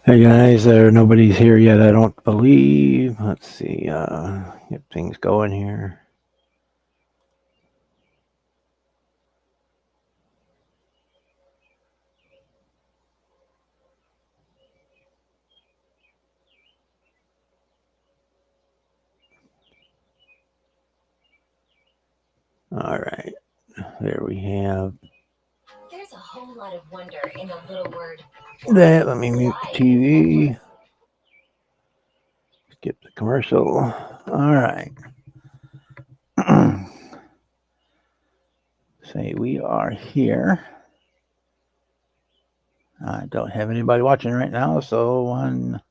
Hey guys, nobody's here yet, I don't believe. Let's see, get things going here. All right, there we have. There's a whole lot of wonder in the little word. That, let me mute the TV. Skip the commercial. All right. Say we are here. I don't have anybody watching right now, so one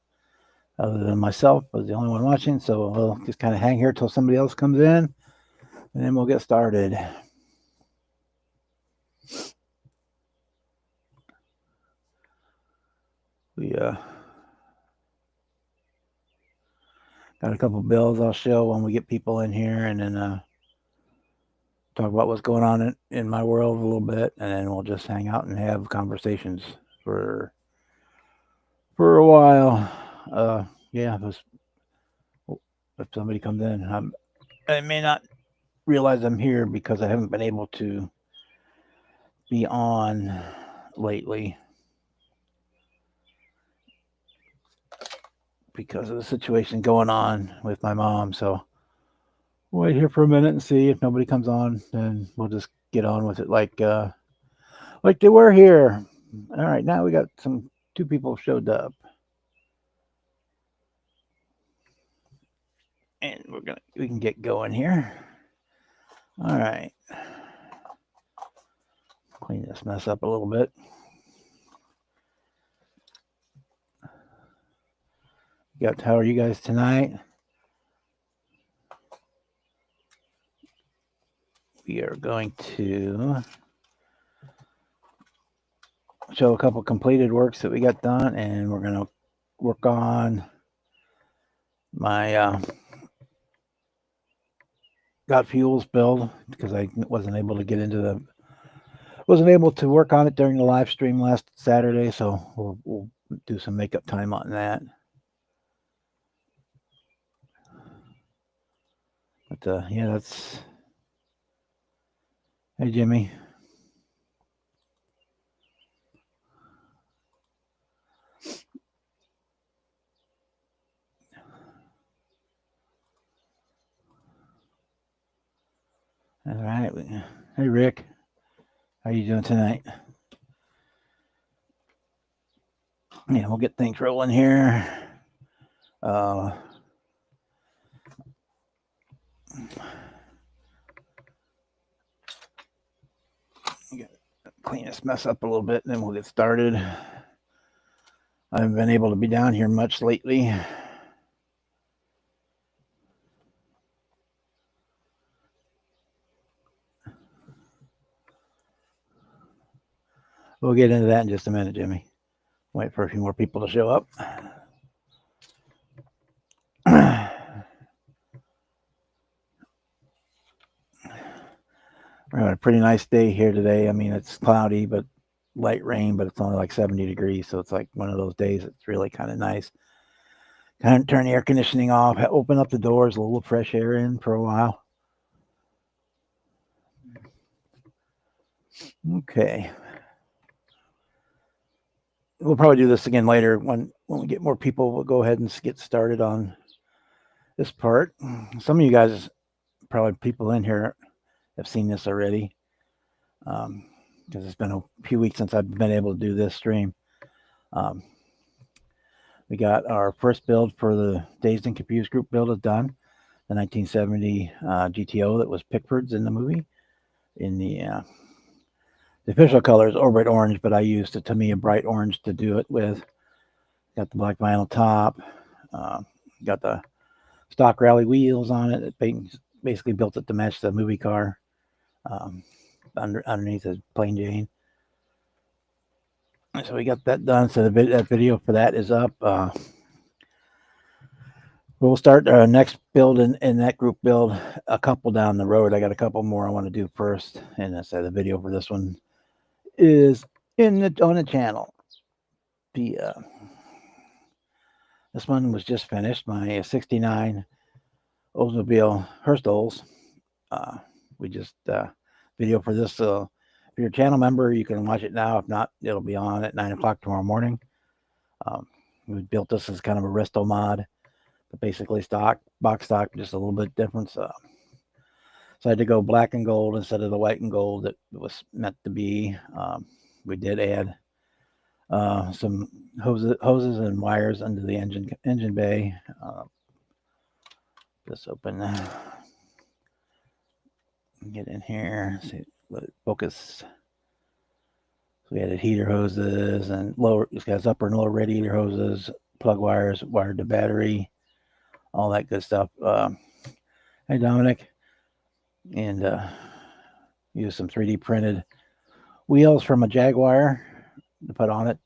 other than myself was the only one watching. So we'll just kind of hang here till somebody else comes in, and then we'll get started. We got a couple bills I'll show when we get people in here, and then talk about what's going on in my world a little bit, and then we'll just hang out and have conversations for for a while. Yeah, if somebody comes in, I may not realize I'm here because I haven't been able to be on lately because of the situation going on with my mom. So we'll wait here for a minute and see if nobody comes on, then we'll just get on with it like they were here. All right, now we got two people showed up, and we can get going here. All right, clean this mess up a little bit. How are you guys tonight? We are going to show a couple completed works that we got done, and we're going to work on my got fuels build because I wasn't able to work on it during the live stream last Saturday, so we'll do some makeup time on that. But yeah, that's. Hey, Jimmy. All right. Hey, Rick. How you doing tonight? Yeah, we'll get things rolling here. Uh, Clean this mess up a little bit, and then we'll get started. I haven't been able to be down here much lately. We'll get into that in just a minute, Jimmy. Wait for a few more people to show up. We're having a pretty nice day here today. I mean, it's cloudy, but light rain, but it's only like 70 degrees. So it's like one of those days that's really kind of nice. Kind of turn the air conditioning off, open up the doors, a little fresh air in for a while. Okay. We'll probably do this again later when we get more people. We'll go ahead and get started on this part. Some of you guys, probably people in here, have seen this already because it's been a few weeks since I've been able to do this stream. We got our first build for the Dazed and Confused group build is done. The 1970 GTO that was Pickford's in the movie. In the official color is Orbit Orange, but I used a Tamiya Bright Orange to do it with. Got the black vinyl top. Got the stock rally wheels on it. It basically built it to match the movie car. Underneath is plain Jane. So we got that done. So that video for that is up. We'll start our next build in that group build a couple down the road. I got a couple more I want to do first, and I said the video for this one is on the channel. This one was just finished. My '69 Oldsmobile Herstols. Uh, we just video for this. If you're a channel member, you can watch it now. If not, it'll be on at 9 o'clock tomorrow morning. Um, we built this as kind of a resto mod, but basically stock, box stock, just a little bit different. So I had to go black and gold instead of the white and gold that was meant to be. We did add some hoses and wires under the engine bay. Just open, get in here, see, let it focus. So we added heater hoses and lower, this has upper and lower radiator hoses, plug wires, wired to battery, all that good stuff. Hey Dominic, and use some 3D printed wheels from a Jaguar to put on it.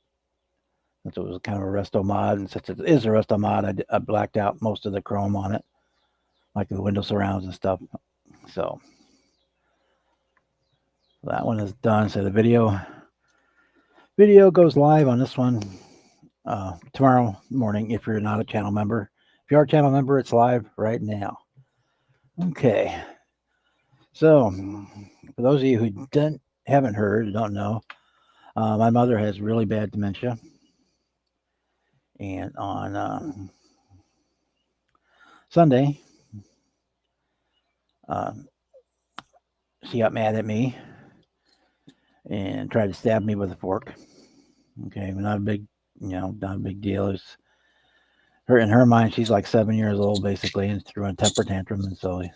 Since it was kind of a resto mod, and since it is a resto mod, I blacked out most of the chrome on it, like the window surrounds and stuff. So that one is done. So the video goes live on this one tomorrow morning if you're not a channel member. If you are a channel member, it's live right now. Okay. So for those of you who haven't heard, don't know, my mother has really bad dementia. And on Sunday, she got mad at me and tried to stab me with a fork. Okay, not a big, not a big deal. It's her, in her mind, she's like 7 years old basically, and threw a temper tantrum, and so he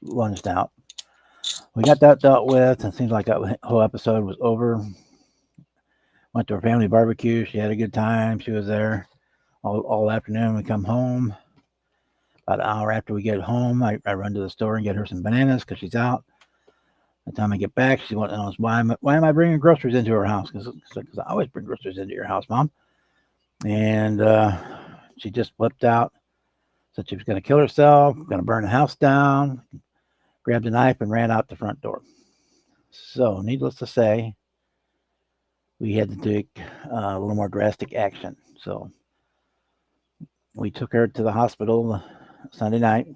lunged out. We got that dealt with, and it seems like that whole episode was over. Went to her family barbecue. She had a good time. She was there all afternoon. We come home. About an hour after we get home, I run to the store and get her some bananas because she's out. By the time I get back, she wants to know why am I bringing groceries into her house? Because I always bring groceries into your house, Mom. And she just flipped out. Said she was going to kill herself, going to burn the house down, grabbed a knife and ran out the front door. So, needless to say, we had to take a little more drastic action. So, we took her to the hospital Sunday night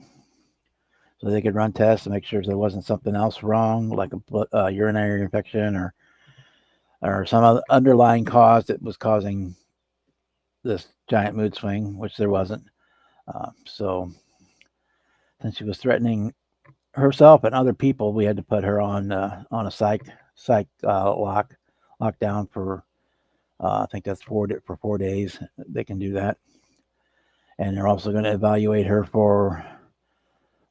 so they could run tests to make sure there wasn't something else wrong, like a urinary infection or some other underlying cause that was causing this giant mood swing, which there wasn't. So, since she was threatening herself and other people, we had to put her on a psych lockdown for I think that's for 4 days. They can do that, and they're also going to evaluate her for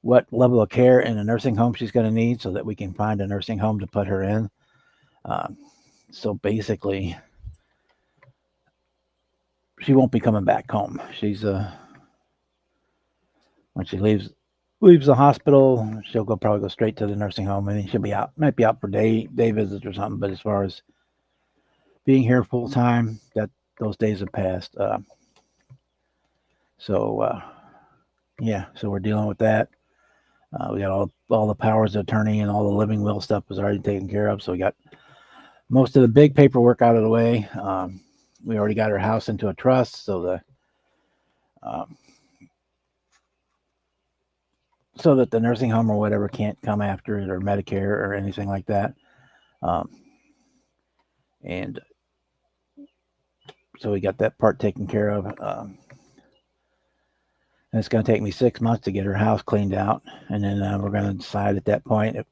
what level of care in a nursing home she's going to need, so that we can find a nursing home to put her in. So basically, she won't be coming back home. She's when she leaves the hospital, she'll probably go straight to the nursing home, and then she'll be out. Might be out for day visits or something. But as far as being here full time, those days have passed. So we're dealing with that. We got all the powers of attorney and all the living will stuff was already taken care of. So we got most of the big paperwork out of the way. We already got her house into a trust, so that the nursing home or whatever can't come after it, or Medicare or anything like that. And so we got that part taken care of. And it's going to take me 6 months to get her house cleaned out, and then we're going to decide at that point if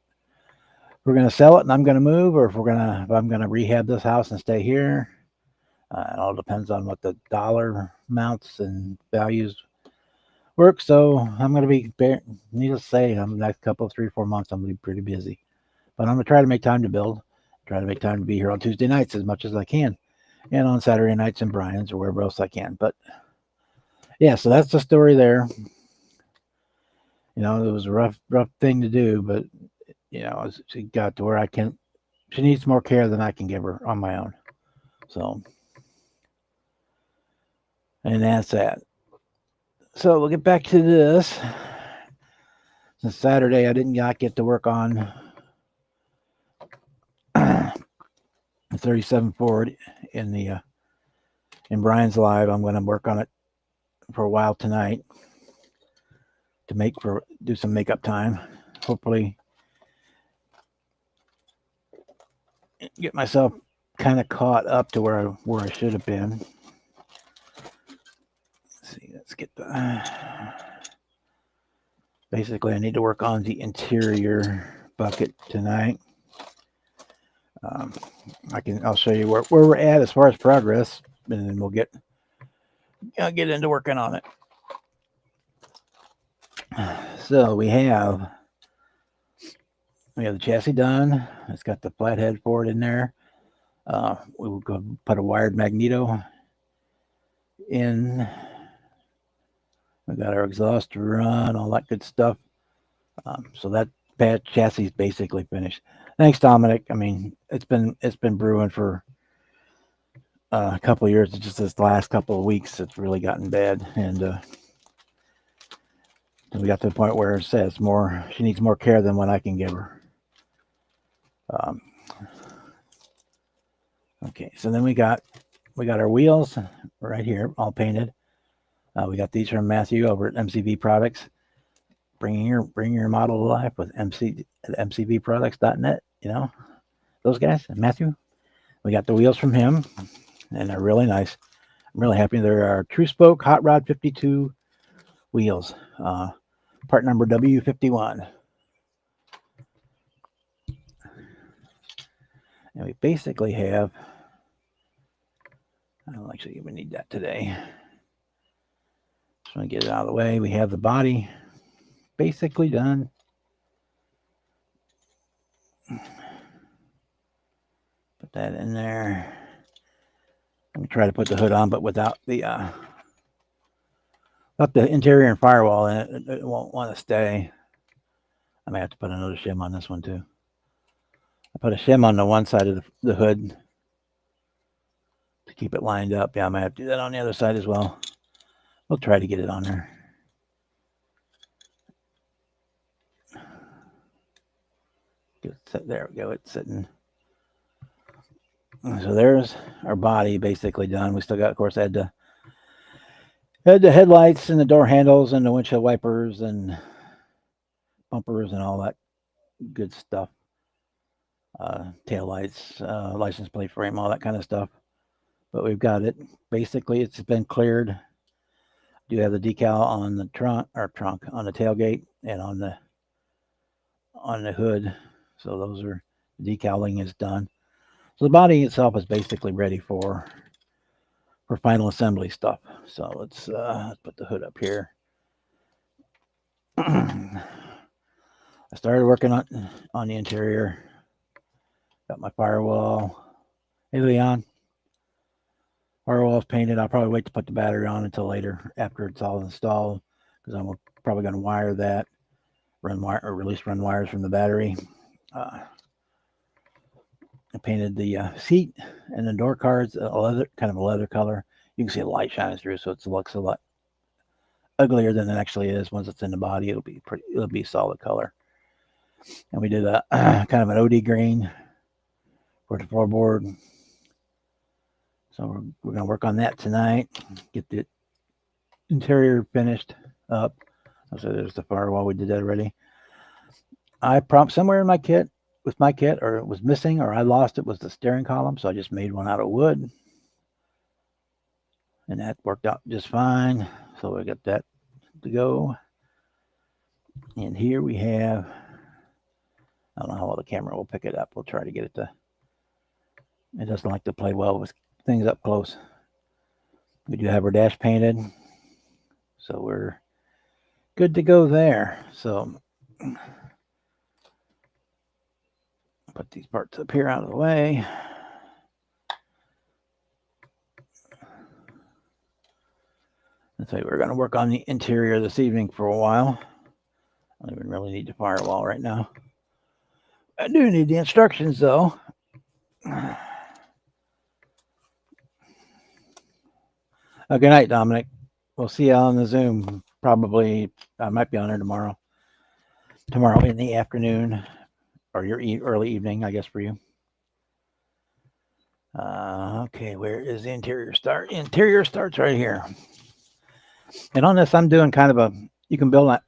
we're going to sell it and I'm going to move, or if I'm going to rehab this house and stay here. It all depends on what the dollar amounts and values work. So I'm going to be, needless to say, in the next couple of 3-4 months, I'm going to be pretty busy. But I'm going to try to make time to build, try to make time to be here on Tuesday nights as much as I can, and on Saturday nights in Bryan's or wherever else I can. But yeah, so that's the story there. It was a rough thing to do, but she got to where she needs more care than I can give her on my own. So, and that's that. So we'll get back to this. Since Saturday, I did not get to work on the 37 Ford in Bryan's Live. I'm going to work on it for a while tonight to do some makeup time. Hopefully, get myself kind of caught up to where I should have been. Let's see. Let's get the. Basically, I need to work on the interior bucket tonight. Um, I'll show you where we're at as far as progress, and then I'll get into working on it. So we have the chassis done. It's got the flathead for it in there. We will go put a wired magneto in. We got our exhaust run, all that good stuff. So that chassis is basically finished. Thanks, Dominic. I mean, it's been brewing for a couple of years. It's just this last couple of weeks it's really gotten bad, and we got to the point where it says she needs more care than what I can give her. Um, okay, so then we got our wheels right here, all painted. We got these from Matthew over at MCV Products, bringing your model to life with mcvproducts.net. You know those guys, Matthew. We got the wheels from him, and they're really nice. I'm really happy. They're our True Spoke Hot Rod 52 wheels, part number W51. And we basically have. I don't actually even need that today. Just want to get it out of the way. We have the body basically done. Put that in there. I'm gonna try to put the hood on, but without the interior and firewall in it. It won't want to stay. I may have to put another shim on this one too. I put a shim on the one side of the hood to keep it lined up. Yeah, I might have to do that on the other side as well. We'll try to get it on there. There we go. It's sitting. So there's our body basically done. We still got, of course, had the headlights and the door handles and the windshield wipers and bumpers and all that good stuff. Tail lights, license plate frame, all that kind of stuff. But we've got it. Basically, it's been cleared. Do have the decal on the trunk on the tailgate and on the hood. So those are decaling is done. So the body itself is basically ready for final assembly stuff. So let's put the hood up here. I started working on the interior. Got my firewall. Hey, Leon. Firewall's painted. I'll probably wait to put the battery on until later after it's all installed because I'm probably going to wire that, run wires from the battery. I painted the seat and the door cards a leather color. You can see the light shining through, so it looks a lot uglier than it actually is. Once it's in the body, it'll be a solid color. And we did a kind of an OD green for the floorboard. So we're going to work on that tonight. Get the interior finished up. So there's the firewall. We did that already. I somewhere in my kit, or it was missing, or I lost it, was the steering column. So I just made one out of wood. And that worked out just fine. So we got that to go. And here we have, I don't know how well the camera will pick it up. We'll try to get it to, it doesn't like to play well with things up close. We do have our dash painted. So we're good to go there. So put these parts up here out of the way. Let's say we're going to work on the interior this evening for a while. I don't even really need the firewall right now. I do need the instructions though. Good night, Dominic. We'll see you on the Zoom. Probably I might be on there tomorrow. Tomorrow in the afternoon, or your early evening, I guess for you. Okay, where is the interior start? Interior starts right here. And on this, I'm doing kind of a, you can build a,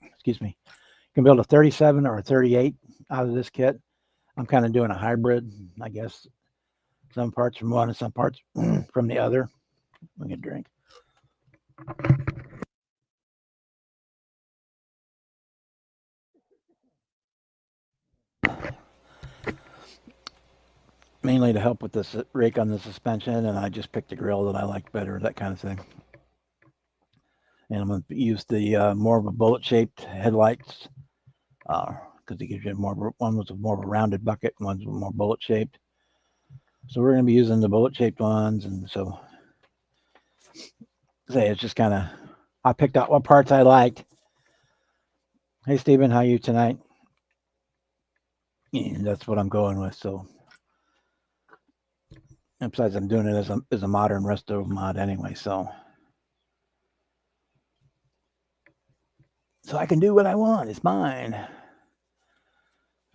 excuse me, you can build a 37 or a 38 out of this kit. I'm kind of doing a hybrid, I guess. Some parts from one and some parts from the other. We can drink. Mainly to help with this rake on the suspension, and I just picked a grill that I like better, that kind of thing. And I'm going to use the more of a bullet-shaped headlights because it gives you more. One was more of a rounded bucket, and one's more bullet-shaped. So we're going to be using the bullet-shaped ones, and so say it's just kind of. I picked out what parts I liked. Hey, Stephen, how are you tonight? And that's what I'm going with. So, and besides, I'm doing it as a modern resto mod anyway. So I can do what I want. It's mine.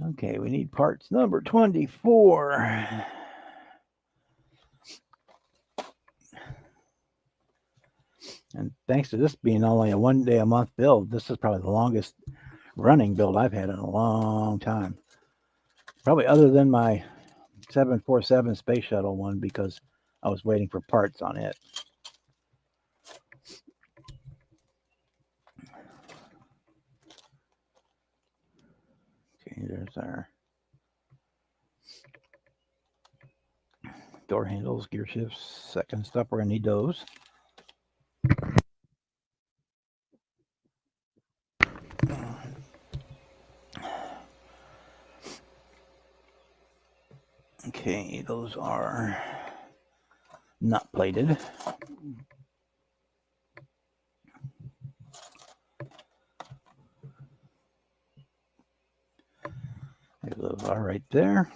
Okay, we need parts number 24. And thanks to this being only a 1 day a month build, this is probably the longest running build I've had in a long time. Probably other than my 747 space shuttle one because I was waiting for parts on it. Okay, there's our door handles, gear shifts, that kind of stuff. We're going to need those. Okay, those are not plated. Those are right there.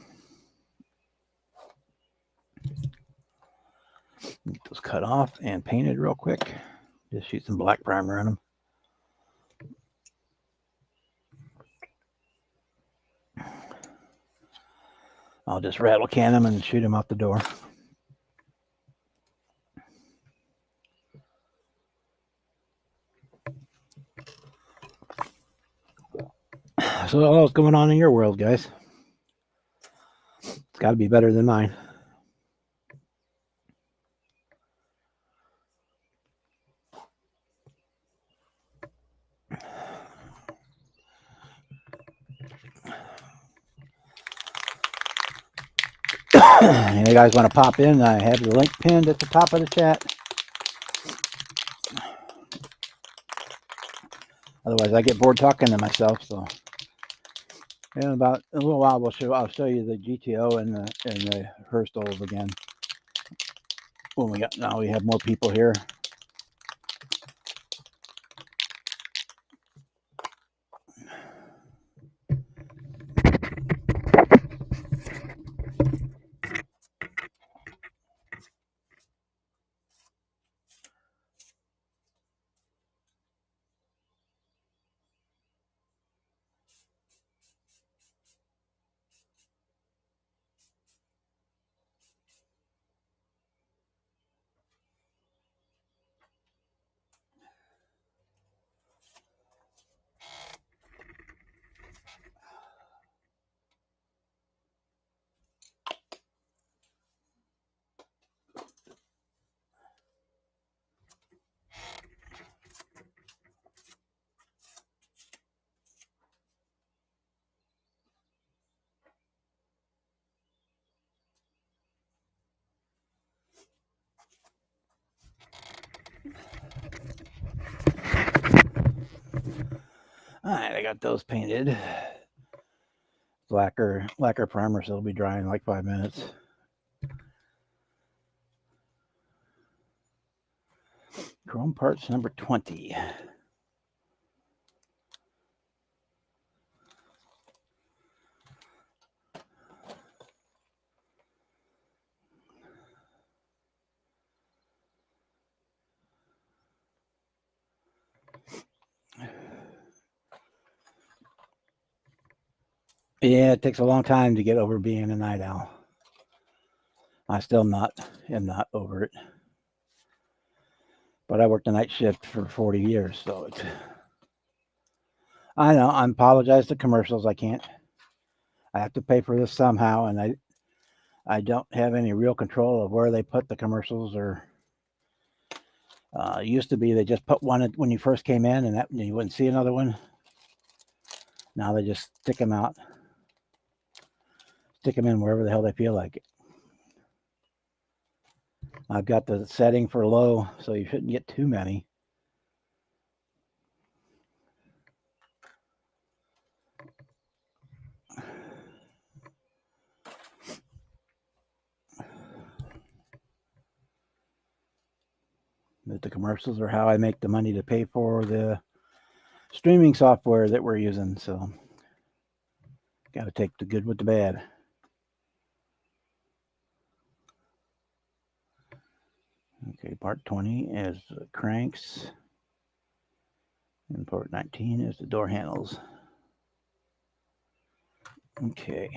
Get those cut off and painted real quick. Just shoot some black primer on them. I'll just rattle can them and shoot them out the door. So what else going on in your world, guys? It's got to be better than mine. You guys want to pop in? I have the link pinned at the top of the chat. Otherwise, I get bored talking to myself. So, in about a little while, I'll show you the GTO and the Herstos again. When we have more people here. All right, I got those painted. Lacquer primer, so it'll be drying in like 5 minutes. Chrome parts number 20. Yeah, it takes a long time to get over being a night owl. I still am not over it. but I worked the night shift for 40 years, so I know. I apologize to commercials. I can't. I have to pay for this somehow, and I don't have any real control of where they put the commercials. Or used to be they just put one when you first came in, and that you wouldn't see another one. Now they just stick them in wherever the hell they feel like it. I've got the setting for low, so you shouldn't get too many. But the commercials are how I make the money to pay for the streaming software that we're using. So, got to take the good with the bad. Okay, part 20 is the cranks, and part 19 is the door handles. Okay.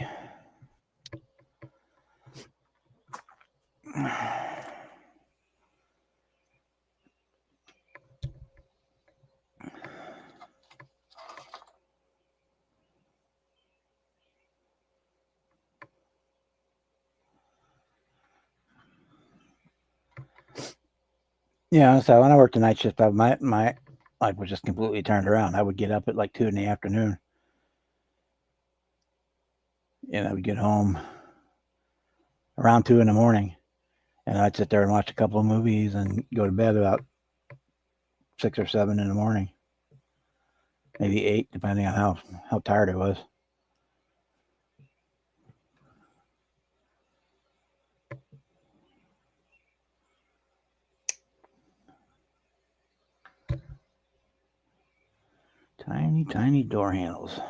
Yeah, so when I worked the night shift, my life was just completely turned around. I would get up at like 2 in the afternoon, and I would get home around 2 in the morning, and I'd sit there and watch a couple of movies and go to bed about 6 or 7 in the morning, maybe 8, depending on how tired I was. Tiny, tiny door handles.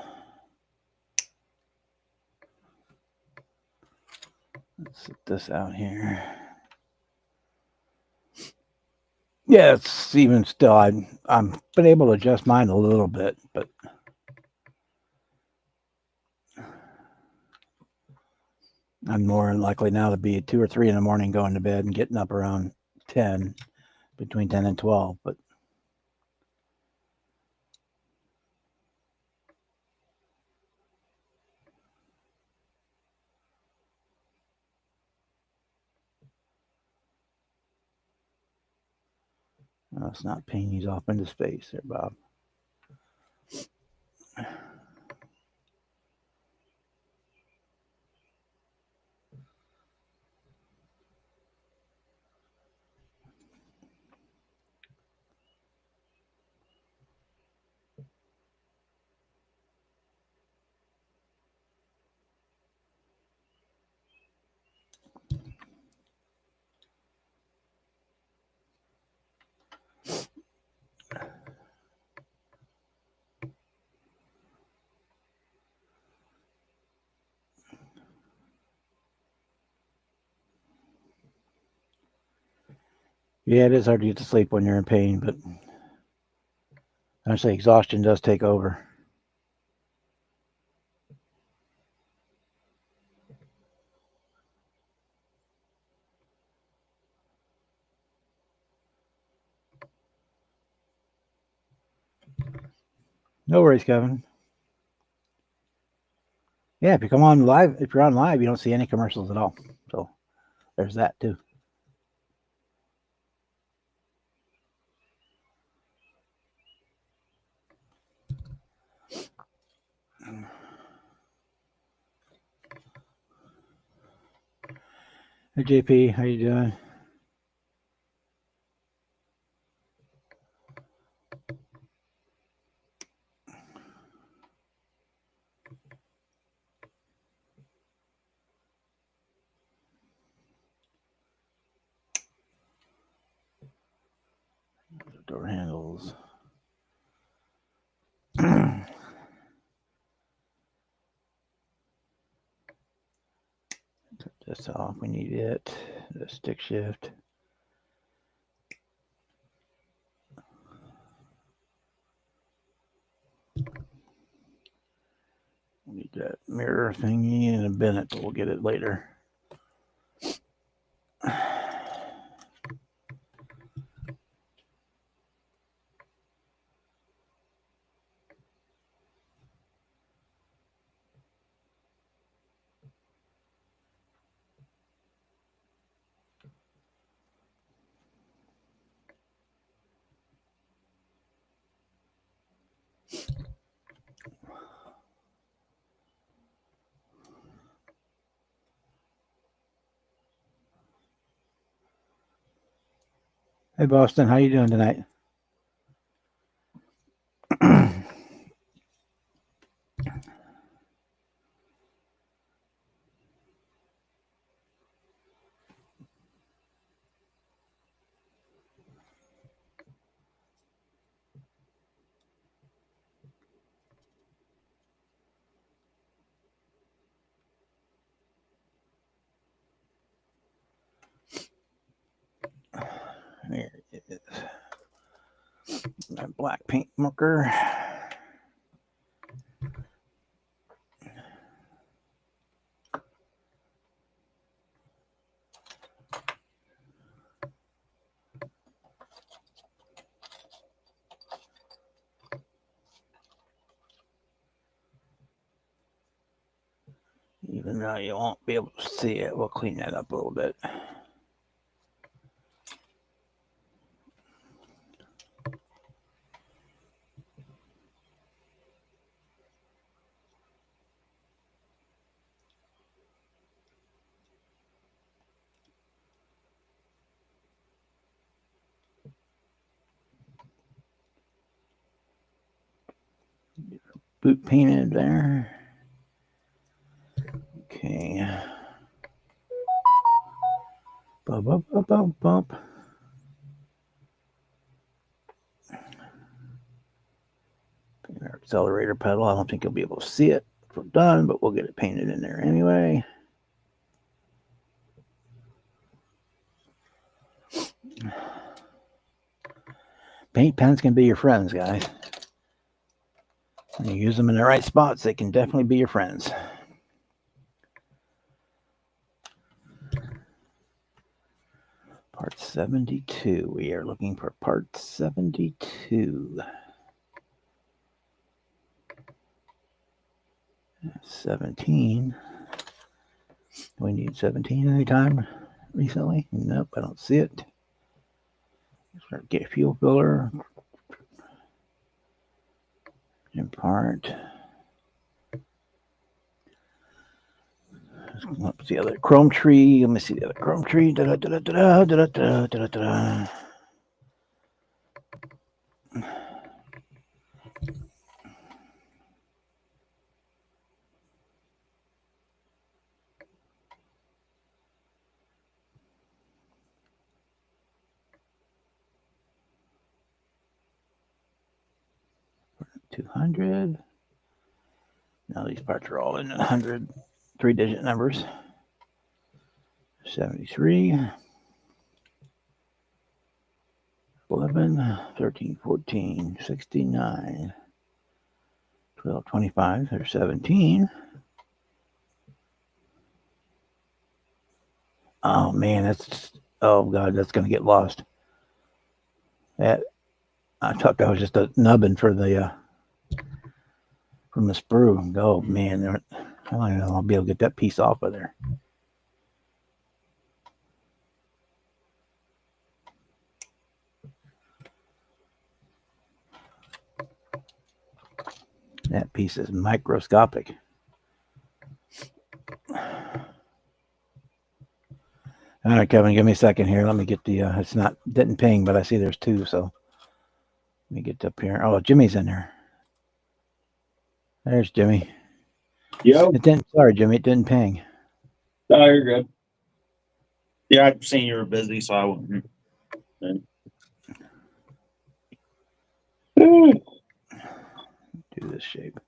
Let's set this out here. Yeah, it's even still. I'm been able to adjust mine a little bit, but I'm more likely now to be at 2 or 3 in the morning going to bed and getting up around 10, between 10 and 12. But let's not paint these off into space there, Bob. Yeah, it is hard to get to sleep when you're in pain, but eventually exhaustion does take over. No worries, Kevin. Yeah, if you come on live, if you're on live, you don't see any commercials at all. So there's that too. Hey JP, how you doing? Door handles. Turn this off. We need it. The stick shift. We need that mirror thingy and a Bennett, but we'll get it later. Hey, Boston, how you doing tonight? There it is. My black paint marker. Even though you won't be able to see it, we'll clean that up a little bit. Boot painted there. Okay. Bump, bump, bump, bump, bump. Our accelerator pedal. I don't think you'll be able to see it if we're done, but we'll get it painted in there anyway. Paint pens can be your friends, guys. When you use them in the right spots, they can definitely be your friends. Part 72. We are looking for part 72. 17. Do we need 17 anytime recently? Nope, I don't see it. Get a fuel filler. Impart. What's the other chrome tree? Let me see the other chrome tree. Da, da, da, da, da, da, da, da, da, da. $200. Now these parts are all in 100 three-digit numbers. 73. 11, 13, 14, 69, 12, 25, there's 17. Oh man, oh god, that's gonna get lost. That I thought that was just a nubbin for the from the sprue. Oh man, I don't know if I'll be able to get that piece off of there. That piece is microscopic. All right, Kevin, give me a second here. Let me get the. It's not didn't ping, but I see there's two. So let me get up here. Oh, Jimmy's in there. There's Jimmy. Yo. It didn't. Sorry, Jimmy. It didn't ping. No, you're good. Yeah, I've seen you were busy, so I wouldn't. Do this shape.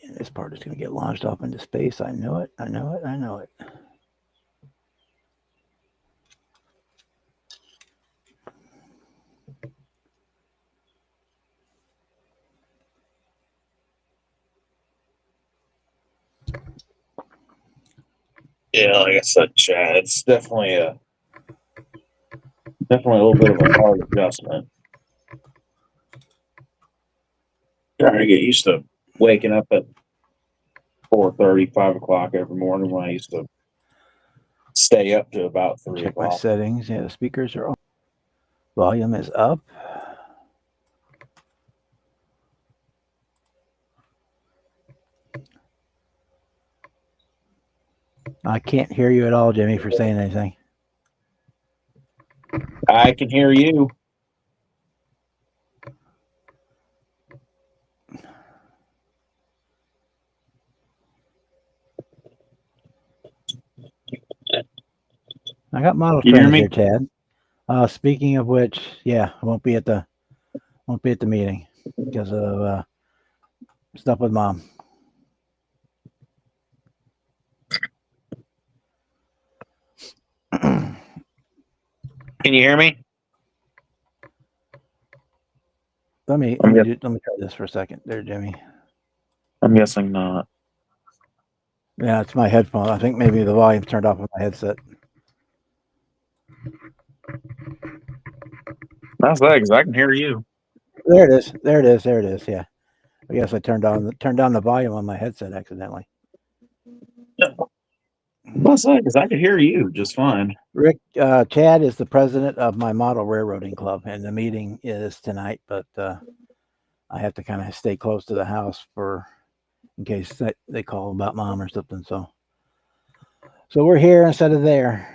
And this part is going to get launched off into space. I know it. I know it. I know it. Yeah, like I said, Chad, it's definitely a little bit of a hard adjustment. Trying to get used to waking up at 4:30, 5 o'clock every morning when I used to stay up to about 3 Check my o'clock. settings. Yeah, the speakers are on. Volume is up. I can't hear you at all, Jimmy, for saying anything. I can hear you. I got model You hear trainers me? here, Chad. Speaking of which, yeah, I won't be at the meeting because of stuff with mom. Can you hear me? Let me try this for a second, there, Jimmy. I'm guessing not. Yeah, it's my headphone. I think maybe the volume's turned off on my headset. That's that because I can hear you. There it is. There it is. There it is. Yeah. I guess I turned down the volume on my headset accidentally. That's that because I can hear you just fine. Rick, Chad is the president of my model railroading club, and the meeting is tonight. But I have to kind of stay close to the house in case they call about mom or something. So we're here instead of there.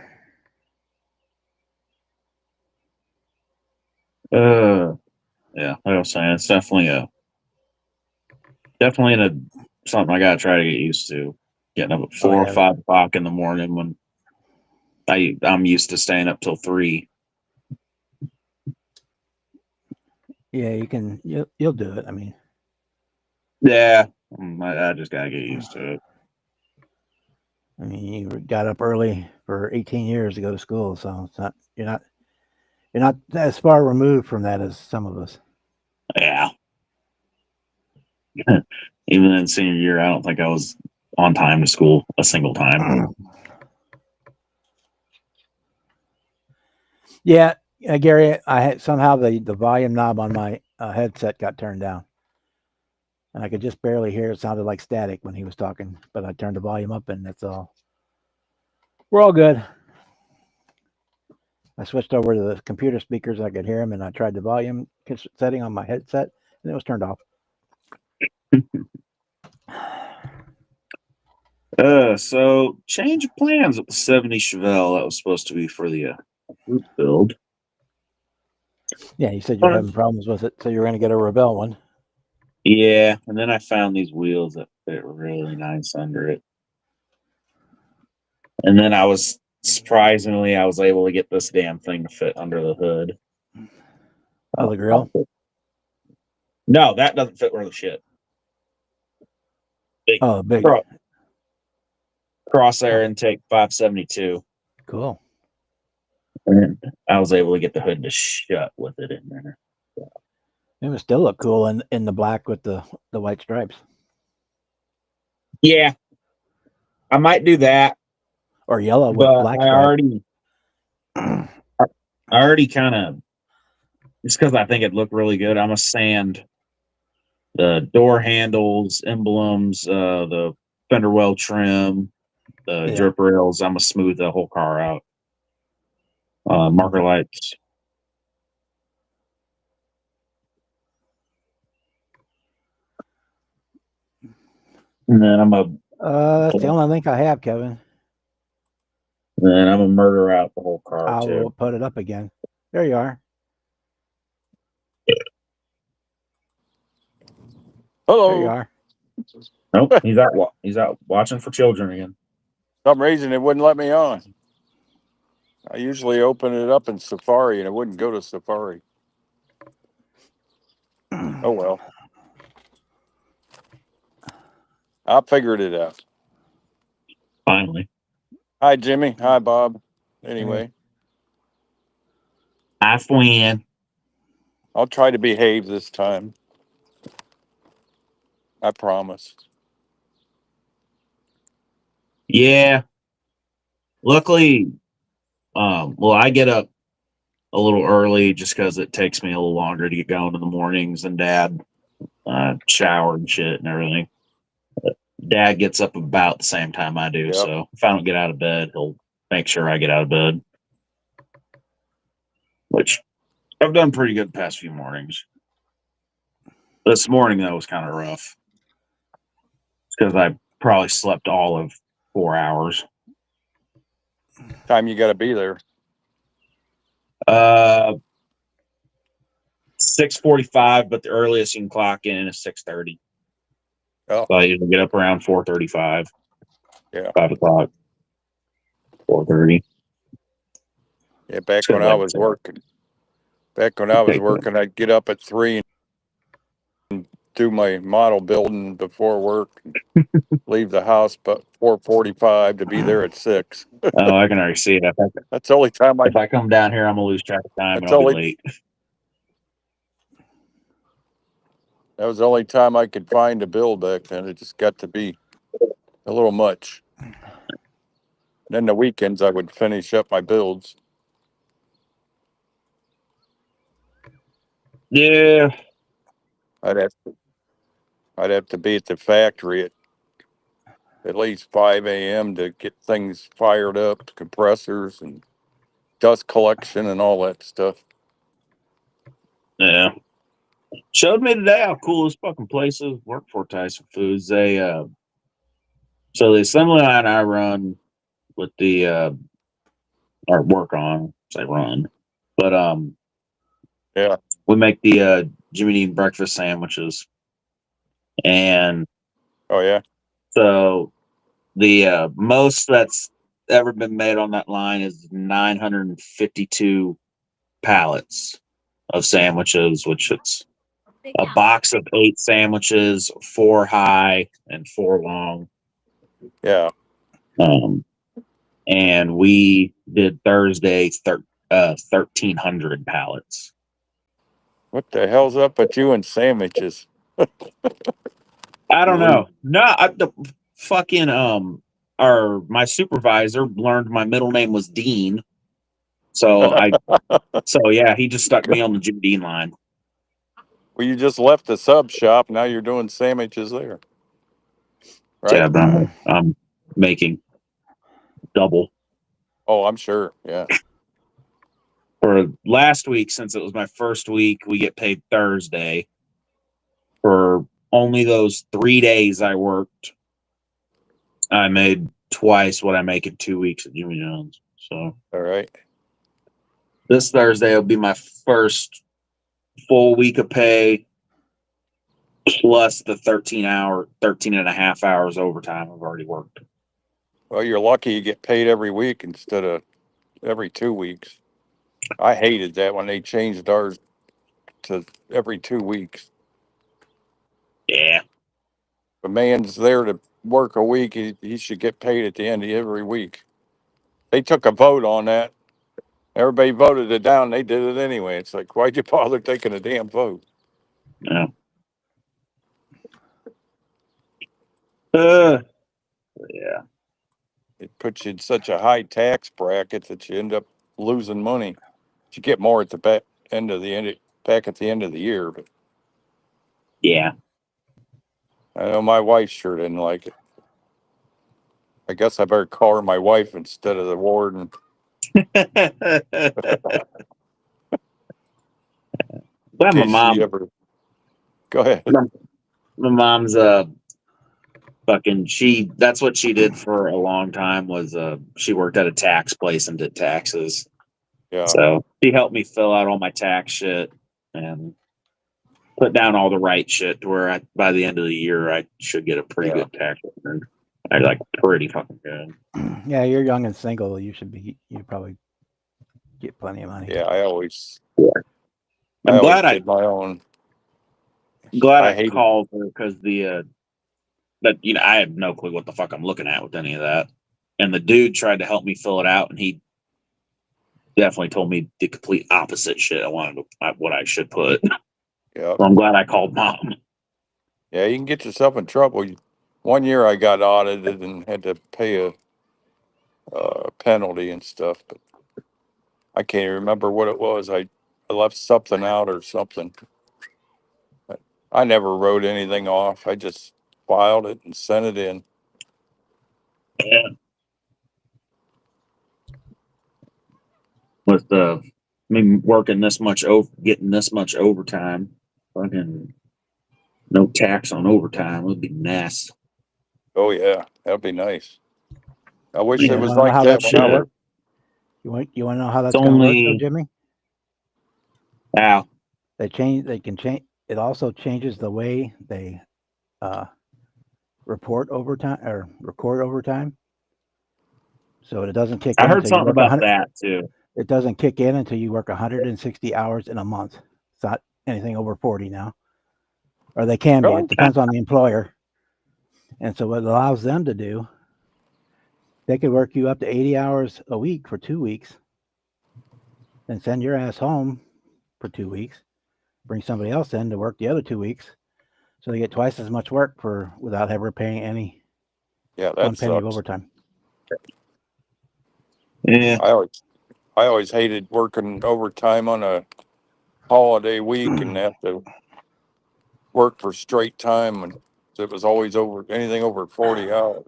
Yeah, like I was saying, it's definitely something I gotta try to get used to. Getting up at 4 or 5 o'clock in the morning when I'm used to staying up till 3. Yeah, you'll do it. I mean, yeah, I just gotta get used to it. I mean, you got up early for 18 years to go to school, so it's not you're not as far removed from that as some of us. Yeah. Even in senior year, I don't think I was on time to school a single time. Yeah, Gary, I had somehow the volume knob on my headset got turned down, and I could just barely hear. It sounded like static when he was talking, but I turned the volume up, and that's all. We're all good. I switched over to the computer speakers. I could hear him, and I tried the volume setting on my headset, and it was turned off. So change of plans with the 70 Chevelle that was supposed to be for the group build. Yeah, you said you're having problems with it, so you're going to get a Rebel one. Yeah, and then I found these wheels that fit really nice under it. And then I was able to get this damn thing to fit under the hood. Oh, the grill? No, that doesn't fit worth a shit. Big crosshair intake 572. Cool. And I was able to get the hood to shut with it in there. It would still look cool in the black with the white stripes. Yeah, I might do that. Or yellow with black stripes. I already kind of, just because I think it'd look really good, I'm going to sand the door handles, emblems, the fender well trim, the drip rails. I'm going to smooth the whole car out. Marker lights. And then that's the only link I have, Kevin. Then I'm gonna murder out the whole car I too. will put it up again. There you are. Hello. There you are. Nope, he's out watching for children again. For some reason it wouldn't let me on. I usually open it up in Safari and it wouldn't go to Safari. Oh well. I figured it out. Finally. Hi Jimmy. Hi Bob. Anyway. I win. I'll try to behave this time. I promise. Yeah. Luckily, I get up a little early just because it takes me a little longer to get going in the mornings and Dad shower and shit and everything. But Dad gets up about the same time I do, so if I don't get out of bed, he'll make sure I get out of bed, which I've done pretty good the past few mornings. This morning, though, was kind of rough because I probably slept all of 4 hours. Time you got to be there. 6:45, but the earliest you can clock in is 6:30. Oh, So I usually get up around 4:35. Yeah. 5 o'clock. 4:30. yeah. Back So when I was working, I'd get up at 3 and do my model building before work. Leave the house but 4:45 to be there at 6. Oh, I can already see it. That's the only time If I come down here, I'm gonna lose track of time and That's I'll be only- late. That was the only time I could find a build back then. It just got to be a little much. Then the weekends I would finish up my builds. Yeah. I'd have to be at the factory at least 5 a.m. to get things fired up, compressors and dust collection and all that stuff. Yeah. Showed me today how cool this fucking place is. Work for Tyson Foods. They so the assembly line I run with the or work on, say run. But Yeah. we make the Jimmy Dean breakfast sandwiches. And Oh yeah. so the most that's ever been made on that line is 952 pallets of sandwiches, which it's a box of 8 sandwiches, 4 high and 4 long. Yeah. And we did Thursday 1,300 pallets. What the hell's up with you and sandwiches? I don't know. No, the fucking my supervisor learned my middle name was Dean. So yeah, he just stuck me on the Jim Dean line. Well, you just left the sub shop. Now you're doing sandwiches there. Right? Yeah, but I'm making double. Oh, I'm sure. Yeah. For last week, since it was my first week, we get paid Thursday. For only those 3 days I worked, I made twice what I make in 2 weeks at Jimmy John's. So All right. this Thursday will be my first full week of pay plus the 13 and a half hours overtime I've already worked. Well, you're lucky you get paid every week instead of every 2 weeks. I hated that when they changed ours to every 2 weeks. Yeah. If a man's there to work a week, he should get paid at the end of every week. They took a vote on that. Everybody voted it down. They did it anyway. It's like, why'd you bother taking a damn vote? Yeah. Yeah. It puts you in such a high tax bracket that you end up losing money. You get more at the back at the end of the year, but Yeah. I know my wife sure didn't like it. I guess I better call her my wife instead of the warden. Well, my In case she mom, ever. Go ahead. my mom's fucking that's what she did for a long time was she worked at a tax place and did taxes. Yeah. So she helped me fill out all my tax shit and put down all the right shit to where by the end of the year I should get a pretty good tax return. I like pretty fucking good. Yeah, you're young and single. You probably get plenty of money. Yeah, I always. I'm glad I did my own. I called her because but I had no clue what the fuck I'm looking at with any of that. And the dude tried to help me fill it out, and he definitely told me the complete opposite shit. What I should put. Yeah. So I'm glad I called mom. Yeah, you can get yourself in trouble. One year I got audited and had to pay a penalty and stuff, but I can't remember what it was. I left something out or something. I never wrote anything off. I just filed it and sent it in. Yeah. with working this much getting this much overtime, fucking no tax on overtime would be nice. Oh yeah, that'd be nice. I wish Yeah, it you was want to know like how that that's when going I to Shit. work? worked. You want to know how that's It's going to work, though, only Jimmy? wow. They can change. It also changes the way they report overtime or record overtime. So it doesn't kick I in heard until you something work about 100. that too. It doesn't kick in until you work 160 hours in a month. It's not anything over 40 now, or they can be. Oh, It depends on the employer. And so what it allows them to do, they could work you up to 80 hours a week for 2 weeks, then send your ass home for 2 weeks, bring somebody else in to work the other 2 weeks, so they get twice as much work for without ever paying any yeah, that one penny of sucks. overtime. Yeah, I always hated working overtime on a holiday week and have to work for straight time, and it was always over anything over 40 hours.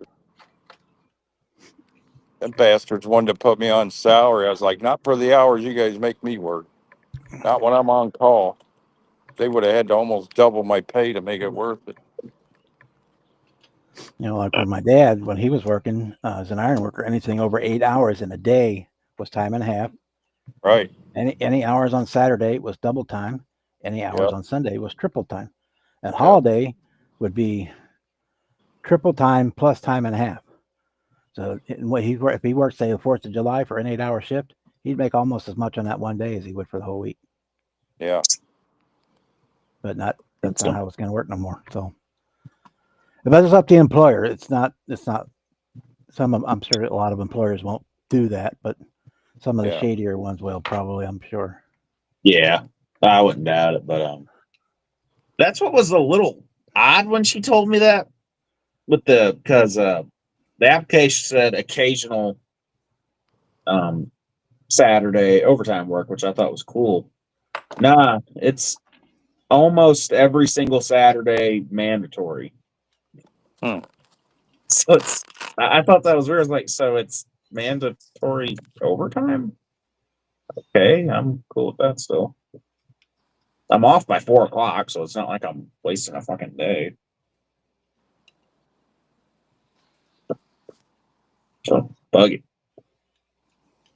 Them bastards wanted to put me on salary. I was like, not for the hours you guys make me work. Not when I'm on call. They would have had to almost double my pay to make it worth it. Like with my dad, when he was working as an iron worker, anything over 8 hours in a day was time and a half. Right. Any hours on Saturday was double time. Any hours Yep. on Sunday was triple time. And Yep. holiday would be triple time plus time and a half. So if he worked, say, the 4th of July for an 8-hour shift, he'd make almost as much on that one day as he would for the whole week. Yeah. But that's not how it's going to work no more. So if that's up to the employer, it's not. I'm sure a lot of employers won't do that, but some of the Yeah. shadier ones will probably. I'm sure. yeah. I wouldn't doubt it, but that's what was a little odd when she told me that because the application said occasional Saturday overtime work, which I thought was cool. Nah, it's almost every single Saturday mandatory. Hmm. So I thought that was weird. I was like, so it's mandatory overtime? Okay, I'm cool with that still. I'm off by 4 o'clock, so it's not like I'm wasting a fucking day. So buggy.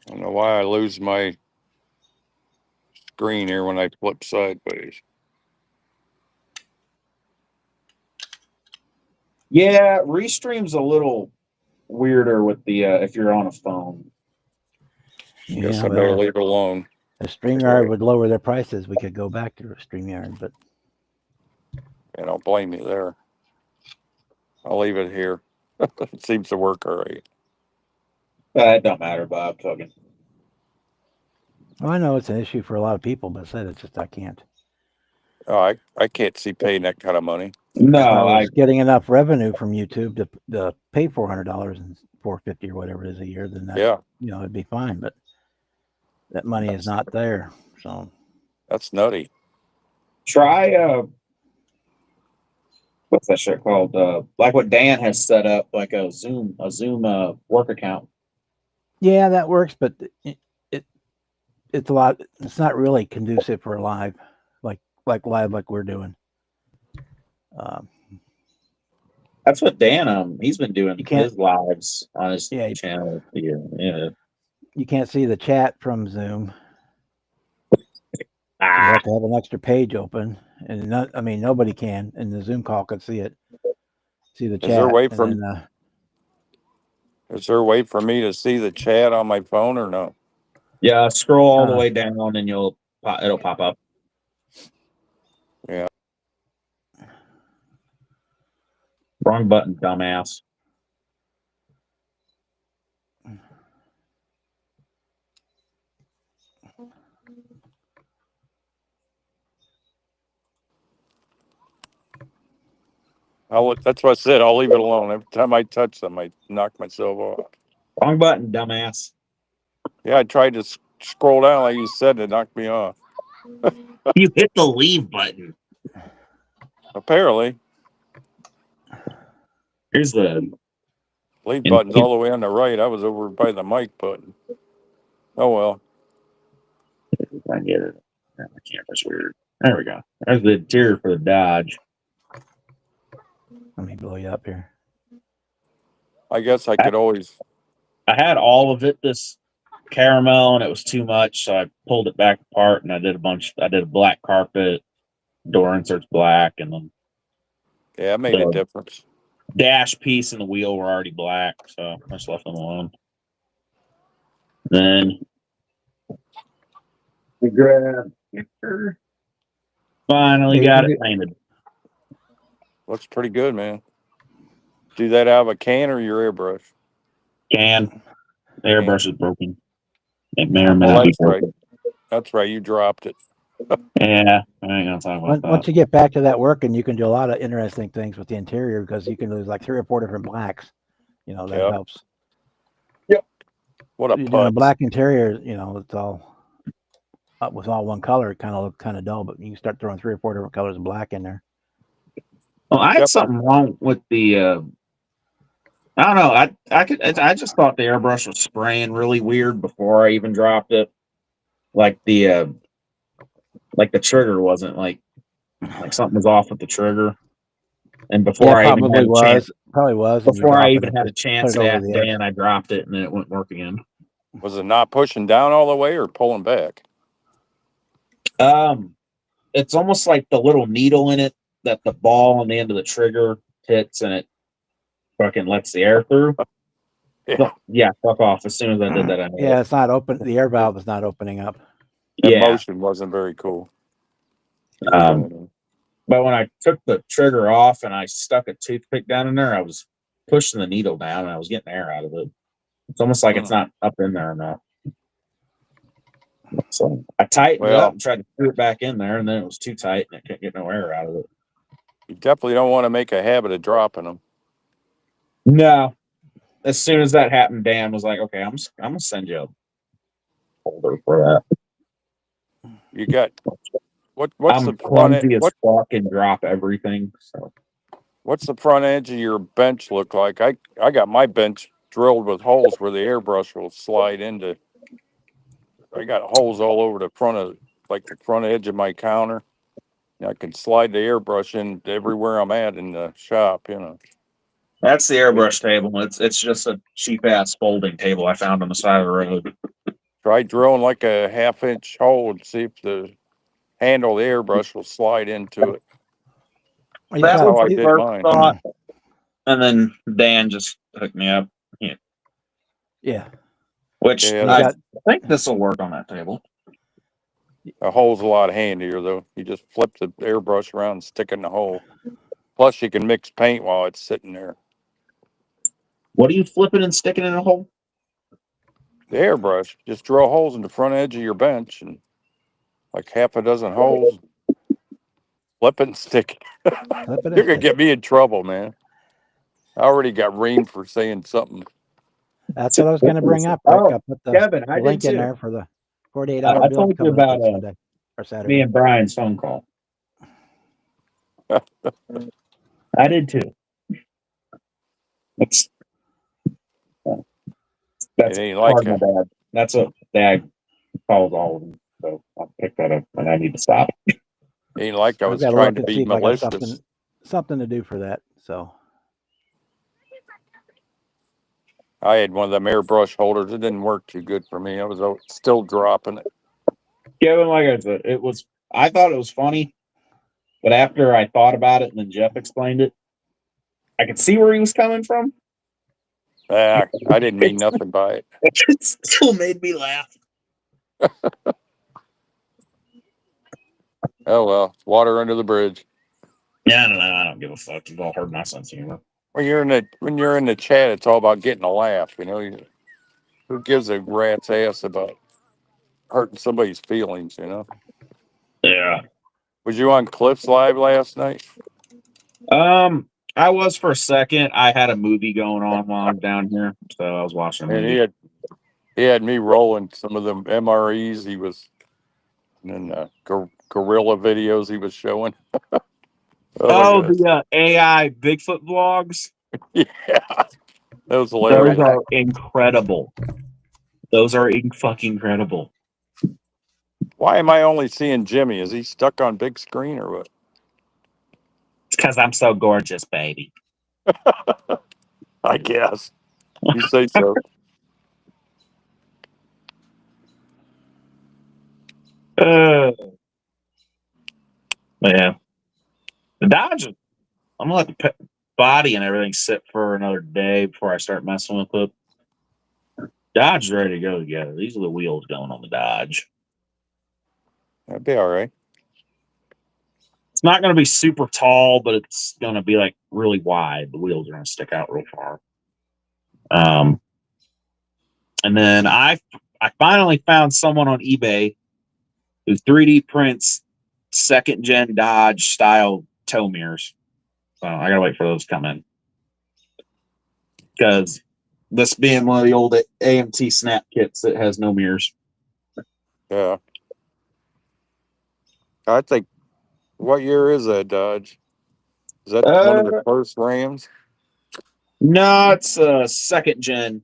I don't know why I lose my screen here when I flip sideways. Yeah, Restream's a little weirder with the if you're on a phone. Guess Yeah, I better leave it alone. if StreamYard would lower their prices, we could go back to StreamYard. But I don't blame you there. I'll leave it here. It seems to work all right. It don't matter, Bob. Talking. well, I know it's an issue for a lot of people, but I said it's just I can't. Oh, I can't see paying that kind of money. No, If I I was getting enough revenue from YouTube to pay $400 and $450 or whatever it is a year, then that Yeah, it'd be fine. But that money is not there. So that's nutty. try what's that shit called? Like what Dan has set up, like a Zoom work account. yeah, that works, but it's a lot. It's not really conducive for live, like live like we're doing. Um, That's what Dan he's been doing you can't. his lives on his Yeah, channel. Yeah. you can't see the chat from Zoom. So you Ah, have to have an extra page open, and nobody can in the Zoom call could see it, see the Is there a chat, way and for then Is there a way for me to see the chat on my phone or no? yeah. Scroll all the uh, way down, and it'll pop up. Yeah. Wrong button, dumbass. That's what I said. I'll leave it alone. Every time I touch them, I knock myself off. Wrong button, dumbass. Yeah, I tried to scroll down like you said. It knocked me off. You hit the leave button. Apparently, Here's the leave button's all the way on the right. I was over by the mic button. Oh well. If I can get it. My camera's weird. There we go. There's the interior for the Dodge. Let me blow you up here. I guess I could always. I had all of it this caramel and it was too much, so I pulled it back apart and I did a black carpet, door inserts black, and then Yeah, it made a the difference. dash piece and the wheel were already black, so I just left them alone. Then we grabbed picture. Finally Yeah, got it painted. Looks pretty good, man. Do that out of a can or your airbrush? Can. The airbrush is broken. It may or Oh, may Well, not be that's right. broken. That's right. You dropped it. Yeah, I ain't gonna talk about that. Once you get back to that working, you can do a lot of interesting things with the interior because you can use like 3 or 4 different blacks. You know, that Yep. helps. What a You're doing a putz. black interior, you know, it's all up with all one color. It kind of looks kind of dull, but you can start throwing 3 or 4 different colors of black in there. Well, I had Yep. something wrong with the. I don't know. I just thought the airbrush was spraying really weird before I even dropped it. Like the trigger wasn't like something was off with the trigger. And before I even had a chance, Probably was. And you before I dropping even it, had a put chance it to over ask the edge. Dan, I dropped it and then it wouldn't work again. Was it not pushing down all the way or pulling back? It's almost like the little needle in it that the ball on the end of the trigger hits and it fucking lets the air through. Yeah. Yeah, fuck off. As soon as I did that, I knew Yeah, it. it's not open. The air valve is not opening up. That Yeah. motion wasn't very cool. You were Um, doing it. But when I took the trigger off and I stuck a toothpick down in there, I was pushing the needle down and I was getting air out of it. It's almost like it's not up in there enough. So I tightened it up Well, and tried to screw it back in there, and then it was too tight and I couldn't get no air out of it. you definitely don't want to make a habit of dropping them. No. As soon as that happened, Dan was like, "Okay, I'm gonna send you a folder for that." You got what's I'm the front end? clumsy as fuck and drop everything. So What's the front edge of your bench look like? I got my bench drilled with holes where the airbrush will slide into. I got holes all over the front of the front edge of my counter. I can slide the airbrush in everywhere I'm at in the shop. that's the airbrush table. It's just a cheap ass folding table I found on the side of the road. Try drilling like a 1/2 inch hole and see if the handle of the airbrush will slide into it. Well, That how was I the did first mine. thought, and then Dan just hooked me up. Yeah. Which Yeah, I think this will work on that table. a hole's a lot handier though. You just flip the airbrush around and stick it in the hole. Plus, you can mix paint while it's sitting there. What are you flipping and sticking in a hole? The airbrush, just drill holes in the front edge of your bench and like 6 holes. Flip it and stick it. Flip it You're and gonna stick get it. me in trouble, man. I already got reamed for saying something. That's what I was going to bring up, Rick. I put the Kevin, I did link in too. there for the 48-hour I build told you coming up about this Sunday or me Saturday. and Brian's phone call. I did too. That's It ain't like part of my dad. That's what Dad calls all of them. So I'll pick that up, and I need to stop. I was I've got to trying look to and be see if I got malicious. something to do for that. So I had one of them airbrush holders. It didn't work too good for me. I was still dropping it. Kevin, like I said, I thought it was funny, but after I thought about it and then Jeff explained it, I could see where he was coming from. I didn't mean nothing by it. It still made me laugh. Oh well, water under the bridge. Yeah, I don't know. I don't give a fuck. You've all heard my sense of humor. When you're in the chat, it's all about getting a laugh. Who gives a rat's ass about hurting somebody's feelings? Yeah. Was you on Cliff's live last night? I was for a second. I had a movie going on while I was down here, so I was watching a And movie. he had me rolling some of them MREs. And then gorilla videos he was showing. The AI Bigfoot vlogs. Yeah, that was Those hilarious. are incredible. Those are fucking incredible. Why am I only seeing Jimmy? Is he stuck on big screen or what? It's because I'm so gorgeous, baby. I guess. You say so. Uh, but yeah, the Dodge. I'm gonna let the body and everything sit for another day before I start messing with it. Dodge is ready to go together. These are the wheels going on the Dodge. That'd be all right. It's not going to be super tall, but it's going to be like really wide. The wheels are going to stick out real far. And then I finally found someone on eBay who 3D prints second gen Dodge style tow mirrors. So I gotta wait for those to come in because this being one of the old AMT snap kits that has no mirrors. Yeah. I think, what year is that Dodge? Is that one of the first Rams? No, it's a second gen.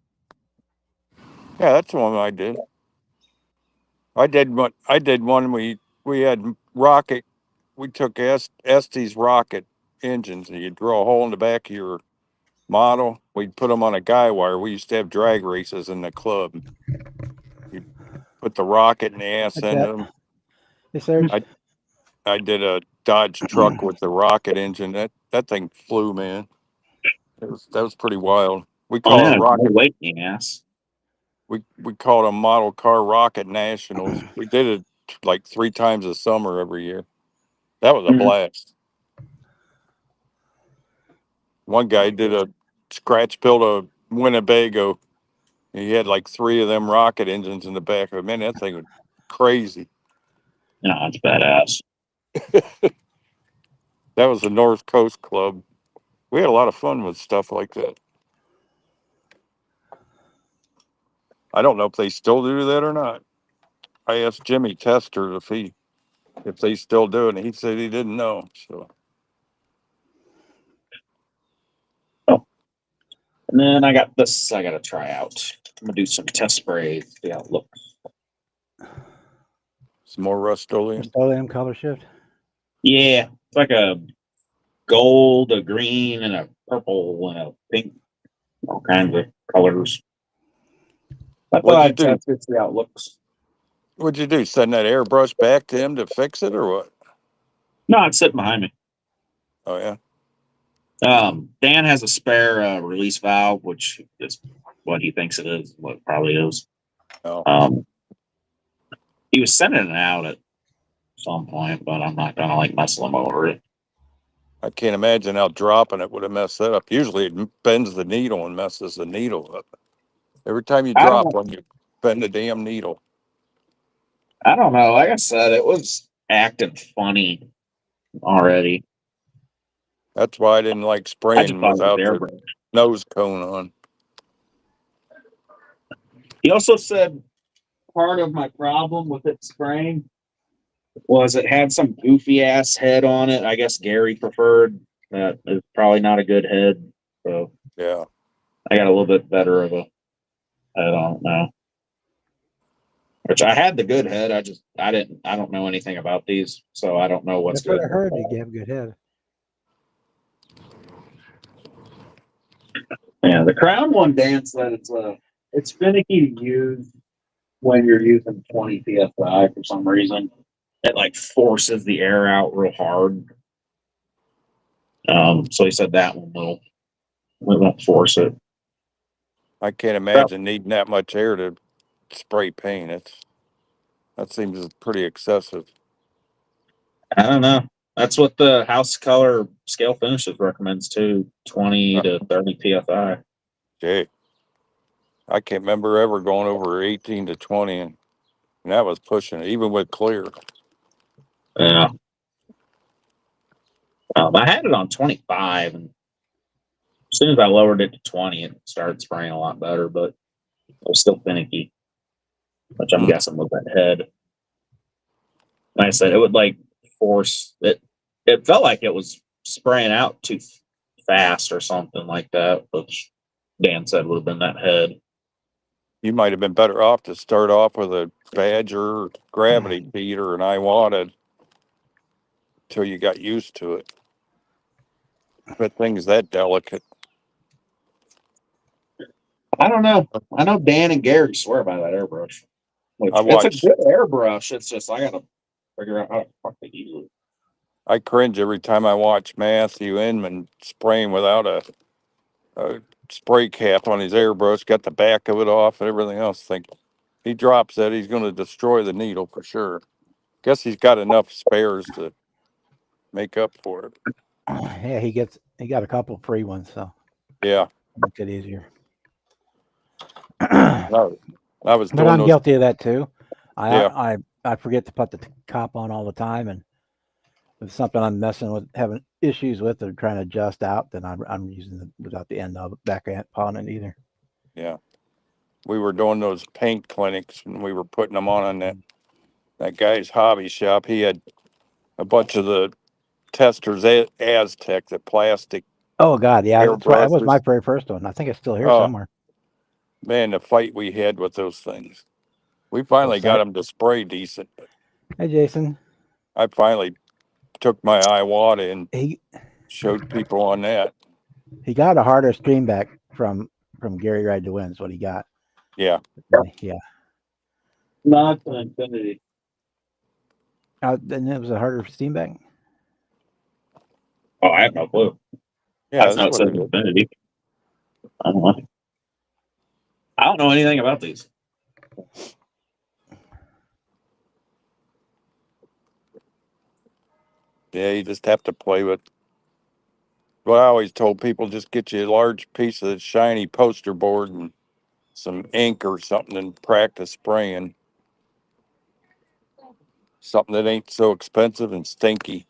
Yeah, that's the one I did. I did one. I did one. We had rocket. We took Estes rocket engines, and you drill a hole in the back of your model. We'd put them on a guy wire. We used to have drag races in the club. You put the rocket and the ass That's into it. them. Hey, Serge. I did a Dodge truck with the rocket engine. That thing flew, man. That was pretty wild. We Oh call it yeah, no rocket. weight in the ass. We called them model car rocket nationals. We did it like 3 times a summer every year. That was a Mhm. blast. One guy did a scratch built a Winnebago. He had like 3 of them rocket engines in the back of it. Man, that thing was crazy. No, it's badass. That was the North Coast Club. We had a lot of fun with stuff like that. I don't know if they still do that or not. I asked Jimmy Tester if they still do it, and he said he didn't know. So Oh, and then I got this. I got to try out. I'm gonna do some test sprays. See how it looks. some more Rust-Oleum. Rust-Oleum color shift. Yeah, it's like a gold, a green, and a purple, and a pink. All kinds of colors. I thought What'd you I'd do? test it, see how it looks. What'd you do? Send that airbrush back to him to fix it or what? No, it's sitting behind me. Oh yeah. Dan has a spare release valve, which is what he thinks it is, what it probably is. Oh, He was sending it out at some point, but I'm not gonna like muscle him over it. I can't imagine how dropping it would have messed that up. Usually it bends the needle and messes the needle up. Every time you I drop don't, one, you bend the damn needle. I don't know. Like I said, it was acting funny already. That's why I didn't like I just spraying thought it was without the airbrush. nose cone on. He also said part of my problem with it spraying was it had some goofy ass head on it. I guess Gary preferred that. It's probably not a good head, so Yeah. I got a little bit better of a head on it now. Which I had the good head. I don't know anything about these, so I don't know what's That's what good. I heard. You have a good head. Yeah, the Crown one, Dan said it's finicky to use when you're using 20 psi for some reason. It like forces the air out real hard. So he said that one won't force it. I can't Well, imagine needing that much air to spray paint. That seems pretty excessive. I don't know. That's what the House Color Scale Finishes recommends too, 20 Uh, to 30 psi. okay. I can't remember ever going over 18 to 20, and that was pushing it, even with clear. Yeah. I had it on 25, and as soon as I lowered it to 20, it started spraying a lot better, but it was still finicky, which I'm Hmm. guessing was that head. Like I said, it would like force it. It felt like it was spraying out too fast or something like that, which Dan said would have been that head. You might have been better off to start off with a Badger gravity feed or an Iwata till you got used to it. But things that delicate. I don't know. I know Dan and Gary swear by that airbrush. Which, I it's a watched. good airbrush. It's just I gotta figure out how to fuck to use it. I cringe every time I watch Matthew Inman spraying without a spray cap on his airbrush, got the back of it off and everything else. Think he drops that, he's going to destroy the needle for sure. Guess he's got enough spares to make up for it. Yeah, he got a couple free ones, so Yeah, makes it easier. I, I was But doing I'm those. guilty of that too. Yeah, I forget to put the cop on all the time, and if it's something I'm messing with, having issues with, or trying to adjust out, then I'm using it without the end of it back on it either. yeah. We were doing those paint clinics and we were putting them on that guy's hobby shop. He had a bunch of the testers, Aztec, the plastic Oh God, yeah, that's right. That was my airbrushes. very first one. I think it's still here Oh, somewhere. man, the fight we had with those things. We finally got them to spray decent. But Hey, Jason. I finally took my Iwata and He showed people on that. he got a harder stream back from Gary Ride to Win. Is what he got. Yeah. Yeah. Not an Infinity. Then it was a harder steam back. Oh, I have no clue. Yeah, That's that's not what said it is. Infinity. I don't know. I don't know anything about these. Yeah, you just have to play with. Well, I always told people just get you a large piece of the shiny poster board and some ink or something and practice spraying. Something that ain't so expensive and stinky.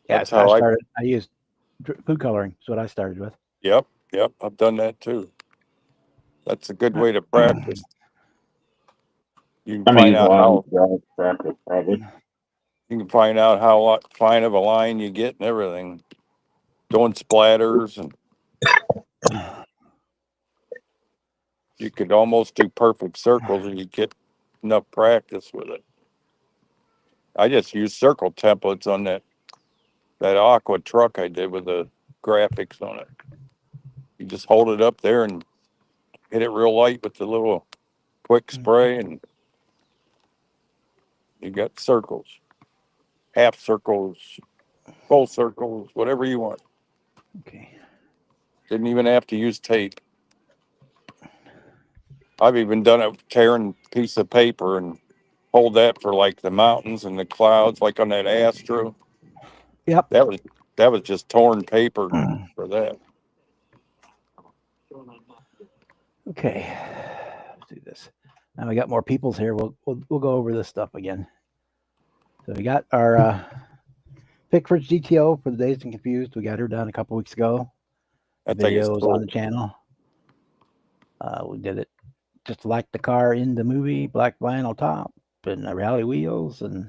Yeah, That's I how I. started. I used food coloring. Is what I started with. Yep, yep. I've done that too. That's a good way to practice. You can I'm gonna find use a out lot of how these guys practice probably. you can find out how fine of a line you get and everything. Doing splatters and you could almost do perfect circles and you get enough practice with it. I just used circle templates on that aqua truck I did with the graphics on it. You just hold it up there and hit it real light with the little quick spray and you got circles, half circles, full circles, whatever you want. Okay. Didn't even have to use tape. I've even done it tearing a piece of paper and hold that for like the mountains and the clouds, like on that Astro. Yep. That was just torn paper for that. Okay. Let's do this. Now we got more people's here. We'll go over this stuff again. So we got our Pickford's GTO for the Dazed and Confused. We got her done a couple weeks ago. I The think video it's was cool. on the channel. We did it just like the car in the movie, black vinyl top and the rally wheels and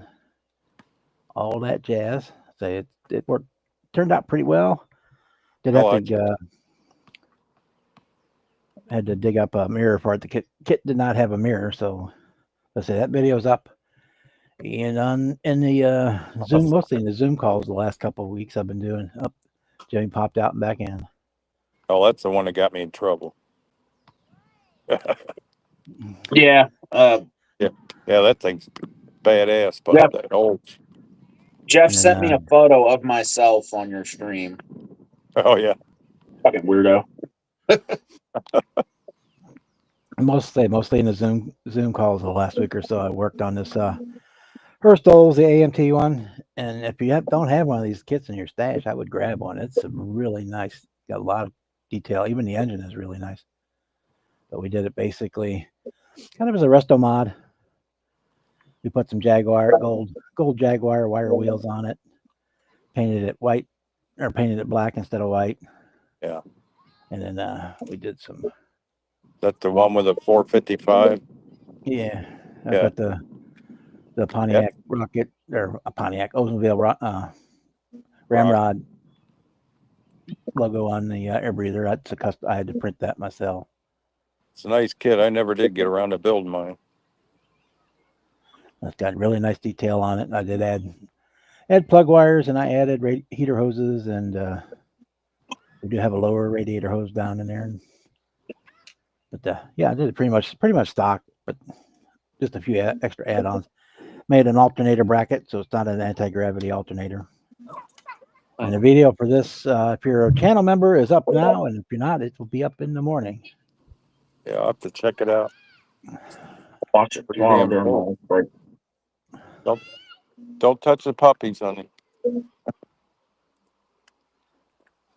all that jazz. So it worked, turned out pretty well. Did I have like to had to dig up a mirror for it. The kit did not have a mirror, so let's say that video's up. And in the Zoom, mostly in the Zoom calls the last couple of weeks I've been doing. Up, Jimmy popped out and back in. Oh, that's the one that got me in trouble. Yeah. Yeah, that thing's badass, but Jeff, that old. Jeff And sent then, me a photo of myself on your stream. Oh yeah, Fucking weirdo. mostly in the Zoom calls the last week or so, I worked on this Herstol's, the AMT one. And if you don't have one of these kits in your stash, I would grab one. It's a really nice, got a lot of detail. Even the engine is really nice. But we did it basically kind of as a resto mod. We put some Jaguar gold Jaguar wire wheels on it, painted it white or painted it black instead of white. yeah. And then we did some. That's the one with the 455. Yeah, I've Yeah. got the Pontiac rocket or a Pontiac Oldsmobile Ramrod logo on the air breather. That's a custom. I had to print that myself. It's a nice kit. I never did get around to building mine. It's got really nice detail on it. I did add plug wires, and I added heater hoses, and we do have a lower radiator hose down in there. But yeah, I did it pretty much stock, but just a few extra add-ons. Made an alternator bracket, so it's not an anti-gravity alternator. And the video for this, if you're a channel member, is up now, and if you're not, it will be up in the morning. Yeah, I'll have to check it out. Watch it tomorrow during my lunch break. Don't touch the puppies, honey.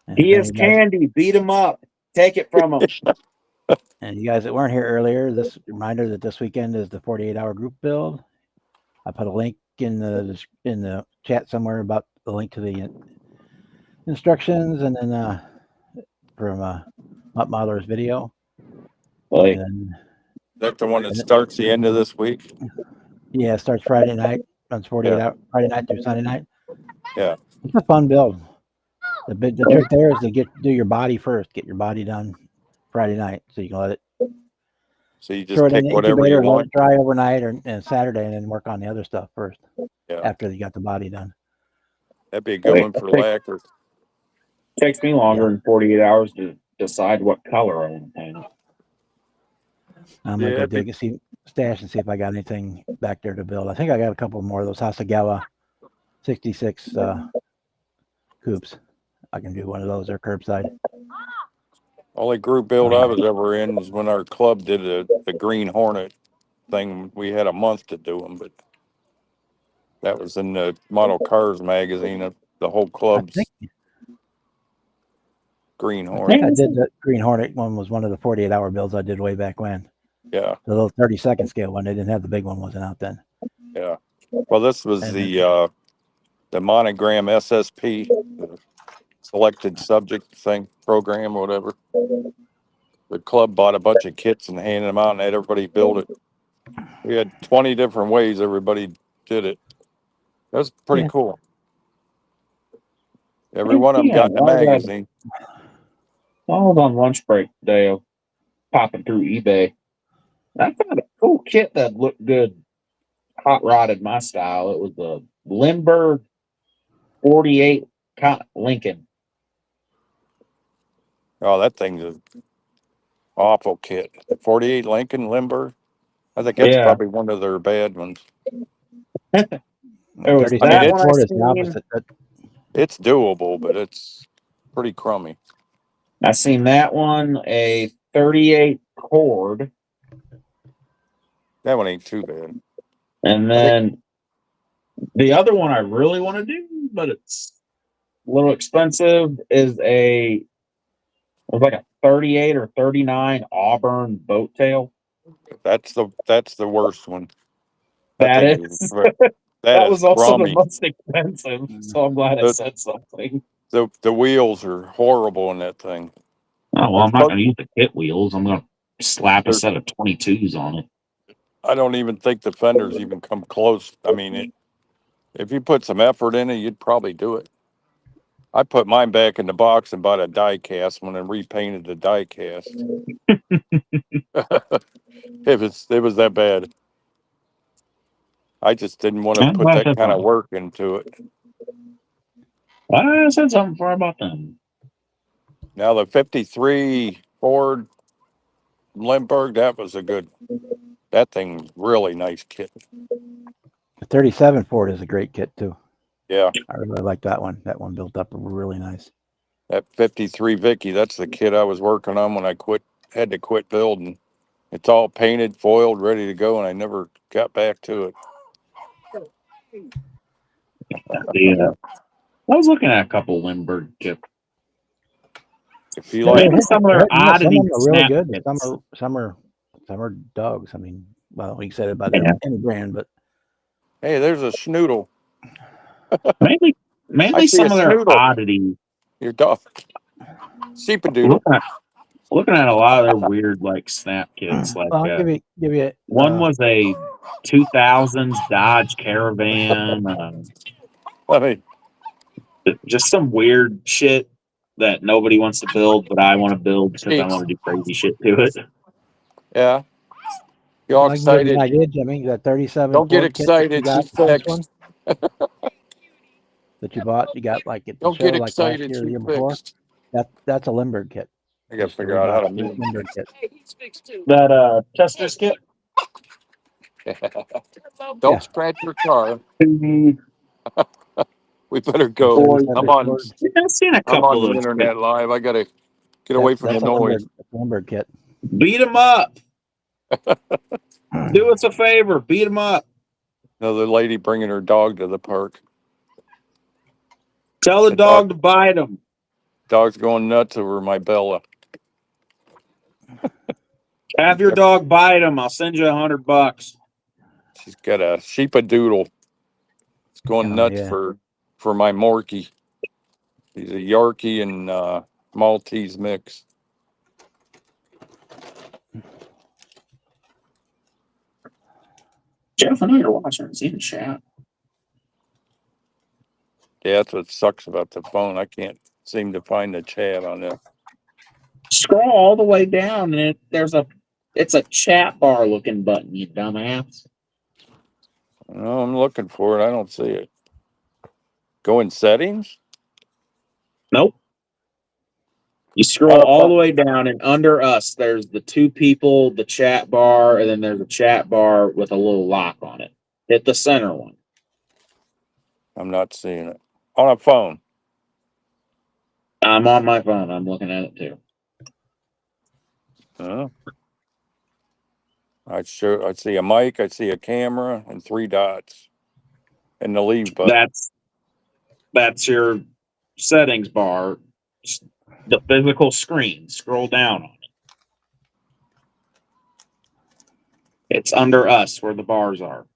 And He if is anybody- candy. Beat him up. Take it from him. And you guys that weren't here earlier, this reminder that this weekend is the 48-hour group build. I put a link in the chat somewhere about the link to the instructions, and then from Mutt Modeler's video. Like, And then, That's the one that starts the end of this week. yeah, it starts Friday night, runs 48 hours, Friday night through Sunday night. Yeah. It's a fun build. The trick there is to do your body first. Get your body done Friday night, so you can let it So you throw just it in pick the whatever incubator you and let want. it dry overnight and Saturday, and then work on the other stuff first. Yeah. After you got the body done. That'd be a good one for lacquer. takes me longer than 48 hours to decide what color I want to paint it. I'm gonna go dig and stash and see if I got anything back there to build. I think I got a couple more of those Hasagawa 66 coops. I can do one of those or curbside. Only group build I was ever in was when our club did the Green Hornet thing. We had a month to do them, but that was in the Model Cars magazine. The whole club's Green I Hornet. think I did the Green Hornet one. Was one of the 48-hour builds I did way back when. Yeah. The little 30-second scale one. They didn't have the big one. Wasn't out then. Yeah. Well, this was And the Monogram SSP, the selected subject thing program, whatever. The club bought a bunch of kits and handed them out and had everybody build it. We had 20 different ways everybody did it. That was pretty cool. Every one of them got in the magazine. While I was on lunch break today, I was popping through eBay. I found a cool kit that looked good, hot rodded my style. It was a Lindbergh 48 Lincoln. Oh, that thing's an awful kit. The 48 Lincoln Limber. I think that's probably one of their bad ones. There was that one I is the opposite. It's doable, but it's pretty crummy. I seen that one, a 38 cord. That one ain't too bad. And then the other one I really want to do, but it's a little expensive, is like a 38 or 39 Auburn boat tail. That's the worst one. That was also crummy. the most expensive, so I'm glad I said something. The wheels are horrible in that thing. Oh, well, I'm not going to use the kit wheels. I'm going to slap a set of 22s on it. I don't even think the fenders even come close. I mean, if you put some effort in it, you'd probably do it. I put mine back in the box and bought a die cast one and repainted the die cast. It was that bad. I just didn't want to put that kind of work into it. I said something for about them. Now the 53 Ford Lindbergh, that thing really nice kit. The 37 Ford is a great kit too. Yeah. I really like that one. That one built up really nice. That 53 Vicky, that's the kit I was working on when I had to quit building. It's all painted, foiled, ready to go, and I never got back to it. Yeah. I was looking at a couple Lindbergh kits. If you like, some of them are really good. Some are dogs. I mean, well, we said about any brand, but hey, there's a schnoodle. Mainly some of their oddities. Your dog. Sheepadoodle. Looking at a lot of their weird like snap kits. Like I'll give you one was a 2000s Dodge Caravan. I mean, just some weird shit that nobody wants to build, but I want to build because I want to do crazy shit to it. Yeah. You all I can give you an excited? idea, Jimmy. That 37 Don't get Ford kit that you excited. got, She's this one fixed. that you bought, you got like at the Don't show, get like last excited. year or the She's year before. fixed. That's a Limburg kit. I gotta Just a figure out how to Reebok move. Limburg kit. That Chester's kit. Don't Yeah. scratch your car. Mhm. We better The go. 37 I'm on. Ford. I've seen a I'm couple on of the those. internet live. I gotta get away from the That's a noise. Limburg kit. Beat them up. Do us a favor. Beat them up. Another lady bringing her dog to the park. Tell the The dog to bite them. dog's going nuts over my Bella. Have your dog bite them. I'll send you $100. She's got a sheepadoodle. It's going Oh, nuts yeah. for my Morkie. He's a Yorkie and Maltese mix. Jeff, I know you're watching. It's in the chat. Yeah, that's what sucks about the phone. I can't seem to find the chat on it. Scroll all the way down, and it's a chat bar looking button. You dumbass. No, I'm looking for it. I don't see it. Go in settings. Nope. You scroll On a all the phone. way down, and under us, there's the two people, the chat bar, and then there's a chat bar with a little lock on it. Hit the center one. I'm not seeing it. On a phone. I'm on my phone. I'm looking at it too. Huh? I see a mic, I see a camera, and 3 dots. And the leave button. That's your settings bar. The physical screen. Scroll down on it. It's under us where the bars are.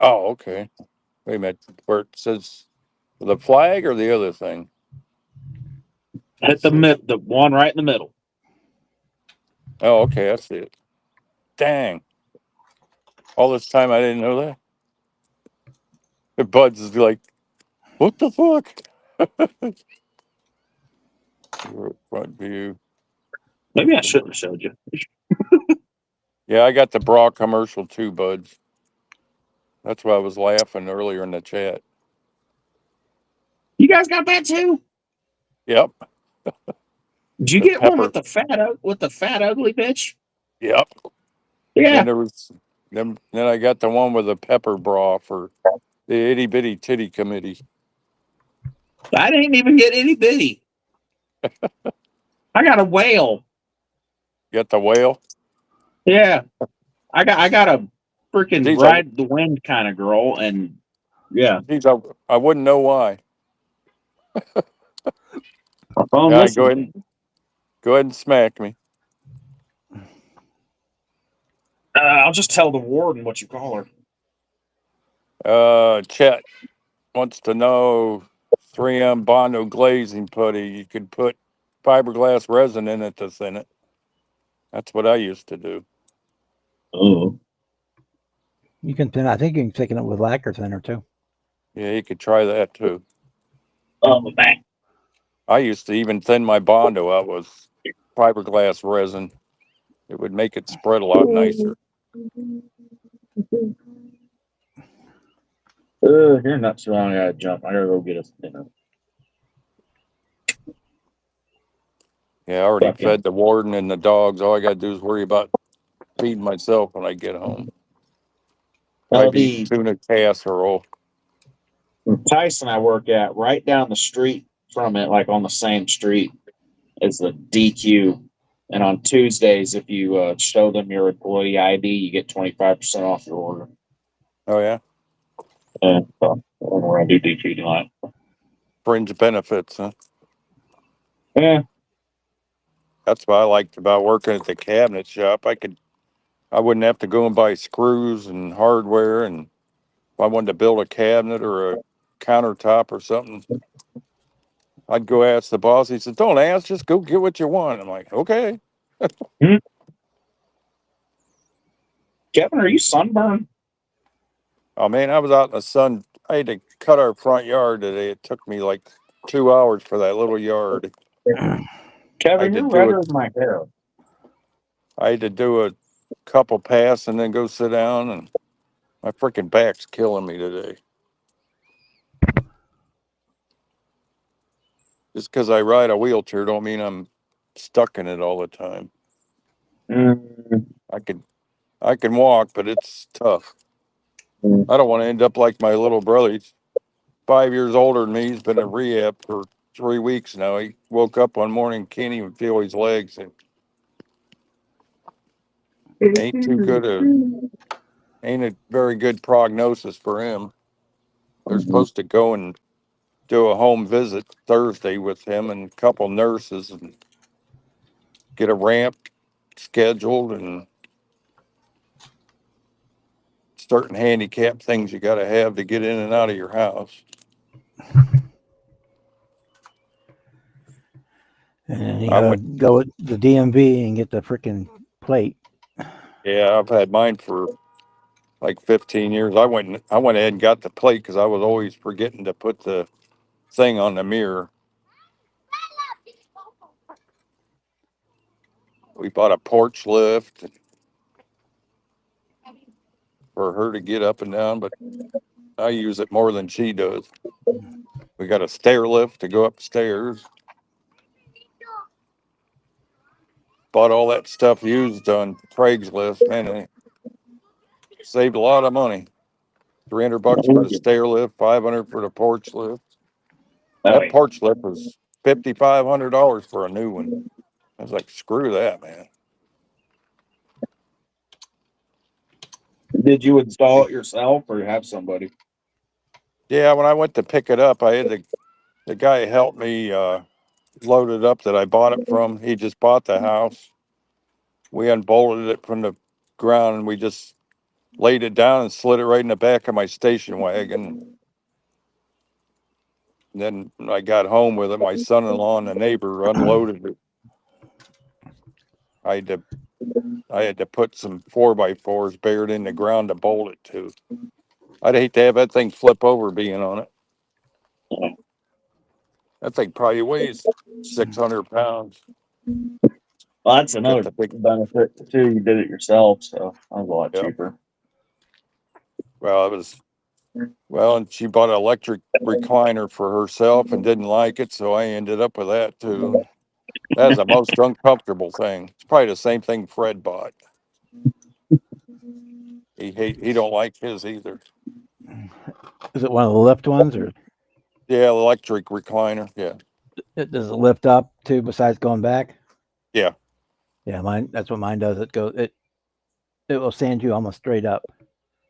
Oh, okay. Wait a minute. Where it says the flag or the other thing? Hit the one right in the middle. Oh, okay. I see it. Dang. All this time I didn't know that. The Buds is like, what the fuck? Front view. Maybe I shouldn't have showed you. Yeah, I got the bra commercial too, Buds. That's why I was laughing earlier in the chat. You guys got that too? Yep. Did you The get one pepper. with the fat ugly bitch? Yep. Yeah. Then there was then I got the one with the pepper bra for the itty bitty titty committee. I didn't even get itty bitty. I got a whale. Got the whale. Yeah. I got a freaking Geez, ride the wind kind of girl, and yeah. I wouldn't know why. My phone Yeah, listens. go ahead and smack me. I'll just tell the warden what you call her. Chet wants to know 3M Bondo glazing putty. You could put fiberglass resin in it to thin it. That's what I used to do. Oh. You can thin. I think you can thicken it with lacquer thinner too. Yeah, you could try that too. Oh, back. I used to even thin my Bondo out with fiberglass resin. It would make it spread a lot nicer. You're not so long. I gotta jump. I gotta go get us dinner. Yeah, I already Fuck fed the warden and the dogs. All I got to do is worry about feeding myself when I get home. Well, Maybe eat tuna casserole. Tyson I work at right down the street from it, like on the same street as the DQ. And on Tuesdays, if you show them your employee ID, you get 25% off your order. Oh, yeah? So we're gonna do DQ tonight. Fringe benefits, huh? Yeah. That's what I liked about working at the cabinet shop. I wouldn't have to go and buy screws and hardware. And if I wanted to build a cabinet or a countertop or something, I'd go ask the boss. He said, don't ask, just go get what you want. I'm like, okay. Kevin, are you sunburned? Oh, man, I was out in the sun. I had to cut our front yard today. It took me like 2 hours for that little yard. I Kevin, had to you're do it. redder than my hair. I had to do a couple passes and then go sit down, and my freaking back's killing me today. Just because I ride a wheelchair don't mean I'm stuck in it all the time. Mm, I can walk, but it's tough. I don't want to end up like my little brother. He's 5 years older than me. He's been in rehab for 3 weeks now. He woke up one morning, can't even feel his legs, and ain't too good a ain't a very good prognosis for him. They're supposed to go and do a home visit Thursday with him and a couple nurses and get a ramp scheduled and certain handicap things you got to have to get in and out of your house. And then you I gotta went, go with the DMV and get the freaking plate. yeah, I've had mine for like 15 years. I went ahead and got the plate because I was always forgetting to put the thing on the mirror. We bought a porch lift for her to get up and down, but I use it more than she does. We got a stair lift to go upstairs. Bought all that stuff used on Craigslist. Man, I saved a lot of money. $300 for the stair lift, 500 for the porch lift. oh, That porch lift was $5,500 for a new one. I was like, screw that, man. did you install it yourself or have somebody? Yeah, when I went to pick it up, I had the guy help me load it up that I bought it from. He just bought the house. We unbolted it from the ground and we just laid it down and slid it right in the back of my station wagon. And then when I got home with it, my son-in-law and the neighbor unloaded it. I had to I had to put some 4x4s buried in the ground to bolt it to. I'd hate to have that thing flip over being on it. That thing probably weighs 600 pounds. Well, that's Got another the big, benefit too. You did it yourself, so that was a lot yep. cheaper. Well, and she bought an electric recliner for herself and didn't like it, so I ended up with that too. That is the most uncomfortable thing. It's probably the same thing Fred bought. He don't like his either. Is it one of the lift ones, or Yeah, electric recliner. Yeah, does it lift up too? Besides going back? yeah, Yeah, mine. That's what mine does. It will stand you almost straight up.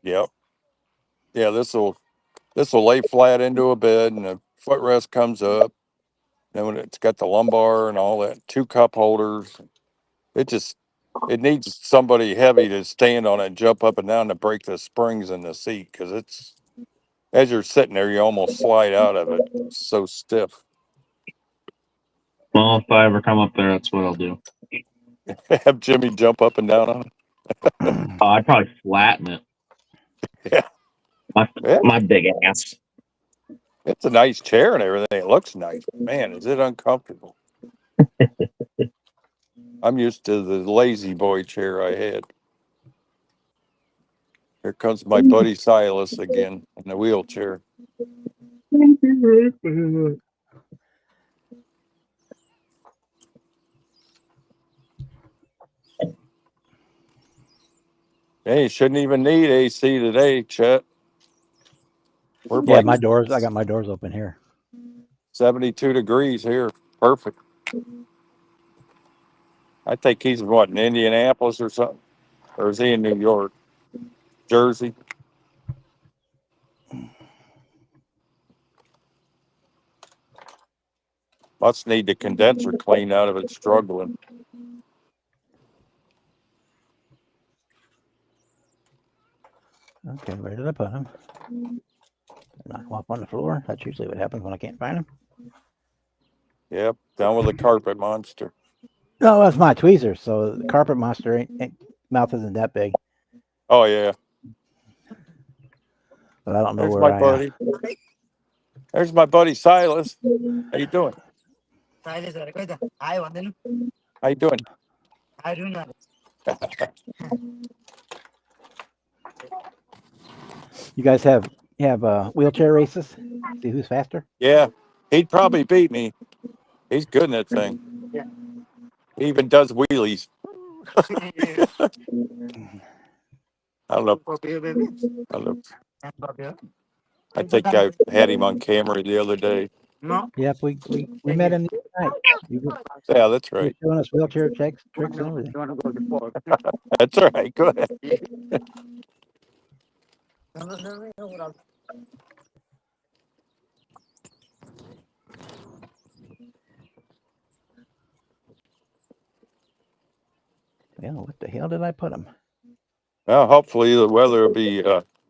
yep. Yeah, this will lay flat into a bed and the footrest comes up. Then when it's got the lumbar and all that, two cup holders. It just it needs somebody heavy to stand on it and jump up and down to break the springs in the seat because it's as you're sitting there, you almost slide out of it. It's so stiff. Well, if I ever come up there, that's what I'll do. Have Jimmy jump up and down on I'd probably flatten it. it. Yeah, My yeah, my big ass. it's a nice chair and everything. It looks nice, but man, is it uncomfortable. I'm used to the lazy boy chair I had. Here comes my buddy Silas again in the wheelchair. Hey, you shouldn't even need AC today, Chet. We're Yeah, like my doors. I got my doors open here. 72 degrees here. Perfect. I think he's what, in Indianapolis or something? Or is he in New York? Jersey? Must need the condenser cleaned out of it, struggling. Okay, where did I put them? Knock them off on the floor. That's usually what happens when I can't find them. Yep, down with the carpet monster. No, that's my tweezers. So the carpet monster ain't mouth isn't that big, Oh, yeah. but I don't know There's where my I. buddy. There's my buddy Silas. How you doing? Silas, hi, Vandana. How you doing? How are you doing? You guys have wheelchair races? See who's faster? Yeah, he'd probably beat me. He's good in that thing. He even does wheelies. I don't know. I don't know. I think I had him on camera the other day. Yep, we met him the other night. Yeah, that's He was right. showing us wheelchair tricks and everything. That's all right. Go ahead. Well, what the hell did I put him? Well, hopefully the weather will be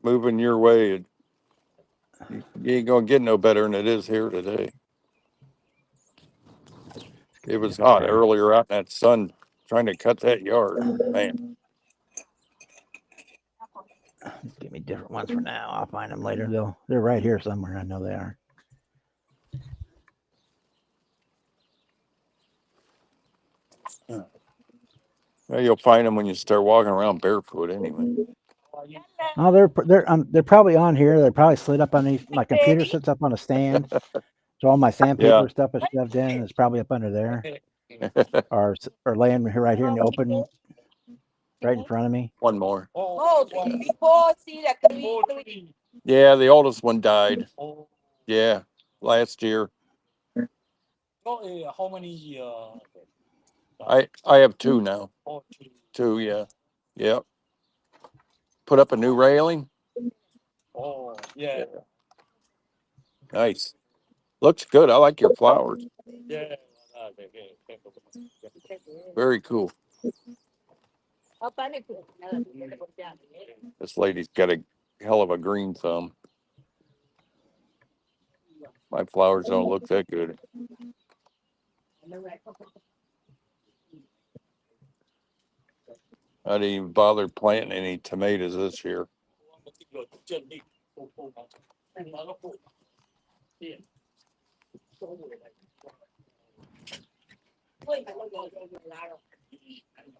moving your way. You ain't gonna get no better than it is here today. It was hot earlier out in that sun trying to cut that yard. Man, Give me different ones for now. I'll find them later. They're right here somewhere. I know they are. well, you'll find them when you start walking around barefoot anyway. Oh, they're probably on here. They're probably slid up underneath. My computer sits up on a stand, so all my sandpaper stuff is shoved in. It's probably up under there, or laying right here in the open, right in front of me. One more. Yeah, the oldest one died. Yeah, last year. How many? I have two now. Two, yeah. Yep. Put up a new railing. Oh, yeah. Nice. Looks good. I like your flowers. Yeah. Very cool. This lady's got a hell of a green thumb. My flowers don't look that good. I didn't even bother planting any tomatoes this year.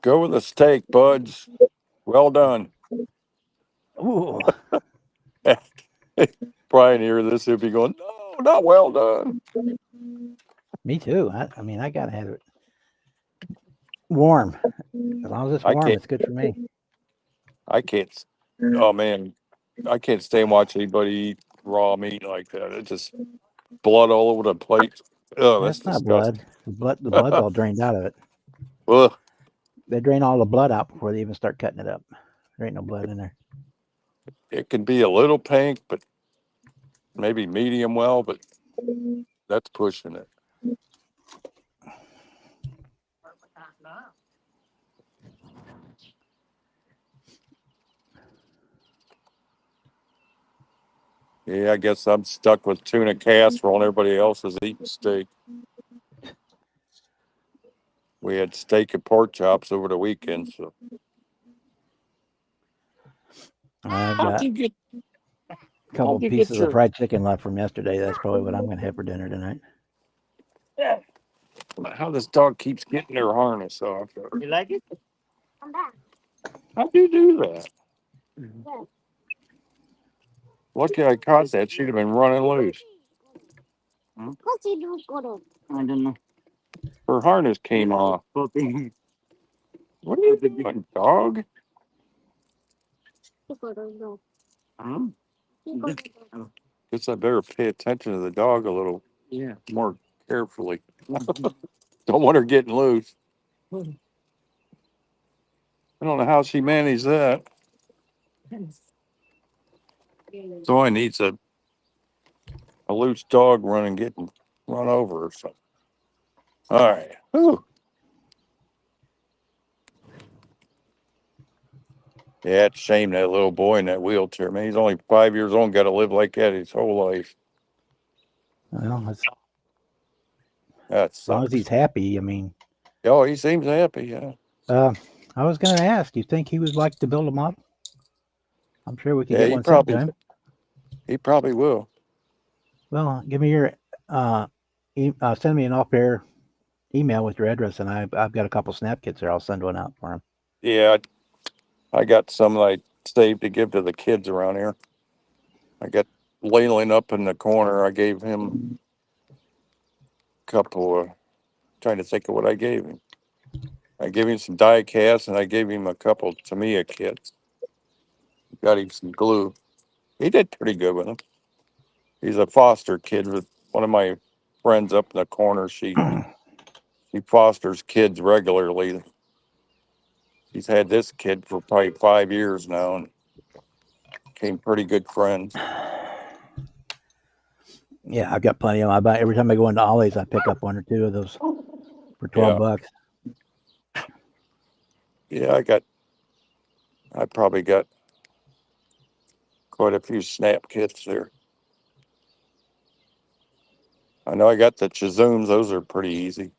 Go with the steak, buds. Well done. Ooh, Brian hear this, he'll be going, no, not well done. me too. I mean, I gotta have it warm. As long as it's I warm, can't. it's good for me. I can't. Oh man, I can't stay and watch anybody eat raw meat like that. It's just blood all over the plate. Oh, that's That's not disgusting. blood. The blood's all drained out of it. Ugh. They drain all the blood out before they even start cutting it up. There ain't no blood in there. It can be a little pink, but maybe medium well, but that's pushing it. Yeah, I guess I'm stuck with tuna casserole and everybody else is eating steak. We had steak and pork chops over the weekend, so I've got a couple pieces of fried chicken left from yesterday. That's probably what I'm going to have for dinner tonight. how this dog keeps getting their harness off. You like it? How'd you do that? Lucky I caught that. She'd have been running loose. I don't know. Her harness came off. What are you doing, dog? Hmm? Guess I better pay attention to the dog a little Yeah. more carefully. Don't want her getting loose. I don't know how she managed that. So I needs a loose dog running, getting run over or something. All right. Whew. Yeah, it's a shame that little boy in that wheelchair. Man, he's only 5 years old and got to live like that his whole life. Well, That as long as sucks. he's happy. I mean, Oh, he seems happy. Yeah. I was going to ask, do you think he would like to build a model? I'm sure we could Yeah, get he one sent to probably him. he probably will. Well, give me your send me an off-air email with your address, and I've got a couple snap kits there. I'll send one out for him. Yeah, I got some that I saved to give to the kids around here. I got Leyland up in the corner. I gave him a couple of, trying to think of what I gave him. I gave him some die casts and I gave him a couple Tamiya kits. Got him some glue. He did pretty good with them. He's a foster kid with one of my friends up in the corner. She fosters kids regularly. He's had this kid for probably 5 years now and became pretty good friends. Yeah, I've got plenty of them. I buy every time I go into Ollie's, I pick up one or two of those for $12. Yeah, I probably got quite a few snap kits there. I know I got the Chizooms. Those are pretty easy.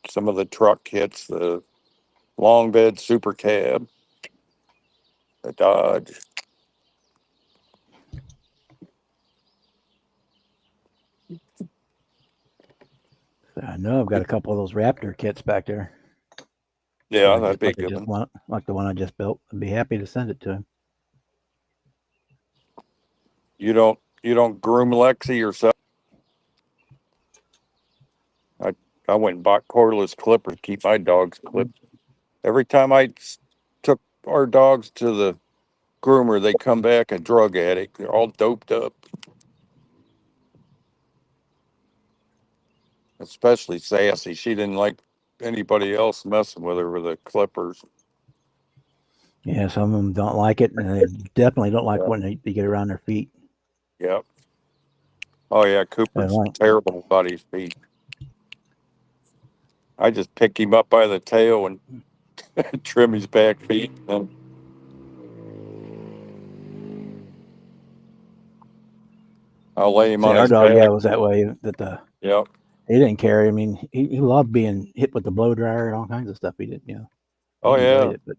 Some of the truck kits, the long bed super cab, the Dodge. I know I've got a couple of those Raptor kits back there. Yeah, that'd be a good one. Like the one I just built. I'd be happy to send it to him. You don't groom Lexi yourself? I went and bought cordless clippers to keep my dogs clipped. Every time took our dogs to the groomer, they come back a drug addict. They're all doped up. Especially Sassy. She didn't like anybody else messing with her with the clippers. Yeah, some of them don't like it, and they definitely don't like Yeah. when they get around their feet. Yep. Oh yeah, Cooper's terrible about his feet. I just pick him up by the tail and trim his back feet. And I'll lay him See, on our his dog, back. was that way. Yep. He didn't care. I mean, he loved being hit with the blow dryer and all kinds of stuff. He didn't, he Oh enjoyed yeah. it. But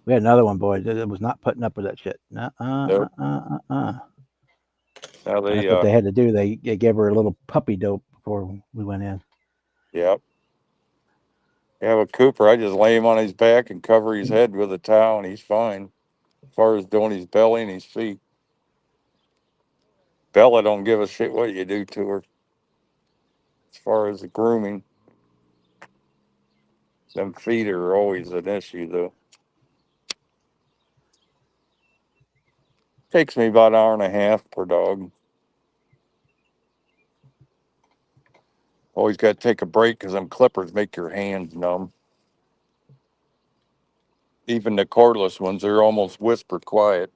we had another one, boy, that was not putting up with that shit. Nope. Now they That's what they had to do. They gave her a little puppy dope before we went in. Yep. Yeah, with Cooper, I just lay him on his back and cover his head with a towel, and he's fine. As far as doing his belly and his feet, Bella don't give a shit what you do to her. As far as the grooming, them feet are always an issue, though. Takes me about an hour and a half per dog. Always got to take a break because them clippers make your hands numb. Even the cordless ones, they're almost whisper quiet.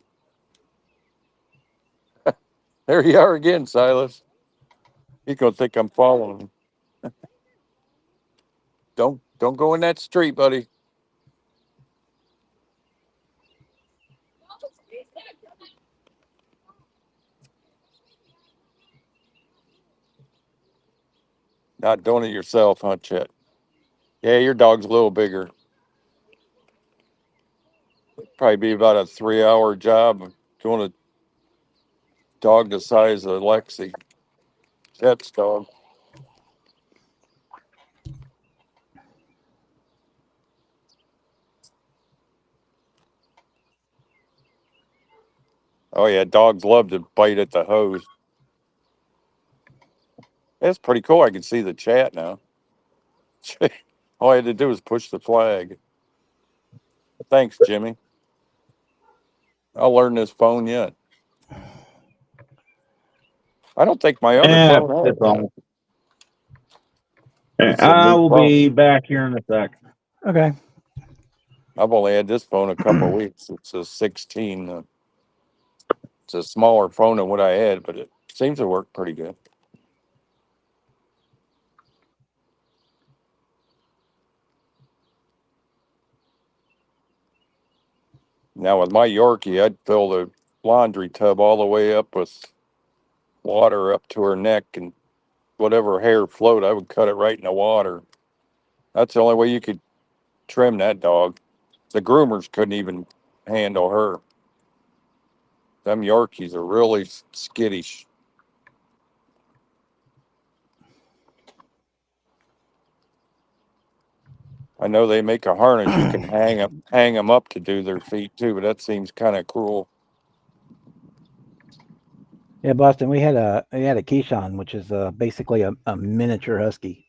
There you are again, Silas. He's gonna think I'm following him. Don't go in that street, buddy. Not doing it yourself, huh, Chet? Yeah, your dog's a little bigger. Probably be about a 3-hour job of doing a dog the size of Lexi. Chet's dog. Oh yeah, dogs love to bite at the hose. That's pretty cool. I can see the chat now. All I had to do was push the flag. Thanks, Jimmy. I'll learn this phone yet. I don't think my other Yeah, phone has it's that. on. It's a I new will phone. be back here in a sec. Okay. I've only had this phone a couple of weeks. It's a 16. It's a smaller phone than what I had, but it seems to work pretty good. Now with my Yorkie, I'd fill the laundry tub all the way up with water up to her neck, and whatever hair float, I would cut it right in the water. That's the only way you could trim that dog. The groomers couldn't even handle her. Them Yorkies are really skittish. I know they make a harness you can hang them up to do their feet too, but that seems kind of cruel. Yeah, Boston. We had a Keyshawn, which is basically a miniature husky,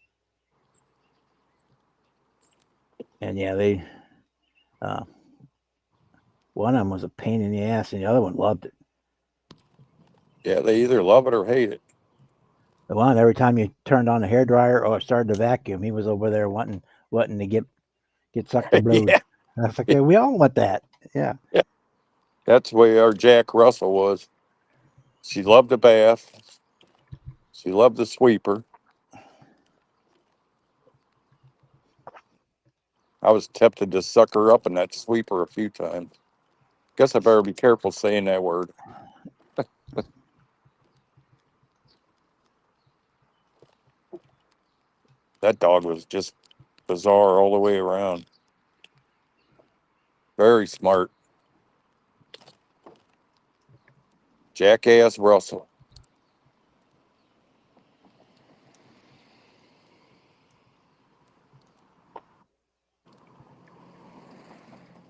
and yeah, they uh, one of them was a pain in the ass, and the other one loved it. Yeah, they either love it or hate it. The one every time you turned on the hair dryer or started to vacuum, he was over there wanting to get sucked or blowed. Yeah, I was like, yeah, we all want that. Yeah. that's the way our Jack Russell was. She loved the bath. She loved the sweeper. I was tempted to suck her up in that sweeper a few times. Guess I better be careful saying that word. That dog was just bizarre all the way around. Very smart. Jackass Russell.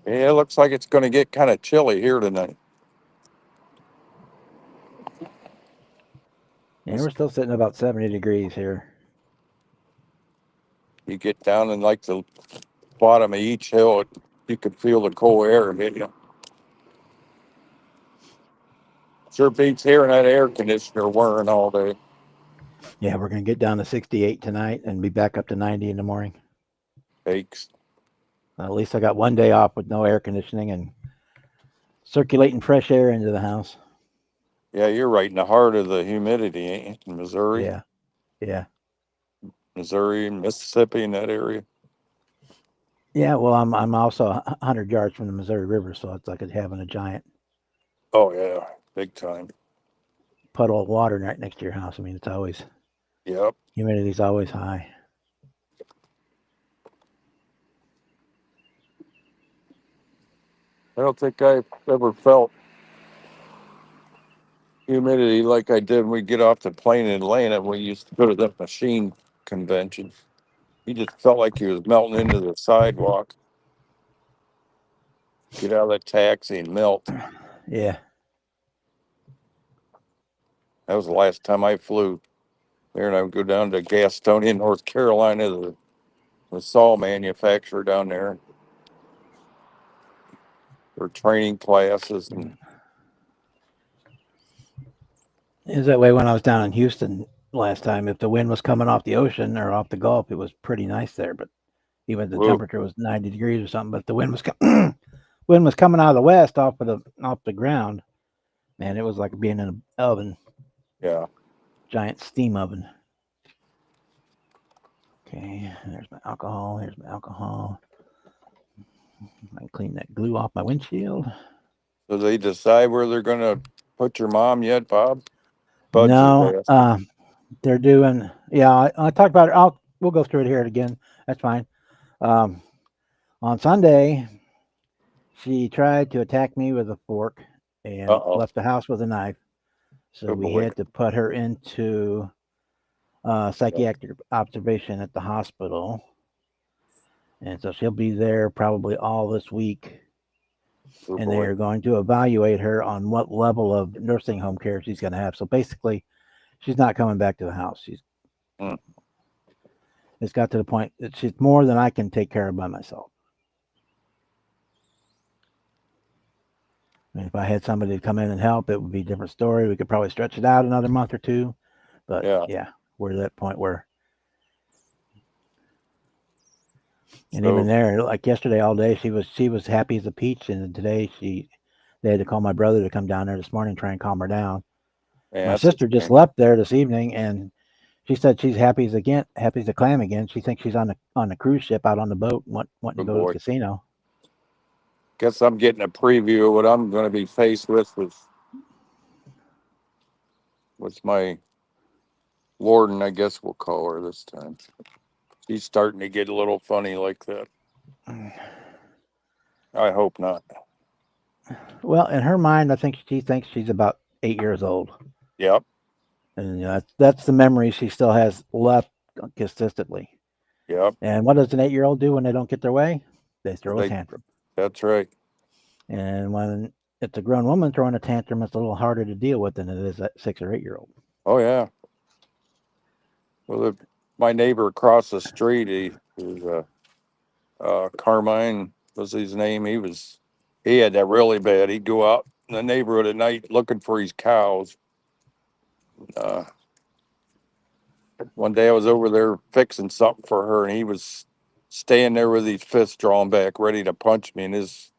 Yeah, it looks like it's going to get kind of chilly here tonight. Yeah, we're still sitting about 70 degrees here. You get down in like the bottom of each hill, you could feel the cold air hit you. Sure beats hearing that air conditioner whirring all day. Yeah, we're going to get down to 68 tonight and be back up to 90 in the morning. Aches. At least I got one day off with no air conditioning and circulating fresh air into the house. Yeah, you're right in the heart of the humidity, ain't you? In Missouri, Yeah. Yeah. Missouri, Mississippi, in that area. Yeah, well, I'm also 100 yards from the Missouri River, so it's like having a giant Oh yeah, big time. puddle of water right next to your house. I mean, it's always Yep. humidity's always high. I don't think I've ever felt humidity like I did when we get off the plane in Atlanta when we used to go to that machine convention. You just felt like you was melting into the sidewalk. Get out of that taxi and melt. Yeah. That was the last time I flew there, and I would go down to Gastonia, North Carolina, the saw manufacturer down there for training classes. And It was that way when I was down in Houston last time. If the wind was coming off the ocean or off the Gulf, it was pretty nice there. But even if the whoa, temperature was 90 degrees or something, but the wind was wind was coming out of the west off the ground, man, it was like being in an oven, yeah. giant steam oven. Okay, there's my alcohol. Here's my alcohol. I can clean that glue off my windshield. So they decide where they're going to put your mom yet, Bob? Bud just No, asked. they're doing. Yeah, I talked about it. We'll go through it here again. That's fine. Um, on Sunday, she tried to attack me with a fork and Uh-oh. left the house with a knife. So Good we boy. had to put her into psychiatric observation at the hospital. And so she'll be there probably all this week. Good And boy. they're going to evaluate her on what level of nursing home care she's going to have. So basically, she's not coming back to the house. Hmm. It's got to the point that she's more than I can take care of by myself. And if I had somebody to come in and help, it would be a different story. We could probably stretch it out another month or two. But Yeah. we're at that point where, and So, even there, like yesterday all day, she was happy as a peach, and today they had to call my brother to come down there this morning and try and calm her down. man, My that's a sister just shame. left there this evening, and she said she's happy as a clam again. She thinks she's on the cruise ship out on the boat, wanting to Good go to the boy. casino. Guess I'm getting a preview of what I'm going to be faced with my warden, I guess we'll call her this time. She's starting to get a little funny like that. I hope not. Well, in her mind, I think she thinks she's about 8 years old, Yep. and that's the memory she still has left consistently. Yep. And what does an 8-year-old do when they don't get their way? They throw a They- tantrum. That's right. And when it's a grown woman throwing a tantrum, it's a little harder to deal with than it is that 6 or 8-year-old. Oh yeah. Well, my neighbor across the street, he was Carmine was his name. He had that really bad. He'd go out in the neighborhood at night looking for his cows. Uh, One day I was over there fixing something for her, and he was standing there with his fists drawn back, ready to punch me. And his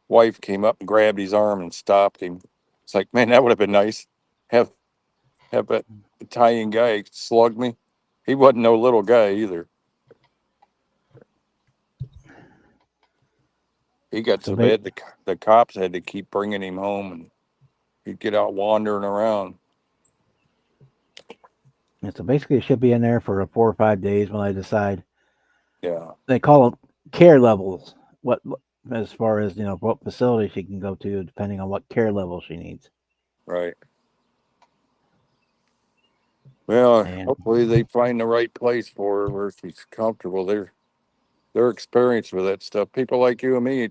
wife came up and grabbed his arm and stopped him. It's like, man, that would have been nice. Have that Italian guy slug me. He wasn't no little guy either. He got So so bad the cops had to keep bringing him home, and he'd get out wandering around. so basically, it should be in there for 4 or 5 days when I decide. Yeah, They call them care levels. What, as far as what facility she can go to, depending on what care level she needs. right. Well, And hopefully they find the right place for her where she's comfortable. They're experienced with that stuff. People like you and me,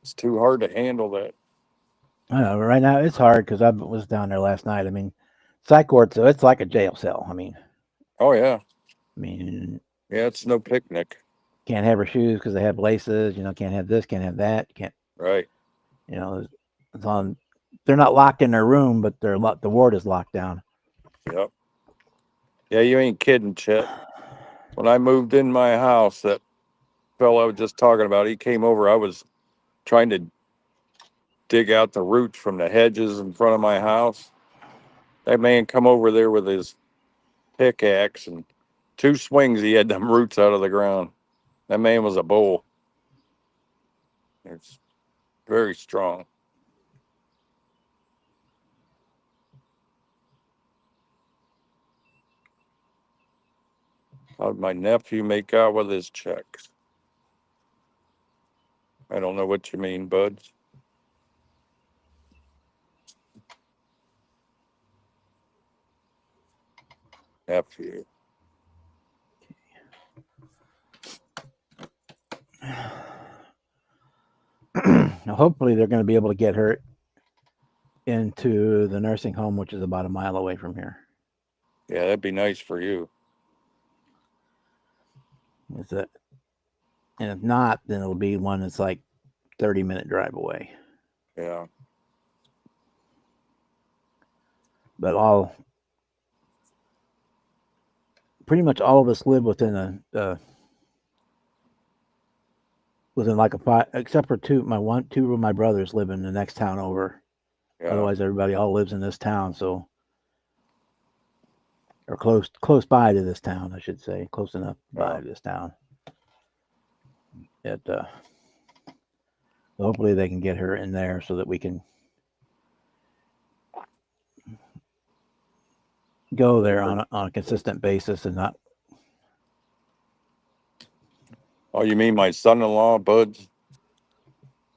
it's too hard to handle that. I know right now it's hard because I was down there last night. I mean, psych ward, so it's like a jail cell. Oh yeah, I mean, yeah. It's no picnic, can't have her shoes because they have laces. Can't have this, can't have that. Can't. right? It's on. They're not locked in their room, but the ward is locked down. Yep. Yeah, you ain't kidding, Chet. When I moved in my house, that fellow I was just talking about, he came over. I was trying to dig out the roots from the hedges in front of my house. That man come over there with his pickaxe and 2 swings. He had them roots out of the ground. That man was a bull. It's very strong. How'd my nephew make out with his checks? I don't know what you mean, buds. Nephew. Now, hopefully, they're going to be able to get her into the nursing home, which is about a mile away from here. Yeah, that'd be nice for you. Is it? And if not, then it'll be one that's like 30-minute drive away. Yeah. But pretty much all of us live within within like a 5, except for two of my brothers live in the next town over. Yeah. Otherwise, everybody all lives in this town, or close by to this town, I should say, close enough by Yeah. this town. Hopefully they can get her in there so that we can go there on a consistent basis and not. Oh, you mean my son-in-law, buds?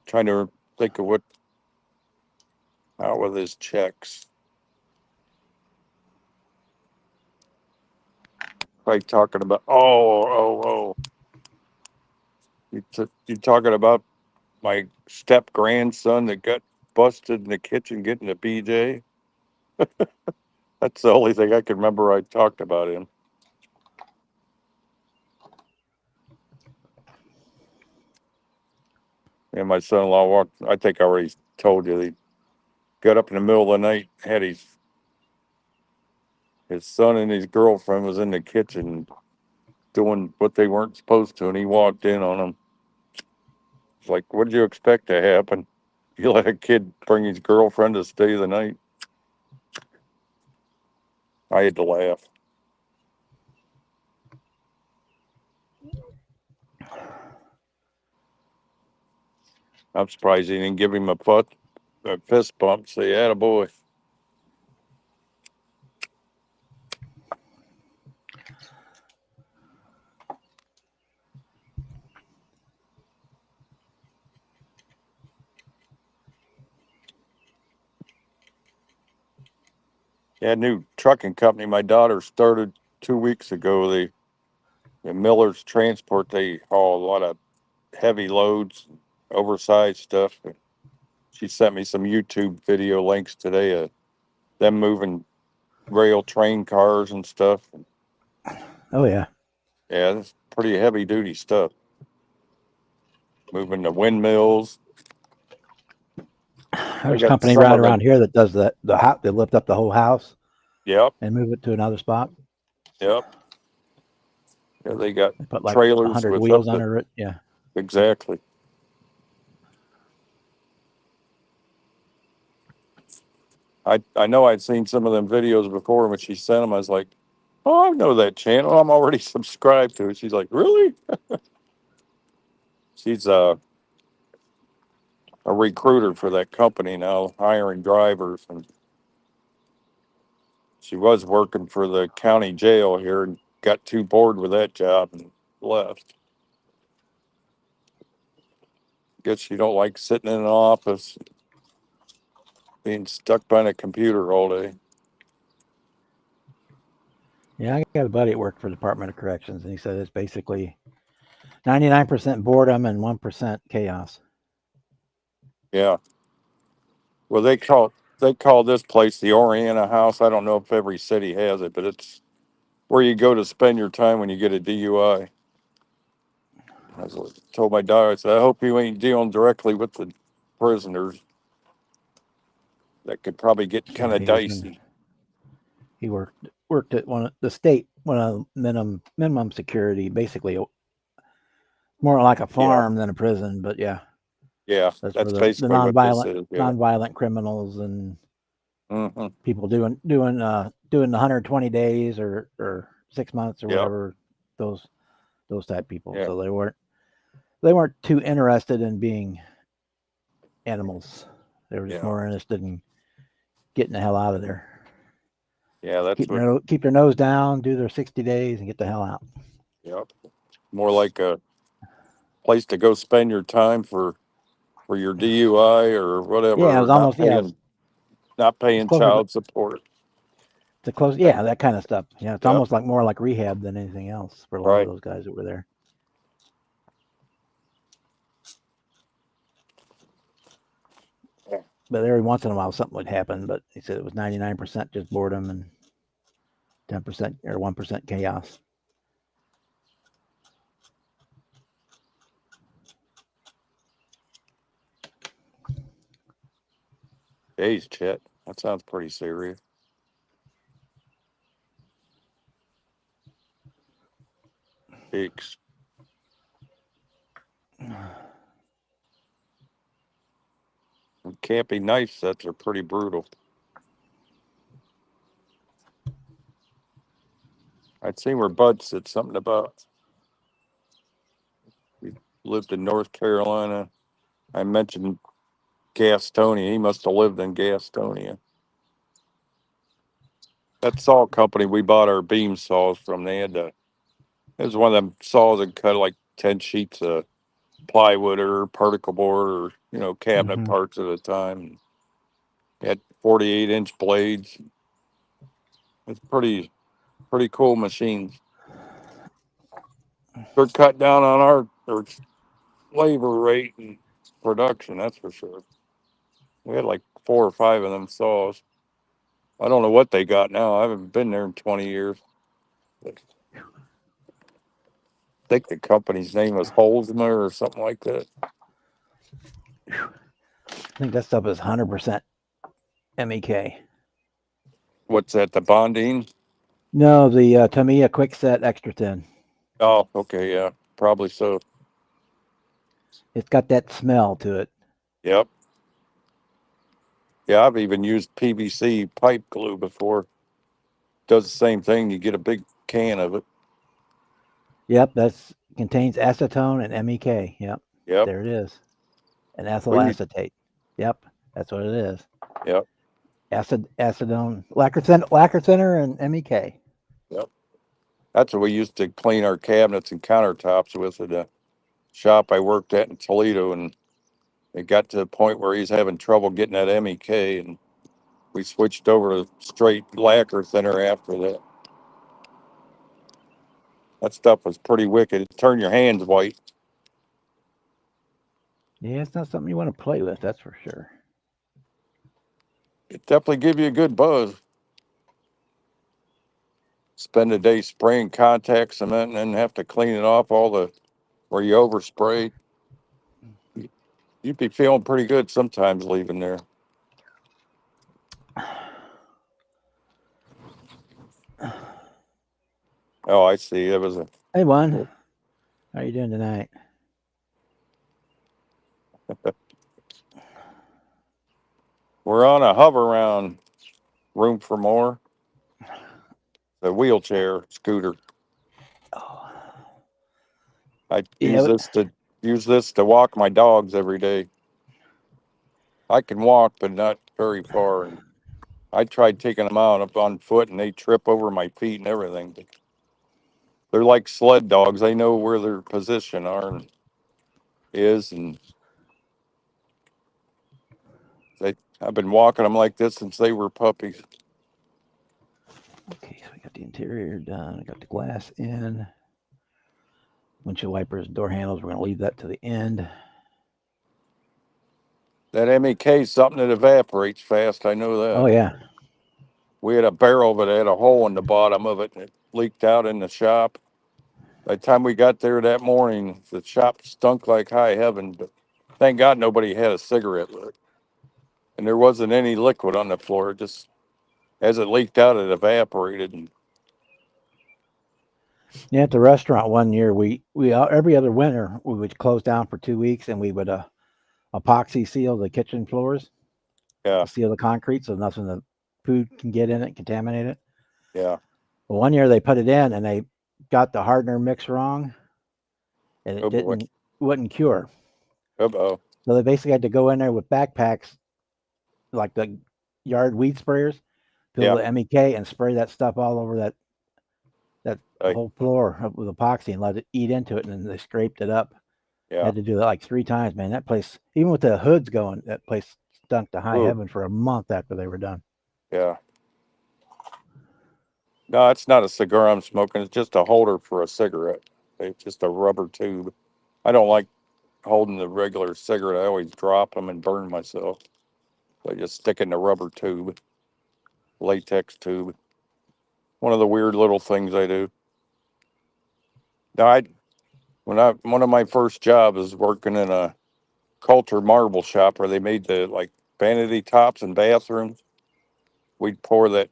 Trying to think of what out with his checks. Like talking about oh. You talking about my step grandson that got busted in the kitchen getting a BJ? That's the only thing I can remember I talked about him. And my son-in-law walked. I think I already told you. He got up in the middle of the night, had his son and his girlfriend was in the kitchen doing what they weren't supposed to, and he walked in on them. It's like, what did you expect to happen? You let a kid bring his girlfriend to stay the night? I had to laugh. I'm surprised he didn't give him a fist bump. Say, attaboy. Yeah, new trucking company my daughter started 2 weeks ago. In Miller's Transport, they haul a lot of heavy loads, oversized stuff. She sent me some YouTube video links today of them moving rail train cars and stuff. Oh yeah. Yeah, that's pretty heavy duty stuff. Moving the windmills. There's a got company some right of them. around here that does that. The house, they lift up the whole house Yep, and move it to another spot. yep. Yeah, they got They put like trailers 100 with wheels up to under it. Yeah. exactly. I know I'd seen some of them videos before. When she sent them, I was like, "Oh, I know that channel. I'm already subscribed to it." She's like, "Really?" She's a recruiter for that company now, hiring drivers, and she was working for the county jail here and got too bored with that job and left. Guess she don't like sitting in an office, being stuck behind a computer all day. Yeah, I got a buddy that worked for the Department of Corrections, and he said it's basically 99% boredom and 1% chaos. Yeah. Well, they call this place the Oriana House. I don't know if every city has it, but it's where you go to spend your time when you get a DUI. Told my daughter, I said, I hope you ain't dealing directly with the prisoners. That could probably get kind Yeah, of dicey. he worked at the state one of minimum security, basically more like a Yeah, farm than a prison. But yeah, yeah, that's for that's the basically what this is. Yeah. nonviolent criminals and Mm-hmm. people doing the 120 days or 6 months or Yep. whatever, those type people. Yeah. So they weren't too interested in being animals. They were just Yeah. more interested in getting the hell out of there. Yeah. That's what. Keep their nose down, do their 60 days, and get the hell out. Yep. More like a place to go spend your time for your DUI or Yeah, it whatever, was almost not it's paying closer child support. to close. That, Yeah, that kind of stuff. Yeah, it's yep. almost like more like rehab than anything else for a lot of Right. those guys that were there. Yeah. But every once in a while something would happen. But he said it was 99% just boredom and 10% or 1% chaos. Jeez, Chet. That sounds pretty serious. Eeks. Campy knife sets are pretty brutal. I'd seen where Bud said something about he lived in North Carolina. I mentioned Gastonia. He must have lived in Gastonia. That saw company we bought our beam saws from, they had it was one of them saws that cut like 10 sheets of plywood or particle board or, cabinet Mm-hmm. parts at a time. It had 48-inch blades. It's pretty cool machines. They're cut down on our labor rate and production, that's for sure. We had like 4 or 5 of them saws. I don't know what they got now. I haven't been there in 20 years. I think the company's name was Holzmer or something like that. I think that stuff is 100% MEK. What's that? The Bondine? No, the Tamiya Quickset Extra Thin. Oh, okay, yeah, probably so. It's got that smell to it. Yep. Yeah, I've even used PVC pipe glue before. Does the same thing. You get a big can of it. Yep, that's contains acetone and MEK. Yep, Yep. there it is. And ethyl Well, acetate. Yep, that's what it is. yep. Acetone, lacquer thinner, and MEK. Yep. That's what we used to clean our cabinets and countertops with at a shop I worked at in Toledo, and it got to the point where he's having trouble getting that MEK, and we switched over to straight lacquer thinner after that. That stuff was pretty wicked. It turned your hands white. Yeah, it's not something you want to play with, that's for sure. It definitely give you a good buzz. Spend a day spraying contact cement and then have to clean it off all the where you oversprayed. You'd be feeling pretty good sometimes leaving there. Oh, I see. It was a Hey, Juan. How you doing tonight? we're on a hover around room for more. The wheelchair scooter. Oh. I Yeah, use this to walk my dogs every day. I can walk, but not very far. And I tried taking them out up on foot, and they trip over my feet and everything. But they're like sled dogs. They know where their position is, and I've been walking them like this since they were puppies. okay, so we got the interior done. I got the glass in. Windshield wipers, door handles, we're going to leave that to the end. That MEK is something that evaporates fast. I know that. Oh, yeah. We had a barrel that had a hole in the bottom of it, and it leaked out in the shop. By the time we got there that morning, the shop stunk like high heaven, but thank God nobody had a cigarette lit. And there wasn't any liquid on the floor. It just, as it leaked out, it evaporated. And Yeah, at the restaurant one year, we every other winter, we would close down for 2 weeks and we would epoxy seal the kitchen floors yeah, to seal the concrete so nothing the food can get in it, contaminate it. yeah. Well, one year they put it in and they got the hardener mix wrong and Oh it boy. wouldn't cure. Oh, So they basically had to go in there with backpacks, like the yard weed sprayers, fill yeah. the MEK and spray that stuff all over that Right. whole floor with epoxy and let it eat into it. And then they scraped it up. Yeah. Had to do that like 3 times, man. That place, even with the hoods going, that place stunk to high Ooh, heaven for a month after they were done. yeah. No, it's not a cigar I'm smoking. It's just a holder for a cigarette. It's just a rubber tube. I don't like holding the regular cigarette. I always drop them and burn myself. So I just stick it in a rubber tube, latex tube. One of the weird little things I do. Now, one of my first jobs was working in a culture marble shop where they made the like vanity tops in bathrooms. We'd pour that,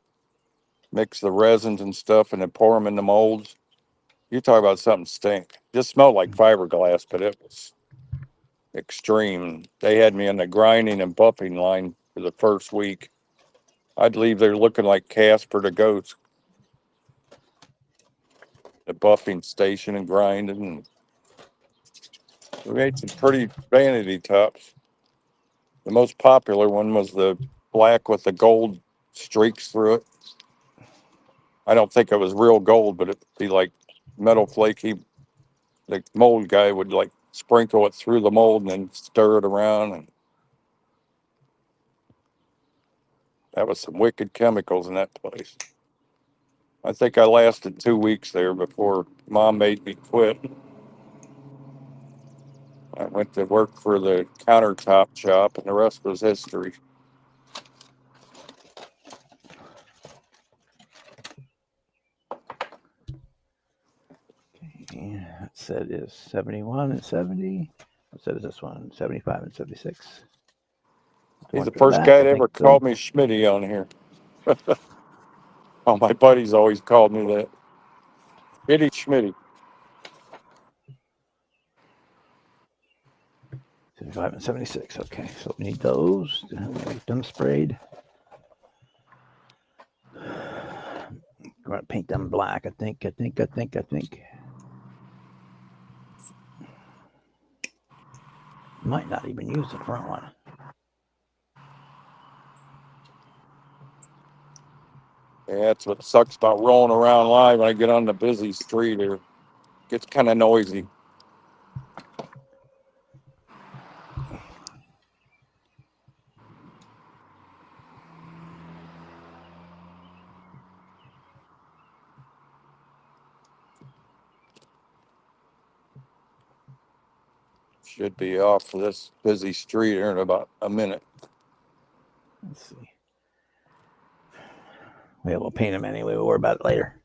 mix the resins and stuff, and then pour them in the molds. You talk about something stink. Just smelled like fiberglass, but it was extreme. They had me on the grinding and buffing line for the first week. I'd leave there looking like Casper the Ghost. The buffing station and grinding. And we made some pretty vanity tops. The most popular one was the black with the gold streaks through it. I don't think it was real gold, but it'd be like metal flaky. The mold guy would like sprinkle it through the mold and then stir it around. And that was some wicked chemicals in that place. I think I lasted 2 weeks there before mom made me quit. I went to work for the countertop shop, and the rest was history. Okay, that set is 71 and 70. What set is this one? 75 and 76. He's One the for the first back, guy I that think ever so. called me Schmitty on here. Oh, my buddies always called me that. Schmitty Schmitty. 75 and 76. Okay, so we need those. We've done sprayed. We're going to paint them black, I think. Might not even use the front one. Yeah, that's what sucks about rolling around live when I get on the busy street here. It gets kind of noisy. Should be off this busy street here in about a minute. Let's see. Yeah, we'll paint them anyway. We'll worry about it later.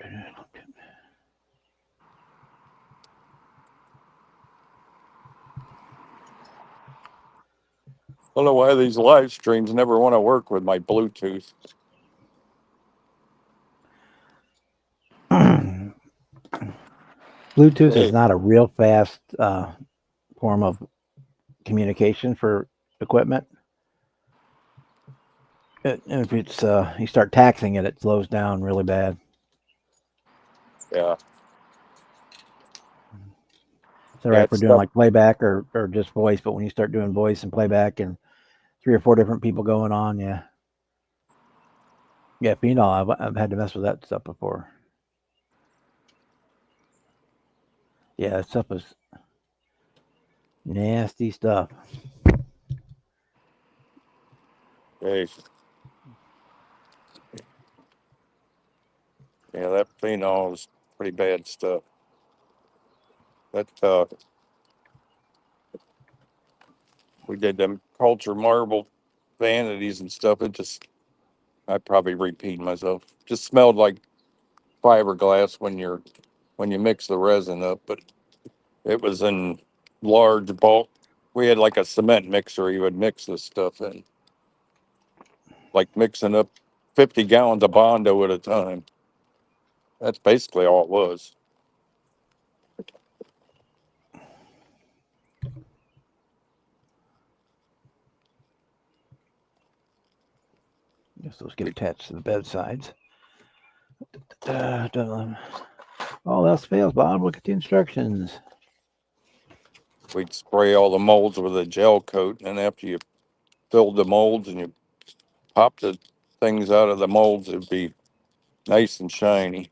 I don't know why these live streams never want to work with my Bluetooth. Bluetooth Hey. is not a real fast form of communication for equipment. If it's you start taxing it, it slows down really bad. Yeah. It's all right for doing like playback or just voice, but when you start doing voice and playback and 3 or 4 different people going on, yeah, phenol. I've had to mess with that stuff before. Yeah, that stuff is nasty stuff. Hey. Yeah, that phenol is pretty bad stuff. That we did them culture marble vanities and stuff. It just, I probably repeat myself. Just smelled like fiberglass when you mix the resin up, but it was in large bulk. We had like a cement mixer you would mix this stuff in, like mixing up 50 gallons of Bondo at a time. That's basically all it was. Guess those get attached to the bed sides. All else fails, Bob. Look at the instructions. We'd spray all the molds with a gel coat, and after you filled the molds and you pop the things out of the molds, it'd be nice and shiny.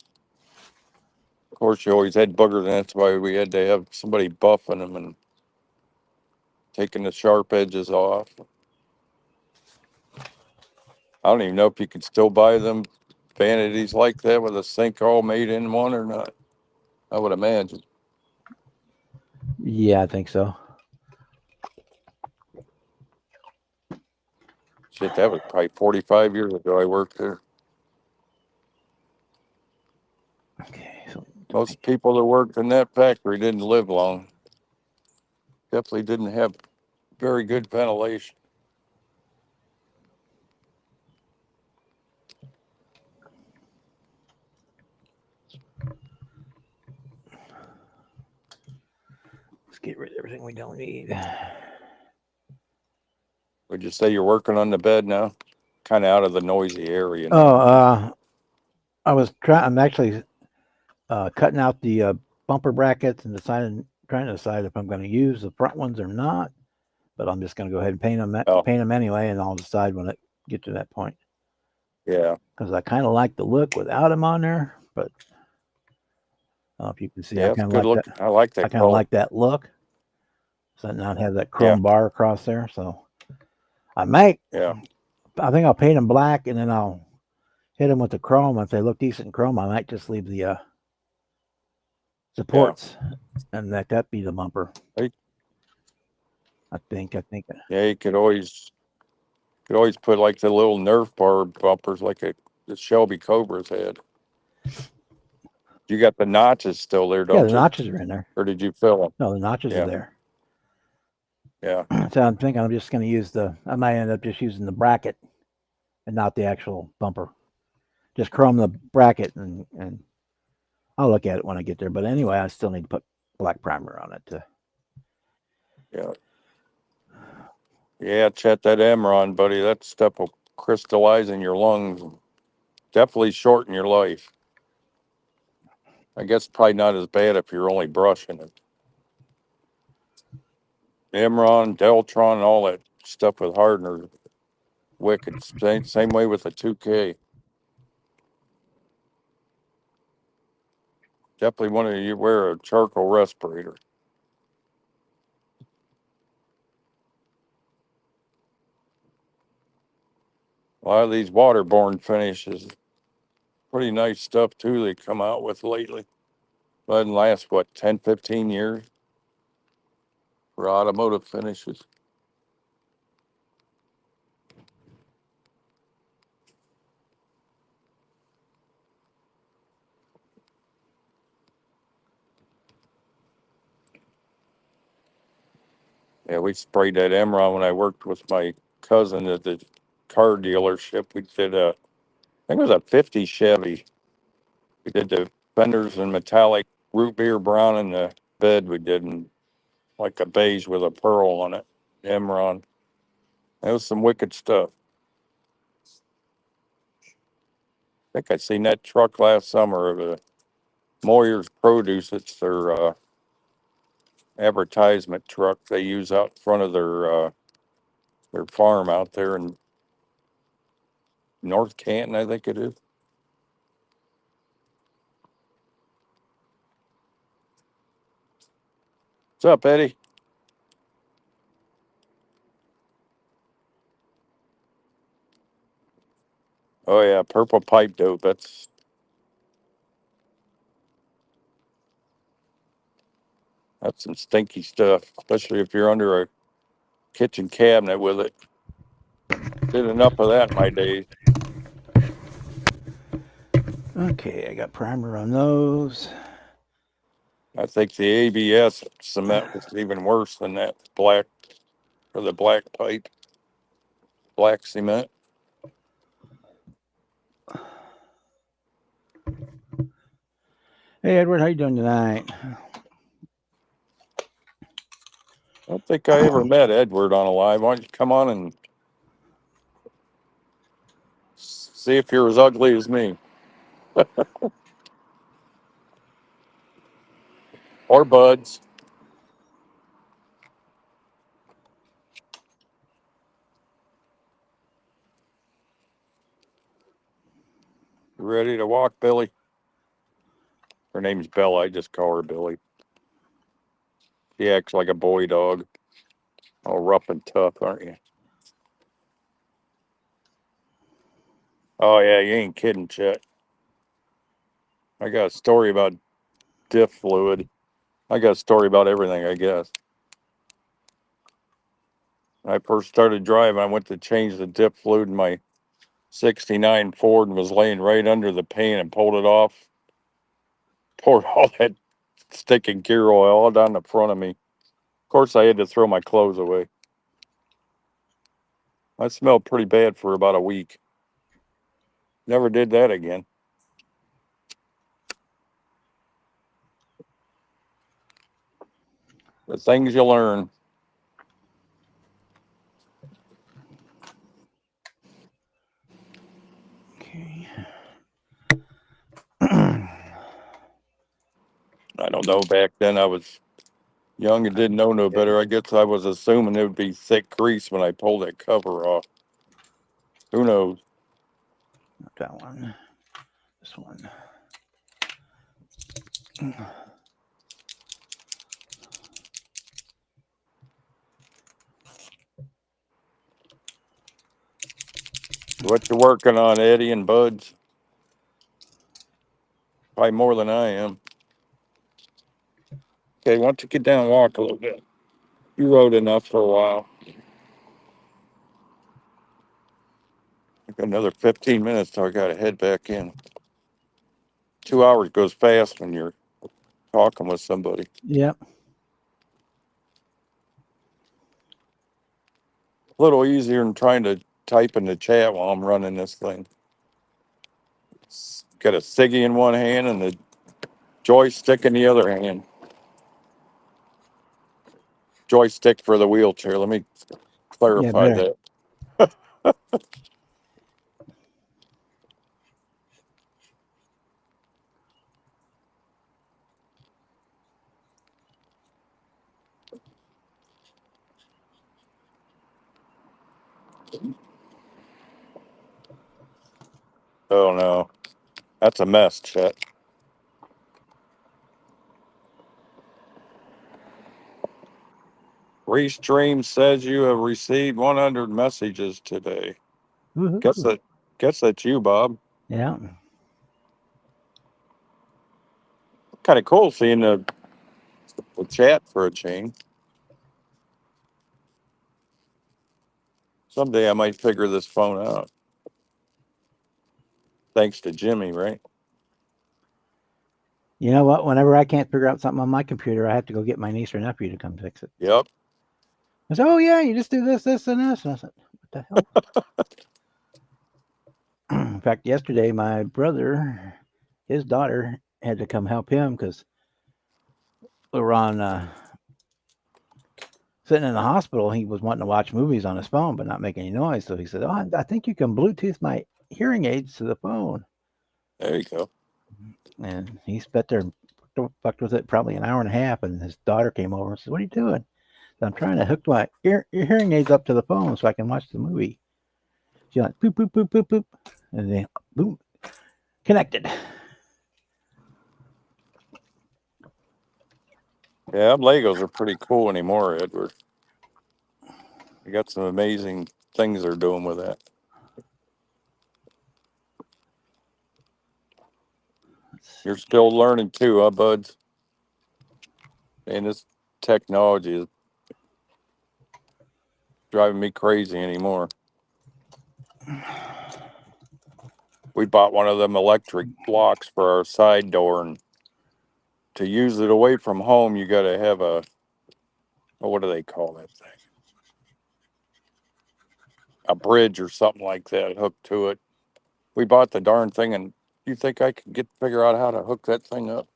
Of course, you always had boogers, and that's why we had to have somebody buffing them and taking the sharp edges off. I don't even know if you can still buy them vanities like that with a sink all made in one or not. I would imagine. Yeah, I think so. Shit, that was probably 45 years ago I worked there. Okay, so Most people that worked in that factory didn't live long. Definitely didn't have very good ventilation. let's get rid of everything we don't need. Would you say you're working on the bed now? Kind of out of the noisy area now. Oh, I'm actually cutting out the bumper brackets and trying to decide if I'm going to use the front ones or not. But I'm just going to go ahead and paint them anyway, and I'll decide when I get to that point. Yeah. Because I kind of like the look without them on there, but I don't know if you can see. Yeah, I it's kind of good like look. that. I like that I kind of color. like that look. So not have that chrome bar across there. So I might. Yeah. I think I'll paint them black, and then I'll hit them with the chrome. If they look decent in chrome, I might just leave the supports and let that be the bumper. Hey. I think. Yeah, you could always put like the little Nerf bar bumpers like the Shelby Cobras had. You got the notches still there, don't Yeah, you? the notches are in there. Or did you fill them? No, the notches are there. Yeah. So I'm thinking I'm just going to use I might end up just using the bracket and not the actual bumper. Just chrome the bracket and I'll look at it when I get there. But anyway, I still need to put black primer on it. Yeah. Yeah, Chet, that Emron, buddy, that stuff will crystallize in your lungs. Definitely shorten your life. I guess probably not as bad if you're only brushing it. Emron, Deltron, all that stuff with hardener, wicked. Same way with the 2K. Definitely want to wear a charcoal respirator. A lot of these waterborne finishes, pretty nice stuff too they come out with lately. Doesn't last, what, 10, 15 years? for automotive finishes. Yeah, we sprayed that Emron when I worked with my cousin at the car dealership. We did I think it was a 50 Chevy. We did the fenders in metallic root beer brown, and the bed we did in like a beige with a pearl on it. Emron. That was some wicked stuff. I think I seen that truck last summer of a Moyer's Produce. It's their advertisement truck they use out in front of their farm out there in North Canton, I think it is. What's up, Eddie? Oh yeah, purple pipe dope. That's some stinky stuff, especially if you're under a kitchen cabinet with it. Did enough of that in my days. Okay, I got primer on those. I think the ABS cement was even worse than that black, or the black pipe, black cement. Hey, Edward, how you doing tonight? I don't think I ever met Edward on a live. Why don't you come on and see if you're as ugly as me? Or Buds. You ready to walk, Billy? Her name's Bella. I just call her Billy. She acts like a boy dog. All rough and tough, aren't you? Oh, yeah, you ain't kidding, Chet. I got a story about diff fluid. I got a story about everything, I guess. When I first started driving, I went to change the diff fluid in my 69 Ford and was laying right under the pan and pulled it off. Poured all that sticking gear oil all down the front of me. Of course, I had to throw my clothes away. I smelled pretty bad for about a week. Never did that again. The things you learn. Okay. I don't know. Back then, I was young and didn't know no better. I guess I was assuming it would be thick grease when I pulled that cover off. Who knows? Not that one. This one. What you working on, Eddie and Buds? Probably more than I am. Okay, why don't you get down and walk a little bit? You rode enough for a while. I got another 15 minutes till I got to head back in. 2 hours goes fast when you're talking with somebody. Yep. A little easier than trying to type in the chat while I'm running this thing. Got a ciggy in one hand and the joystick in the other hand. Joystick for the wheelchair. Let me clarify there. that. Oh no, that's a mess, Chet. Restream says you have received 100 messages today. Woohoo. Guess that's you, Bob. Yeah. Kind of cool seeing the chat for a change. Someday I might figure this phone out. Thanks to Jimmy, right? You know what? Whenever I can't figure out something on my computer, I have to go get my niece or nephew to come fix it. Yep. I said, "Oh yeah, you just do this, this, and this." And I said, "What the hell?" In fact, yesterday my brother, his daughter, had to come help him because we were on sitting in the hospital. He was wanting to watch movies on his phone, but not make any noise. So he said, "Oh, I think you can Bluetooth my hearing aids to the phone." There you go. And he spent there and fucked with it probably an hour and a half. And his daughter came over and said, "What are you doing?" So I'm trying to hook my hearing aids up to the phone so I can watch the movie. She's like, boop, boop, boop, boop, boop. And then, boom, connected. Yeah, Legos are pretty cool anymore, Edward. You got some amazing things they're doing with that. You're still learning too, huh, buds? And this technology is driving me crazy anymore. We bought one of them electric locks for our side door, and to use it away from home, you got to have a, what do they call that thing? A bridge or something like that hooked to it. We bought the darn thing, and you think I could figure out how to hook that thing up?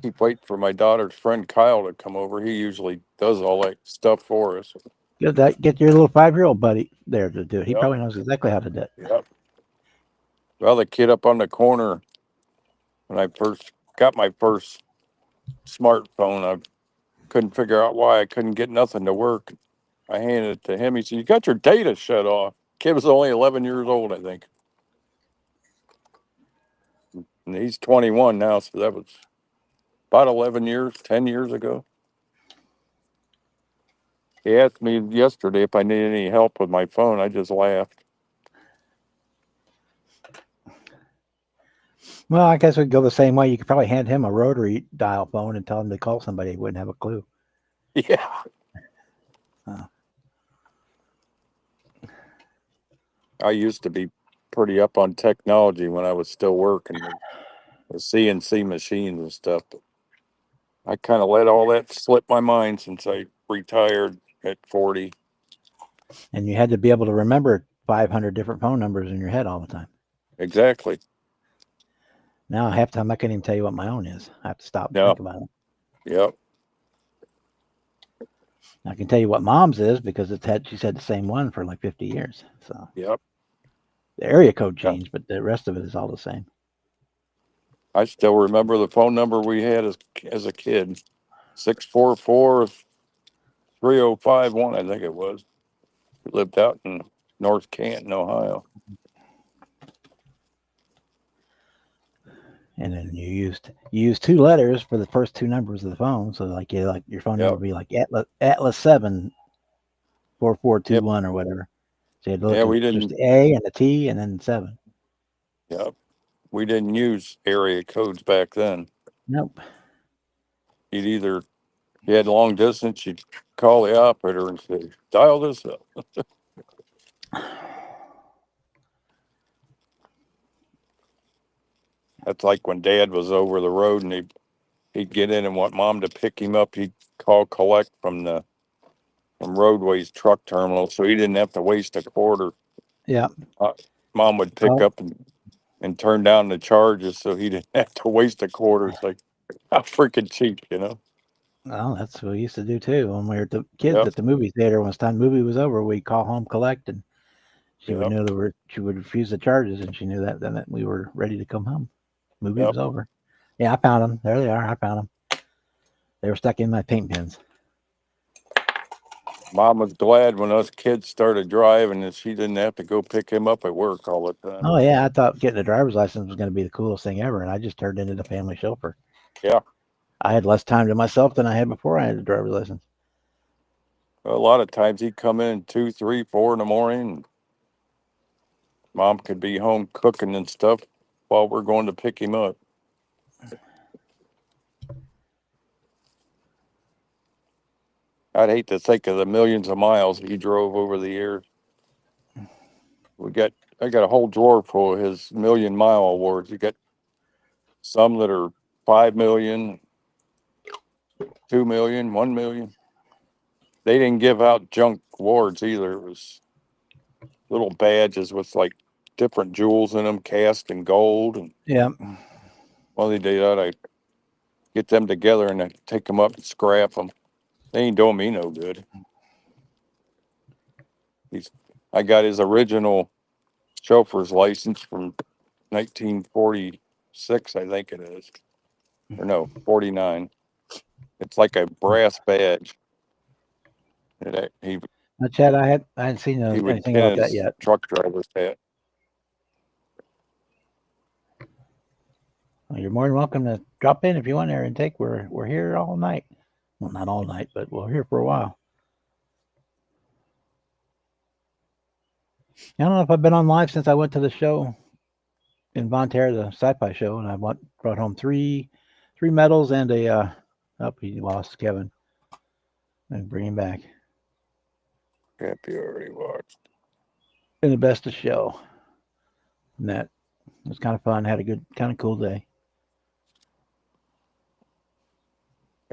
Keep waiting for my daughter's friend Kyle to come over. He usually does all that stuff for us. Get your little 5-year-old buddy there to do it. He Yep. probably knows exactly how to do it. Yep. Well, the kid up on the corner, when I first got my first smartphone, I couldn't figure out why I couldn't get nothing to work. I handed it to him. He said, "You got your data shut off." Kid was only 11 years old, I think. And he's 21 now, so that was about 11 years, 10 years ago. He asked me yesterday if I needed any help with my phone. I just laughed. Well, I guess we'd go the same way. You could probably hand him a rotary dial phone and tell him to call somebody. He wouldn't have a clue. Yeah. I used to be pretty up on technology when I was still working with CNC machines and stuff. But I kind of let all that slip my mind since I retired at 40. And you had to be able to remember 500 different phone numbers in your head all the time. Exactly. Now, half the time I can't even tell you what my own is. I have to stop and No. think about it. Yep. I can tell you what mom's is because she's had the same one for like 50 years. So Yep. the area code Yeah. changed, but the rest of it is all the same. I still remember the phone number we had as a kid. 644-3051, I think it was. We lived out in North Canton, Ohio. And then you used 2 letters for the first 2 numbers of the phone. So like your phone number Yep. would be like Atlas 7 Yep. 4421 or whatever. So you had to look Yeah, we at just didn't. the A and the T and then 7. Yep. We didn't use area codes back then. Nope. You had long distance, you'd call the operator and say, "Dial this up." That's like when Dad was over the road and he'd get in and want Mom to pick him up. He'd call collect from Roadway's truck terminal, so he didn't have to waste a quarter. Yeah. Mom would pick Oh. up and turn down the charges so he didn't have to waste a quarter. It's like, how freaking cheap, you know? Well, that's what we used to do too. When we were kids Yep. at the movie theater, when the time the movie was over, we'd call home, collect, and she would Yep. know she would refuse the charges, and she knew that then we were ready to come home. Movie Yep. was over. Yeah, I found them. There they are. I found them. They were stuck in my paint pens. Mom was glad when us kids started driving and she didn't have to go pick him up at work all the time. Oh yeah, I thought getting a driver's license was going to be the coolest thing ever, and I just turned into the family chauffeur. Yeah. I had less time to myself than I had before I had a driver's license. A lot of times he'd come in 2, 3, 4 in the morning. And Mom could be home cooking and stuff while we're going to pick him up. I'd hate to think of the millions of miles he drove over the years. I got a whole drawer full of his million-mile awards. You got some that are 5 million, 2 million, 1 million. They didn't give out junk awards either. It was little badges with like different jewels in them, cast in gold. And Yeah. while they did that, I get them together and I take them up and scrap them. They ain't doing me no good. I got his original chauffeur's license from 1946, I think it is. Or no, 49. It's like a brass badge. He Chad, I hadn't seen would anything pin about that his yet. truck driver's hat. Well, you're more than welcome to drop in if you want, Aaron. We're here all night. Well, not all night, but we're here for a while. I don't know if I've been on live since I went to the show in Von Terre, the sci-fi show, and I brought home three medals and a he lost Kevin. And bring him back. Happy already watched. In the best of show. And that it was kind of fun. Had a good, kind of cool day.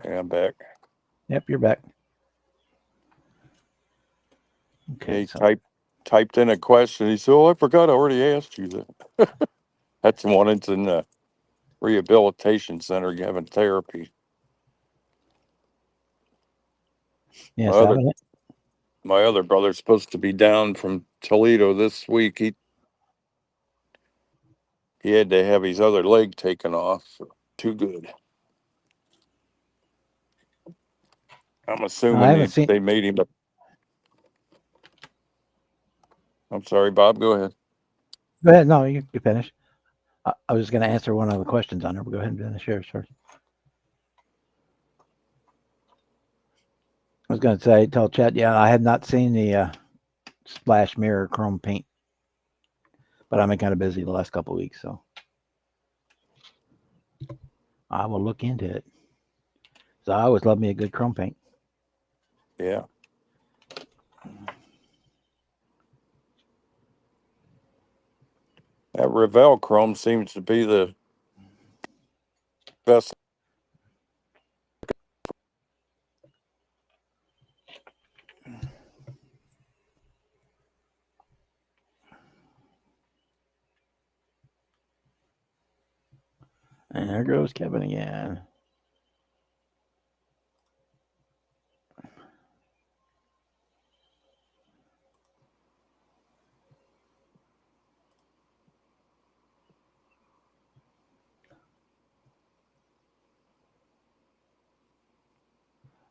Yeah, I'm back. Yep, you're back. Okay. He typed in a question. He said, "Oh, I forgot I already asked you that." That's the one that's in the rehabilitation center having therapy. Yeah, my other brother's supposed to be down from Toledo this week. He had to have his other leg taken off. So too good. I'm assuming they made him. I'm sorry, Bob. Go ahead. Go ahead. No, you finish. I was just going to answer one of the questions on there, but go ahead and finish yours first. I was going to tell Chad, yeah, I had not seen the splash mirror chrome paint, but I've been kind of busy the last couple of weeks, so I will look into it. So I always love me a good chrome paint. Yeah. That Revell chrome seems to be the best. And there goes Kevin again.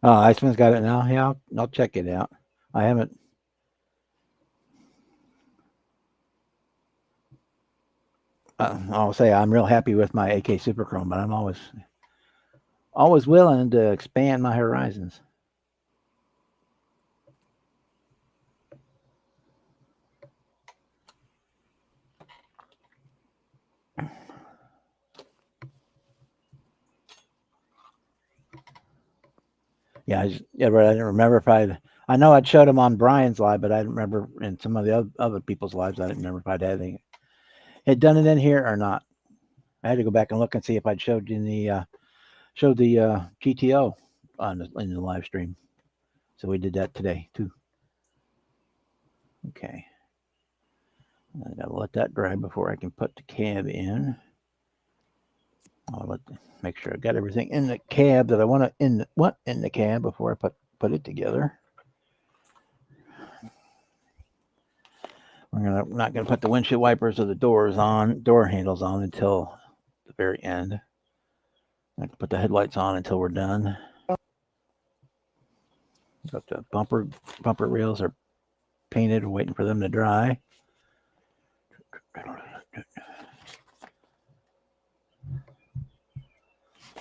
Oh, Iceman's got it now. Yeah, I'll check it out. I haven't. I'll say I'm real happy with my AK Super Chrome, but I'm always willing to expand my horizons. Yeah, I didn't remember if I know I'd showed him on Brian's live, but I didn't remember in some of the other people's lives. I didn't remember if I'd had done it in here or not. I had to go back and look and see if I'd showed in the GTO in the live stream. So we did that today too. Okay. I gotta let that dry before I can put the cab in. I'll make sure I got everything in the cab that I want in the cab before I put it together. We're not gonna put the windshield wipers or the door handles on until the very end. I can put the headlights on until we're done. Got the bumper rails are painted, waiting for them to dry.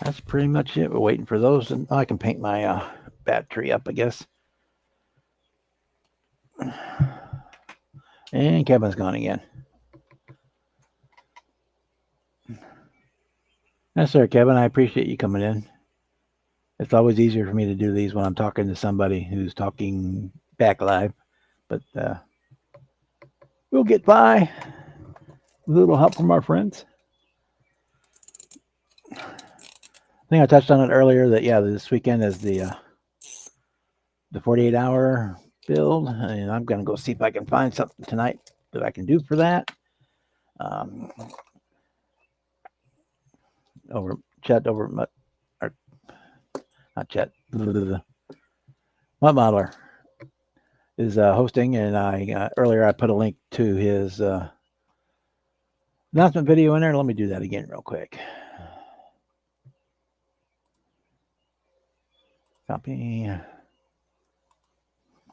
That's pretty much it. We're waiting for those, and I can paint my battery up, I guess. And Kevin's gone again. Yes, sir, Kevin. I appreciate you coming in. It's always easier for me to do these when I'm talking to somebody who's talking back live, but we'll get by with a little help from our friends. I think I touched on it earlier that this weekend is the 48-hour build, and I'm gonna go see if I can find something tonight that I can do for that. Over Chet over or not Chet. Mud Modeler is hosting, and I earlier I put a link to his announcement video in there. Let me do that again real quick. Copy.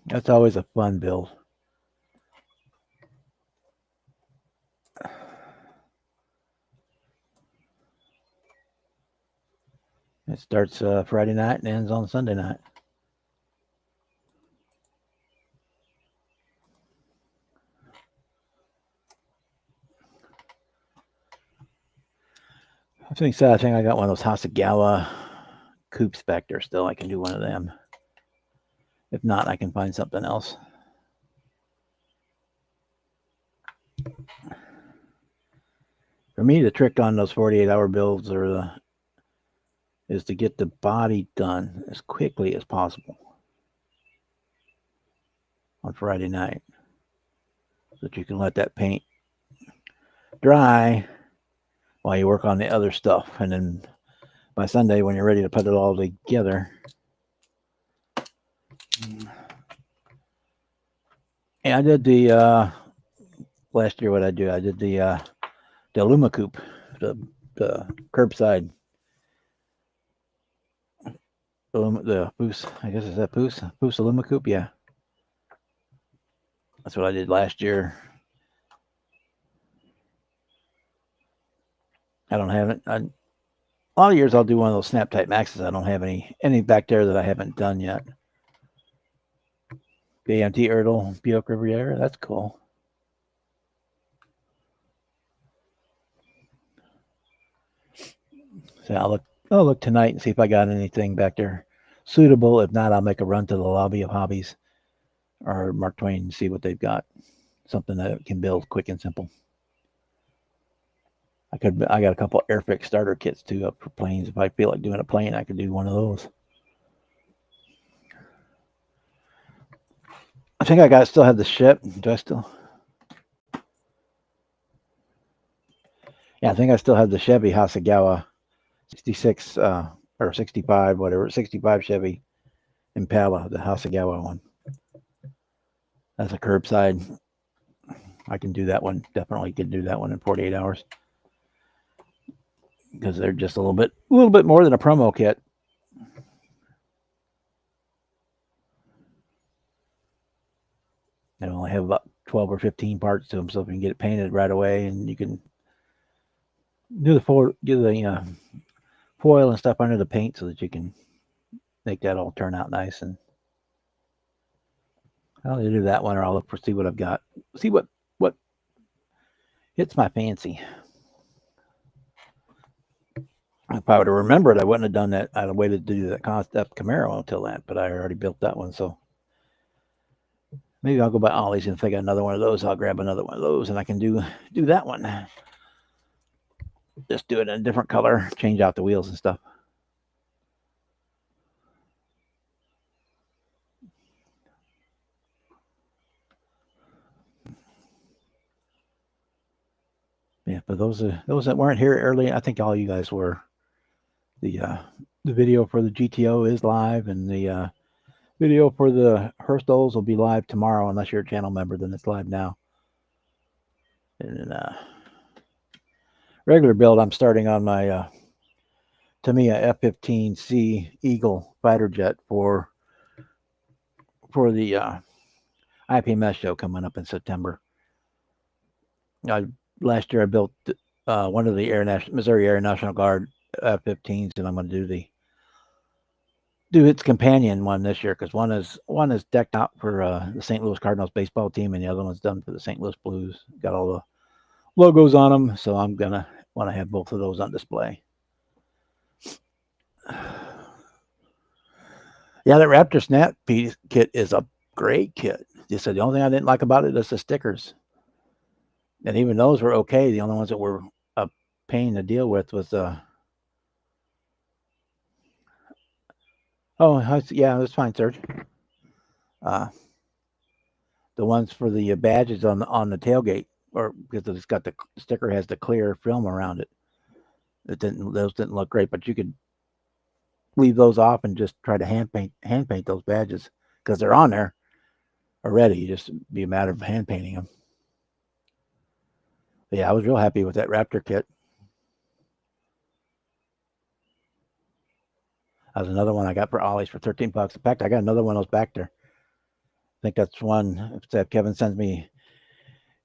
That's always a fun build. It starts Friday night and ends on Sunday night. I think I got one of those Hasegawa coops back there still. I can do one of them. If not, I can find something else. For me, the trick on those 48-hour builds is to get the body done as quickly as possible on Friday night, so that you can let that paint dry while you work on the other stuff. And then by Sunday, when you're ready to put it all together, and I did the last year. What I do, I did the Luma Coupe, the curbside. The Poos, I guess is that Poos Luma Coupe, yeah. That's what I did last year. I don't have it. A lot of years I'll do one of those snap type maxes. I don't have any back there that I haven't done yet. The AMT Ertl Buick Riviera, that's cool. So I'll look tonight and see if I got anything back there suitable. If not, I'll make a run to the lobby of Hobbies or Mark Twain and see what they've got. Something that can build quick and simple. I got a couple Airfix starter kits too up for planes. If I feel like doing a plane, I could do one of those. I think I still have the ship. Do I still? Yeah, I think I still have the Chevy Hasegawa 66 or 65, whatever, 65 Chevy Impala, the Hasegawa one. That's a curbside. I can do that one. Definitely can do that one in 48 hours. Because they're just a little bit more than a promo kit. They only have about 12 or 15 parts to them, so if you can get it painted right away, and you can do the foil and stuff under the paint, so that you can make that all turn out nice. And I'll either do that one, or I'll look for see what I've got, see what hits my fancy. If I would have remembered, I wouldn't have done that. I'd have waited to do that concept Camaro until that, but I already built that one, so maybe I'll go by Ollie's, and if I got another one of those, I'll grab another one of those, and I can do that one. Just do it in a different color, change out the wheels and stuff. Yeah, but those that weren't here early, I think all you guys were. The video for the GTO is live, and the video for the Hurstles will be live tomorrow, unless you're a channel member, then it's live now. And regular build, I'm starting on my Tamiya F-15C Eagle fighter jet for the IPMS show coming up in September. Last year I built one of the Missouri Air National Guard F-15s, and I'm going to do its companion one this year, because one is decked out for the St. Louis Cardinals baseball team, and the other one's done for the St. Louis Blues. Got all the logos on them, so I'm gonna want to have both of those on display. Yeah, that Raptor Snap piece kit is a great kit. Just said the only thing I didn't like about it is the stickers, and even those were okay. The only ones that were a pain to deal with was yeah, that's fine, Serge. Uh, the ones for the badges on the tailgate, or because it's got the sticker has the clear film around it. Those didn't look great, but you could leave those off and just try to hand paint those badges because they're on there already. You just be a matter of hand painting them. But yeah, I was real happy with that Raptor kit. That was another one I got for Ollie's for $13. In fact, I got another one of those back there. I think that's one. If Kevin sends me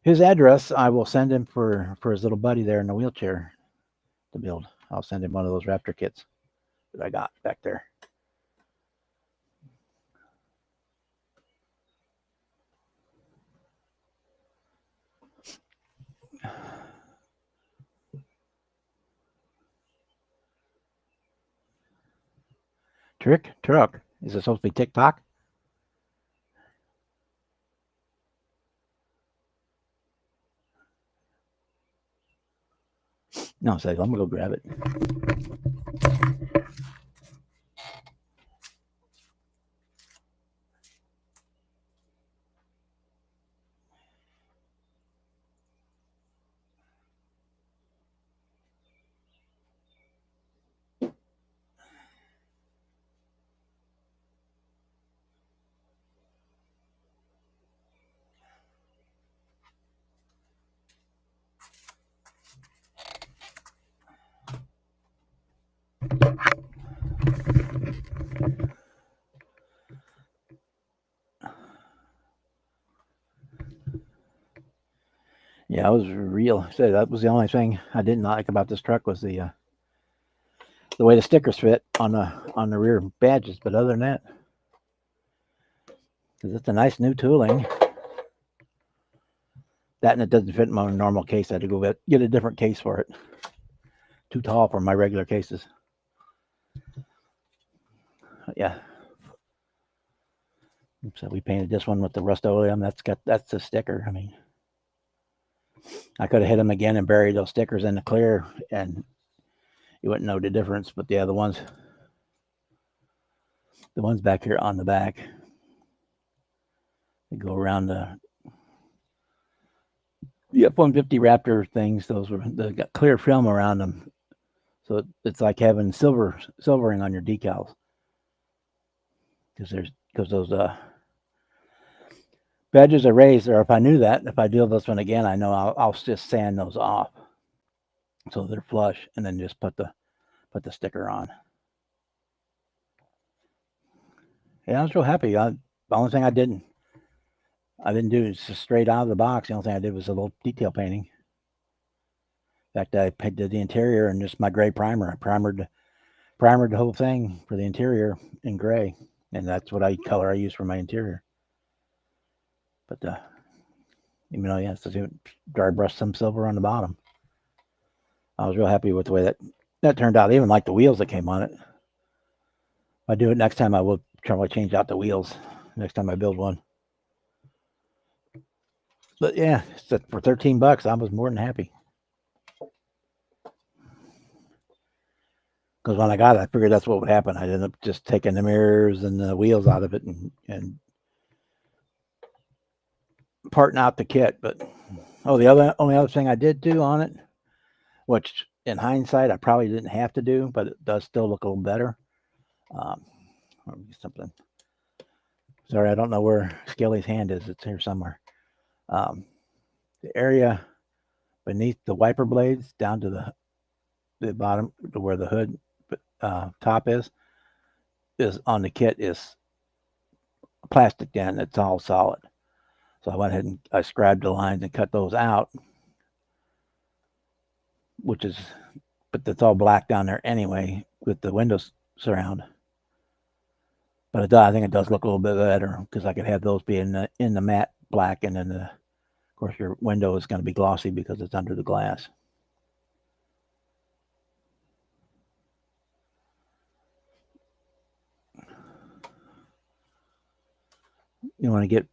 his address, I will send him for his little buddy there in the wheelchair to build. I'll send him one of those Raptor kits that I got back there. Truck. Is it supposed to be TikTok? No, say I'm gonna go grab it. Yeah, I was real. So that was the only thing I didn't like about this truck was the way the stickers fit on the rear badges. But other than that, because it's a nice new tooling, that and it doesn't fit in my normal case. I had to go get a different case for it. Too tall for my regular cases. Yeah. So we painted this one with the Rust-Oleum. That's the sticker. I mean, I could have hit them again and buried those stickers in the clear, and you wouldn't know the difference. But yeah, the ones back here on the back, they go around the F-150 Raptor things. They got clear film around them, so it's like having silvering on your decals. Because those badges are raised, or if I knew that, if I do this one again, I know I'll just sand those off so they're flush, and then just put the sticker on. Yeah, I was real happy. The only thing I didn't do is just straight out of the box. The only thing I did was a little detail painting. In fact, I painted the interior and just my gray primer. I primered the whole thing for the interior in gray, and that's what color I use for my interior. But even though yes, dry brush some silver on the bottom. I was real happy with the way that turned out. I even like the wheels that came on it. If I do it next time, I will probably change out the wheels next time I build one. But yeah, for $13, I was more than happy. Because when I got it, I figured that's what would happen. I ended up just taking the mirrors and the wheels out of it and parting out the kit. But the only other thing I did do on it, which in hindsight I probably didn't have to do, but it does still look a little better. Something. Sorry, I don't know where Skelly's hand is. It's here somewhere. The area beneath the wiper blades down to the bottom to where the hood top is on the kit is plastic then. It's all solid. So I went ahead and I scribed the lines and cut those out, but that's all black down there anyway with the windows surround. But I think it does look a little bit better because I could have those be in the matte black, and then of course your window is going to be glossy because it's under the glass. You want to get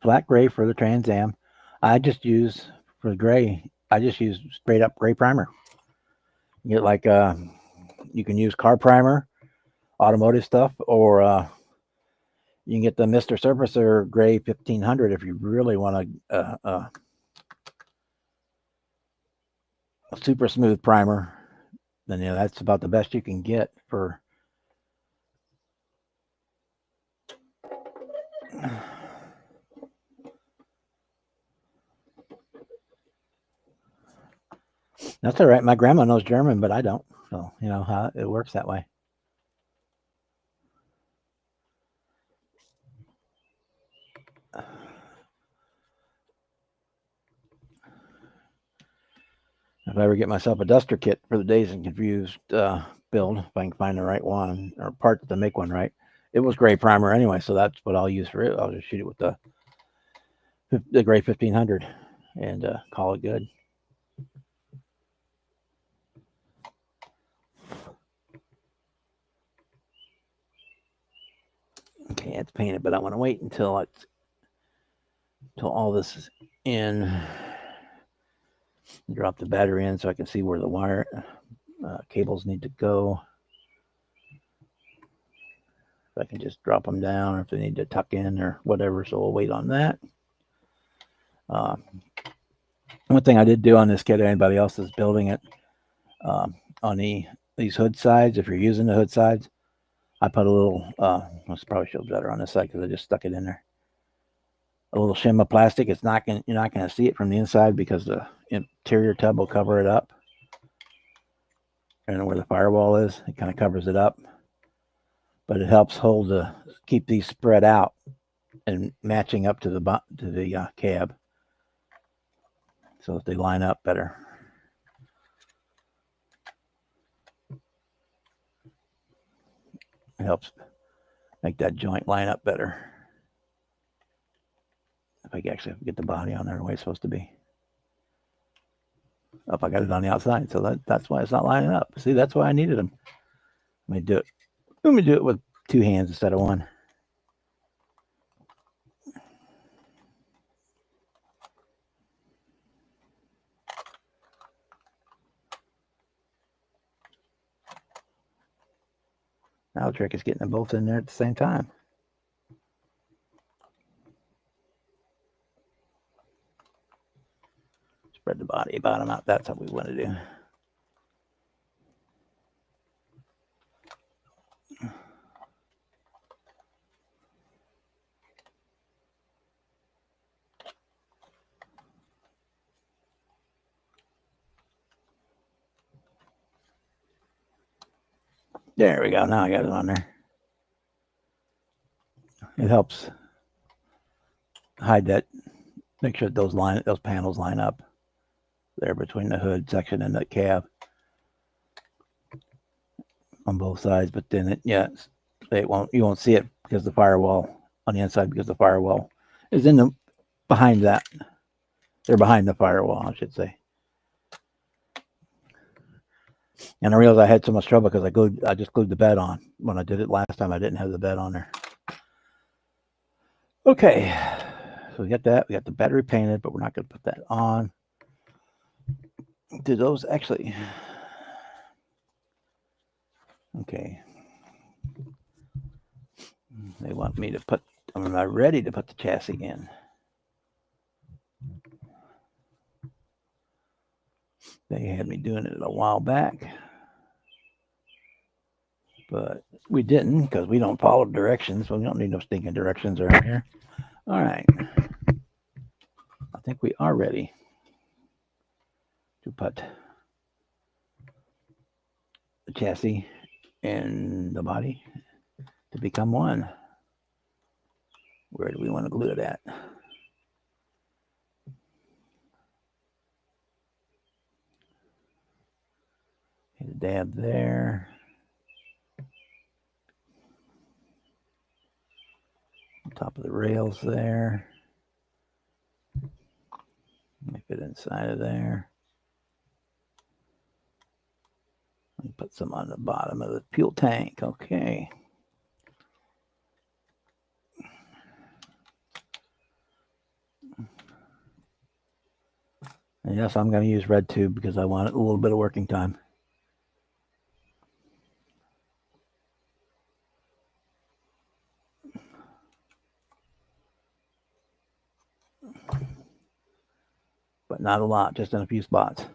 flat gray for the Trans Am. I just use for the gray. I just use straight up gray primer. You get like you can use car primer, automotive stuff, or you can get the Mr. Surfacer Gray 1500 if you really want a super smooth primer. Then that's about the best you can get for. That's all right. My grandma knows German, but I don't. So how it works that way. If I ever get myself a duster kit for the Dazed and Confused build, if I can find the right one or parts to make one right, it was gray primer anyway, so that's what I'll use for it. I'll just shoot it with the gray 1500 and call it good. Okay, it's painted, but I want to wait until all this is in. Drop the battery in so I can see where the wire cables need to go. If I can just drop them down, or if they need to tuck in or whatever. So we'll wait on that. One thing I did do on this kit, anybody else is building it, on these hood sides, if you're using the hood sides, I put a little, this probably shows better on this side because I just stuck it in there. A little shim of plastic. You're not going to see it from the inside because the interior tub will cover it up. And where the firewall is, it kind of covers it up. But it helps keep these spread out and matching up to the cab, so that they line up better. It helps make that joint line up better. If I can actually get the body on there the way it's supposed to be. Oh, I got it on the outside, so that's why it's not lining up. See, that's why I needed them. Let me do it with two hands instead of one. Now the trick is getting them both in there at the same time. Spread the bottom out. That's what we want to do. There we go. Now I got it on there. It helps hide that. Make sure those panels line up there between the hood section and the cab on both sides. But then you won't see it because the firewall on the inside, because the firewall is behind that. They're behind the firewall, I should say. And I realized I had so much trouble because I just glued the bed on. When I did it last time, I didn't have the bed on there. Okay, so we got that. We got the battery painted, but we're not going to put that on. Do those actually? Okay. They want me to put. Am I ready to put the chassis in? They had me doing it a while back, but we didn't because we don't follow directions. So we don't need no stinking directions around here. All right. I think we are ready to put the chassis and the body to become one. Where do we want to glue it at? Hit a dab there. On top of the rails there. Make it inside of there. And put some on the bottom of the fuel tank. Okay. And yes, I'm going to use red tube because I want a little bit of working time. But not a lot, just in a few spots.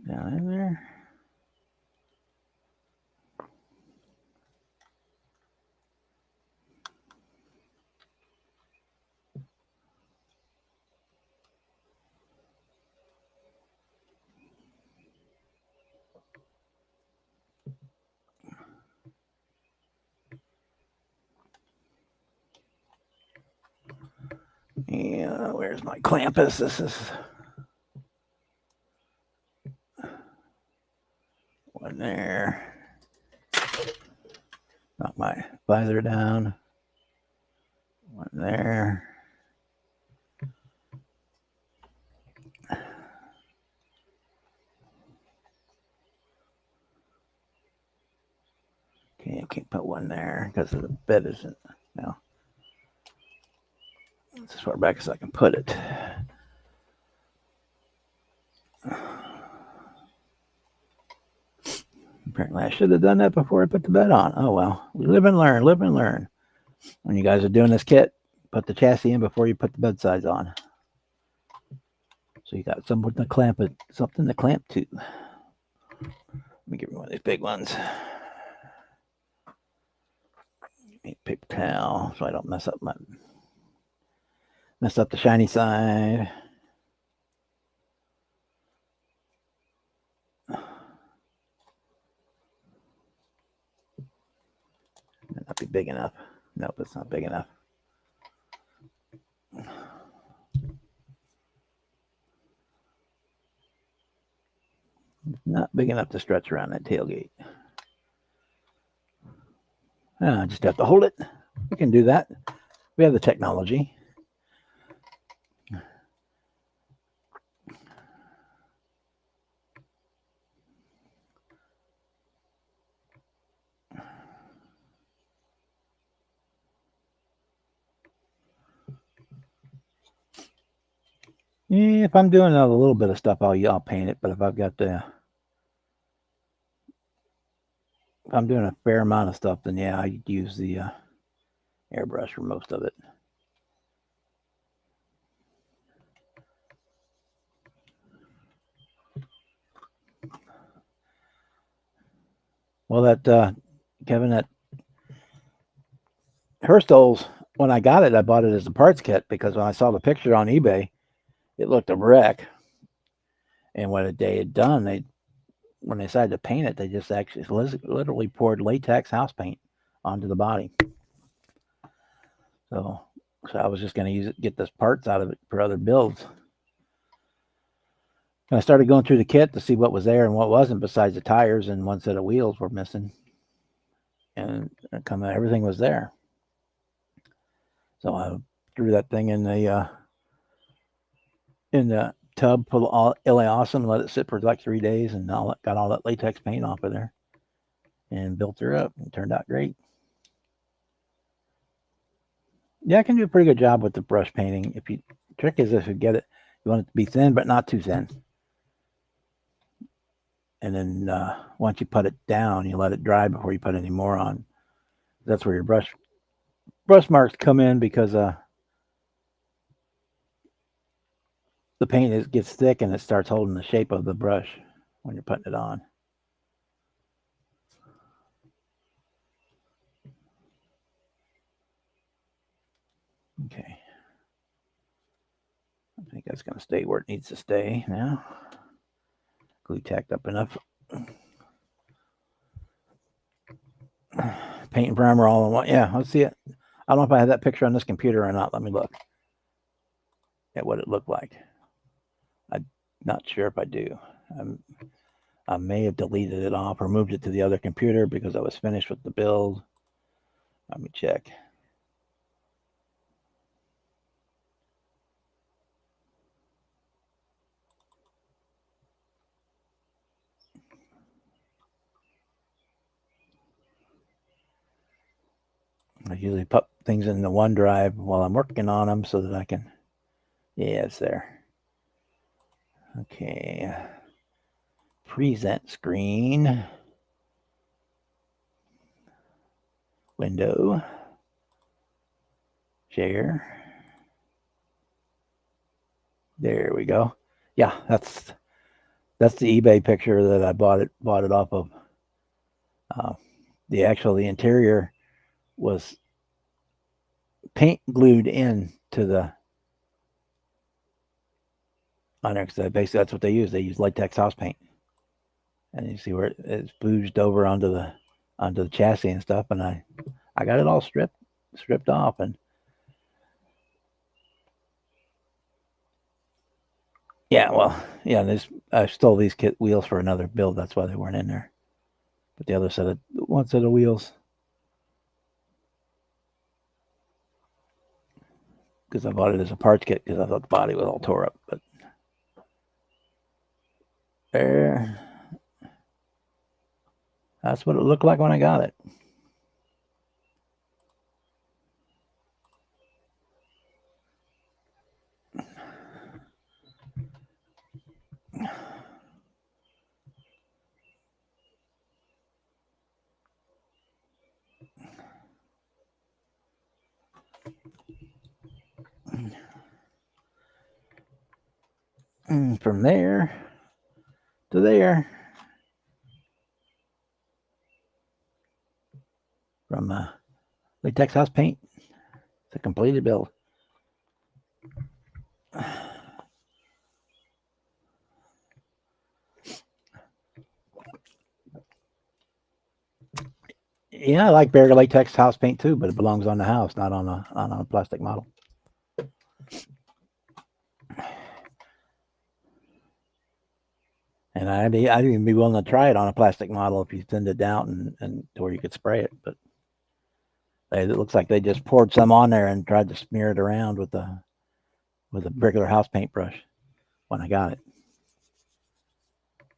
Down in there. Yeah, where's my clampus? This is one there. Knock my visor down. One there. Okay, I can't put one there because the bed isn't. No. It's as far back as I can put it. Apparently, I should have done that before I put the bed on. Oh well, we live and learn. Live and learn. When you guys are doing this kit, put the chassis in before you put the bed sides on. So you got something to clamp it, something to clamp to. Let me give you one of these big ones. Paper towel so I don't mess up the shiny side. Might not be big enough. Nope, it's not big enough. Not big enough to stretch around that tailgate. I just have to hold it. We can do that. We have the technology. Yeah, if I'm doing a little bit of stuff, I'll paint it. But if I've got if I'm doing a fair amount of stuff, then yeah, I use the airbrush for most of it. Well, that Kevin, that Herstol's, when I got it, I bought it as a parts kit because when I saw the picture on eBay, it looked a wreck. And what they had done, when they decided to paint it, they just actually literally poured latex house paint onto the body. So I was just going to get this parts out of it for other builds. And I started going through the kit to see what was there and what wasn't, besides the tires and one set of wheels were missing. And everything was there. So I threw that thing in the tub full of LA Awesome, let it sit for like 3 days, and got all that latex paint off of there, and built her up. It turned out great. Yeah, I can do a pretty good job with the brush painting. Trick is if you get it, you want it to be thin, but not too thin. And then once you put it down, you let it dry before you put any more on. That's where your brush marks come in, because the paint gets thick and it starts holding the shape of the brush when you're putting it on. Okay. I think that's going to stay where it needs to stay now. Glue tacked up enough. Paint and primer all in one. Yeah, let's see it. I don't know if I have that picture on this computer or not. Let me look at what it looked like. I'm not sure if I do. I may have deleted it off or moved it to the other computer because I was finished with the build. Let me check. usually put things in the OneDrive while I'm working on them so that I can. Yeah, it's there. Okay. Present screen. Window. Share. There we go. Yeah, that's the eBay picture that I bought it off of. The interior was paint glued in to the on there because basically that's what they use. They use latex house paint, and you see where it's booged over onto the chassis and stuff. And I got it all stripped off, and yeah, well, yeah. I stole these kit wheels for another build. That's why they weren't in there. But the other one set of wheels, because I bought it as a parts kit because I thought the body was all tore up. But there, that's what it looked like when I got it. And from there to there, from latex house paint, it's a completed build. Yeah, I like bare latex house paint too, but it belongs on the house, not on a plastic model. And I'd even be willing to try it on a plastic model if you thinned it down and to where you could spray it. But it looks like they just poured some on there and tried to smear it around with a regular house paint brush when I got it.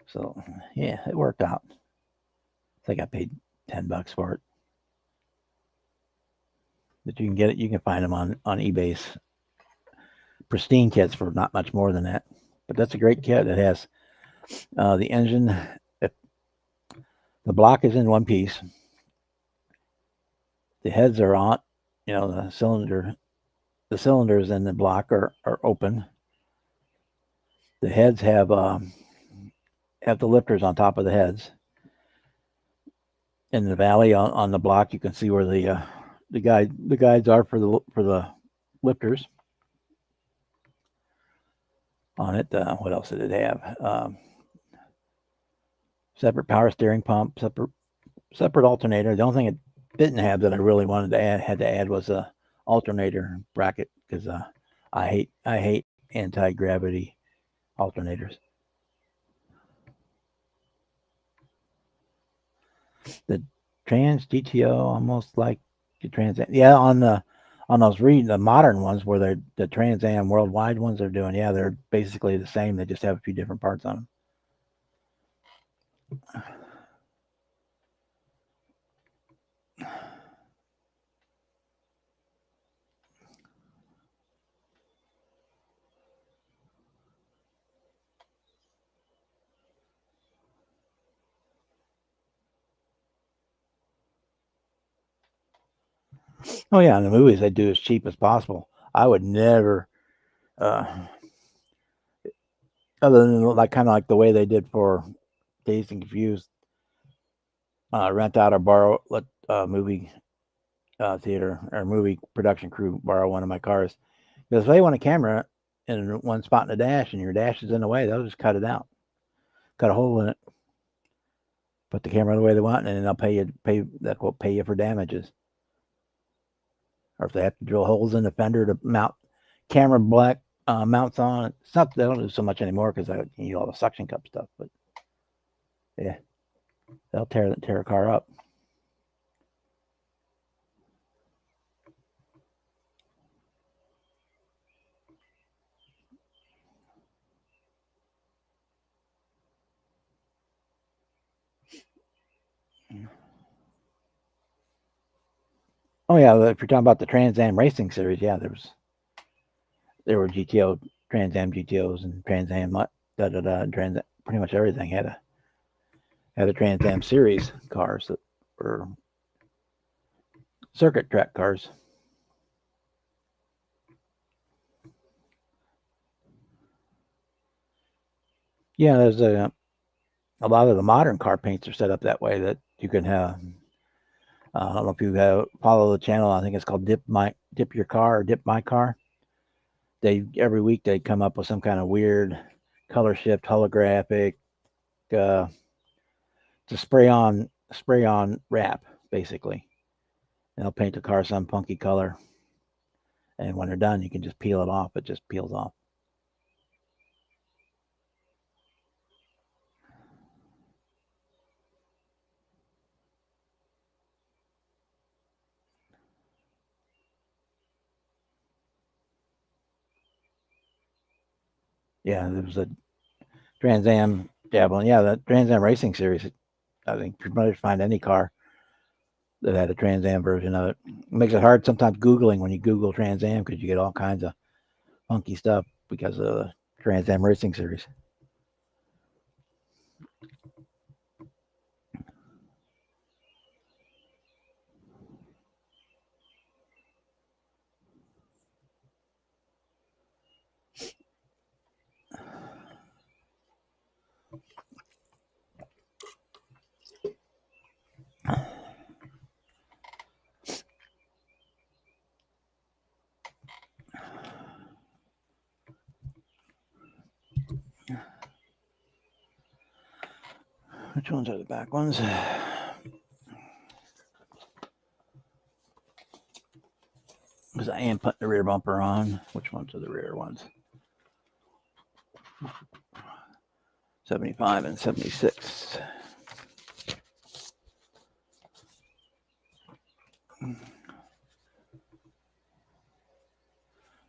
So yeah, it worked out. I think I paid $10 for it. But you can get it. You can find them on eBay's pristine kits for not much more than that. But that's a great kit. It has the engine. The block is in one piece. The heads are on. The cylinders in the block are open. The heads have the lifters on top of the heads. In the valley on the block, you can see where the guides are for the lifters on it. What else did it have? Separate power steering pump, separate alternator. The only thing it didn't have that I really had to add was a alternator bracket because I hate anti-gravity alternators. The Trans GTO almost like the Trans. Yeah, on the modern ones where the Trans Am worldwide ones they're doing. Yeah, they're basically the same. They just have a few different parts on them. Oh yeah, in the movies they do as cheap as possible. I would never, other than like kind of like the way they did for Dazed and Confused, rent out or borrow, let movie theater or movie production crew borrow one of my cars because if they want a camera in one spot in the dash and your dash is in the way, they'll just cut it out, cut a hole in it, put the camera the way they want, and then they'll pay you for damages. Or if they have to drill holes in the fender to mount camera mounts on. It's not they don't do so much anymore because I need all the suction cup stuff. But yeah, they'll tear a car up. Oh yeah, if you're talking about the Trans Am Racing Series, yeah, there were GTO, Trans Am GTOs, and Trans Am Trans, pretty much everything had a Trans Am series cars that were circuit track cars. Yeah, there's a lot of the modern car paints are set up that way that you can have. I don't know if you follow the channel. I think it's called Dip Your Car or Dip My Car. Every week they come up with some kind of weird color shift holographic to spray on wrap basically. And they'll paint the car some funky color, and when they're done, you can just peel it off. It just peels off. Yeah, there was a Trans Am Javelin. Yeah, the Trans Am Racing Series. I think you might find any car that had a Trans Am version of it. It makes it hard sometimes Googling when you Google Trans Am because you get all kinds of funky stuff because of the Trans Am Racing Series. Which ones are the back ones? Because I am putting the rear bumper on. Which ones are the rear ones? 75 and 76.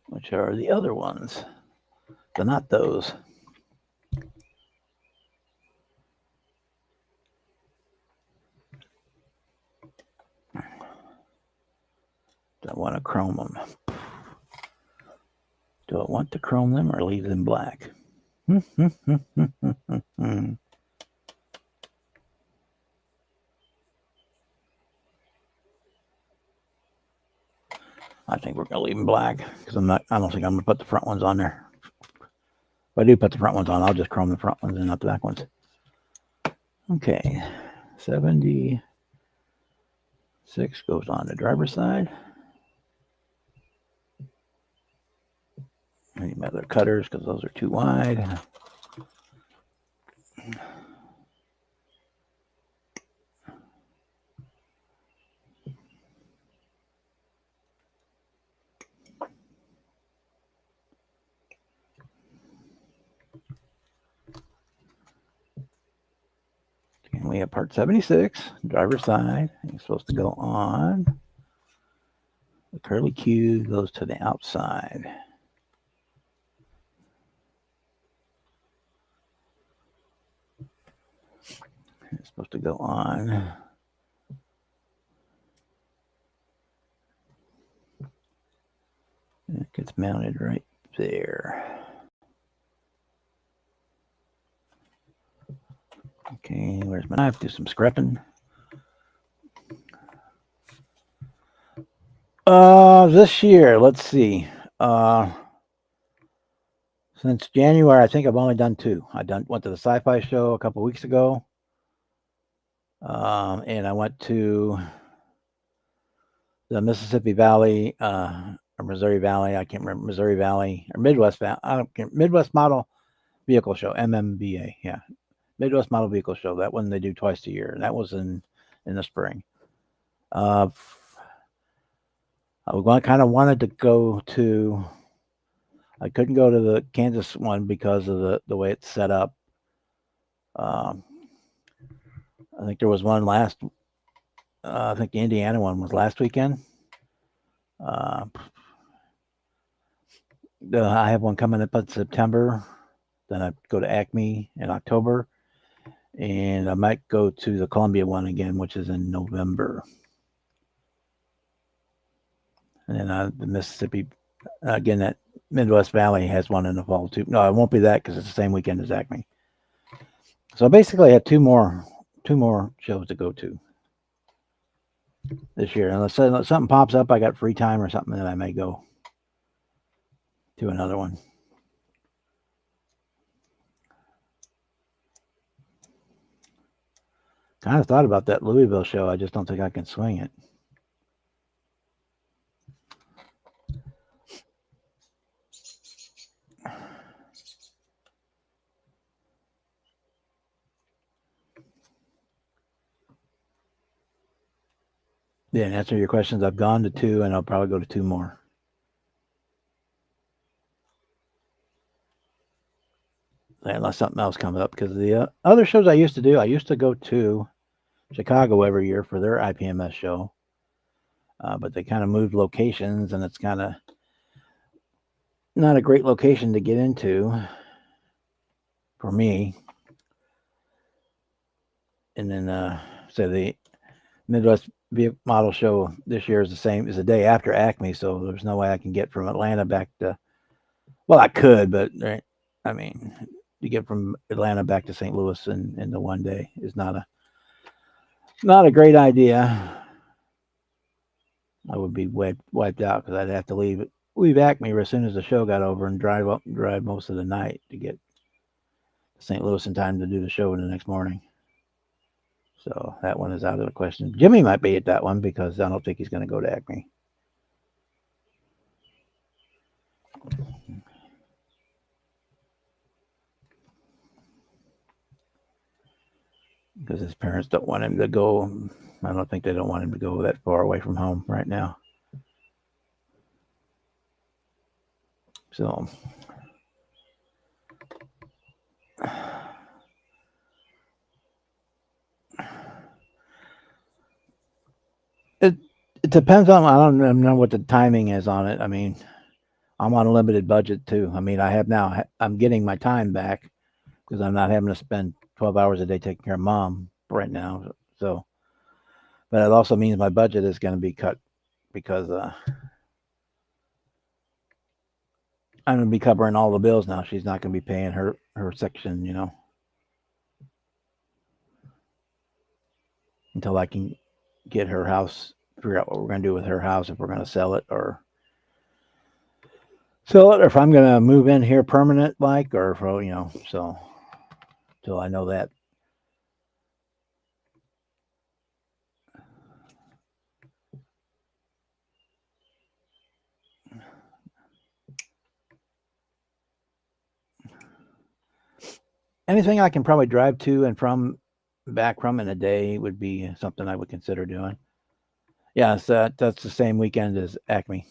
Which are the other ones? They're not those. Do I want to chrome them? Do I want to chrome them or leave them black? I think we're gonna leave them black because I don't think I'm gonna put the front ones on there. If I do put the front ones on, I'll just chrome the front ones and not the back ones. Okay, 76 goes on the driver's side. I need my other cutters because those are too wide. And we have part 76, driver's side. It's supposed to go on. The curly Q goes to the outside. It's supposed to go on. It gets mounted right there. Okay, where's my knife? Do some scrapping. This year, let's see. Since January, I think I've only done two. Went to the sci-fi show a couple weeks ago. And I went to the Mississippi Valley, or Missouri Valley. I can't remember, Missouri Valley or Midwest Valley. I don't care. Midwest Model Vehicle Show, MMVA. Yeah. Midwest Model Vehicle Show. That one they do twice a year. And that was in the spring. I kind of wanted to go to, I couldn't go to the Kansas one because of the way it's set up. I think there was one I think the Indiana one was last weekend. I have one coming up in September. Then I go to Acme in October. And I might go to the Columbia one again, which is in November. And then the Mississippi, again, that Midwest Valley has one in the fall too. No, it won't be that because it's the same weekend as Acme. So basically, I had two more shows to go to this year. Unless something pops up, I got free time or something, then I may go to another one. Kind of thought about that Louisville show. I just don't think I can swing it. Yeah, and answer your questions. I've gone to 2, and I'll probably go to 2 more. Unless something else comes up, because the other shows I used to do, I used to go to Chicago every year for their IPMS show, but they kind of moved locations, and it's kind of not a great location to get into for me. And then, so the Midwest Model Show this year is the day after Acme, so there's no way I can get from Atlanta back to. Well, I could, but I mean, to get from Atlanta back to St. Louis in the one day is not a great idea. I would be wiped out because I'd have to leave Acme as soon as the show got over and drive most of the night to get to St. Louis in time to do the show the next morning. So that one is out of the question. Jimmy might be at that one because I don't think he's going to go to Acme. Because his parents don't want him to go. I don't think they don't want him to go that far away from home right now. So it depends on, I don't know what the timing is on it. I mean, I'm on a limited budget too. I mean, I'm getting my time back because I'm not having to spend 12 hours a day taking care of mom right now. So, but it also means my budget is going to be cut because I'm going to be covering all the bills now. She's not going to be paying her section, until I can get her house, figure out what we're going to do with her house, if we're going to sell it or if I'm going to move in here permanent, or so till I know that. Anything I can probably drive to and back from in a day would be something I would consider doing. Yeah, so that's the same weekend as Acme.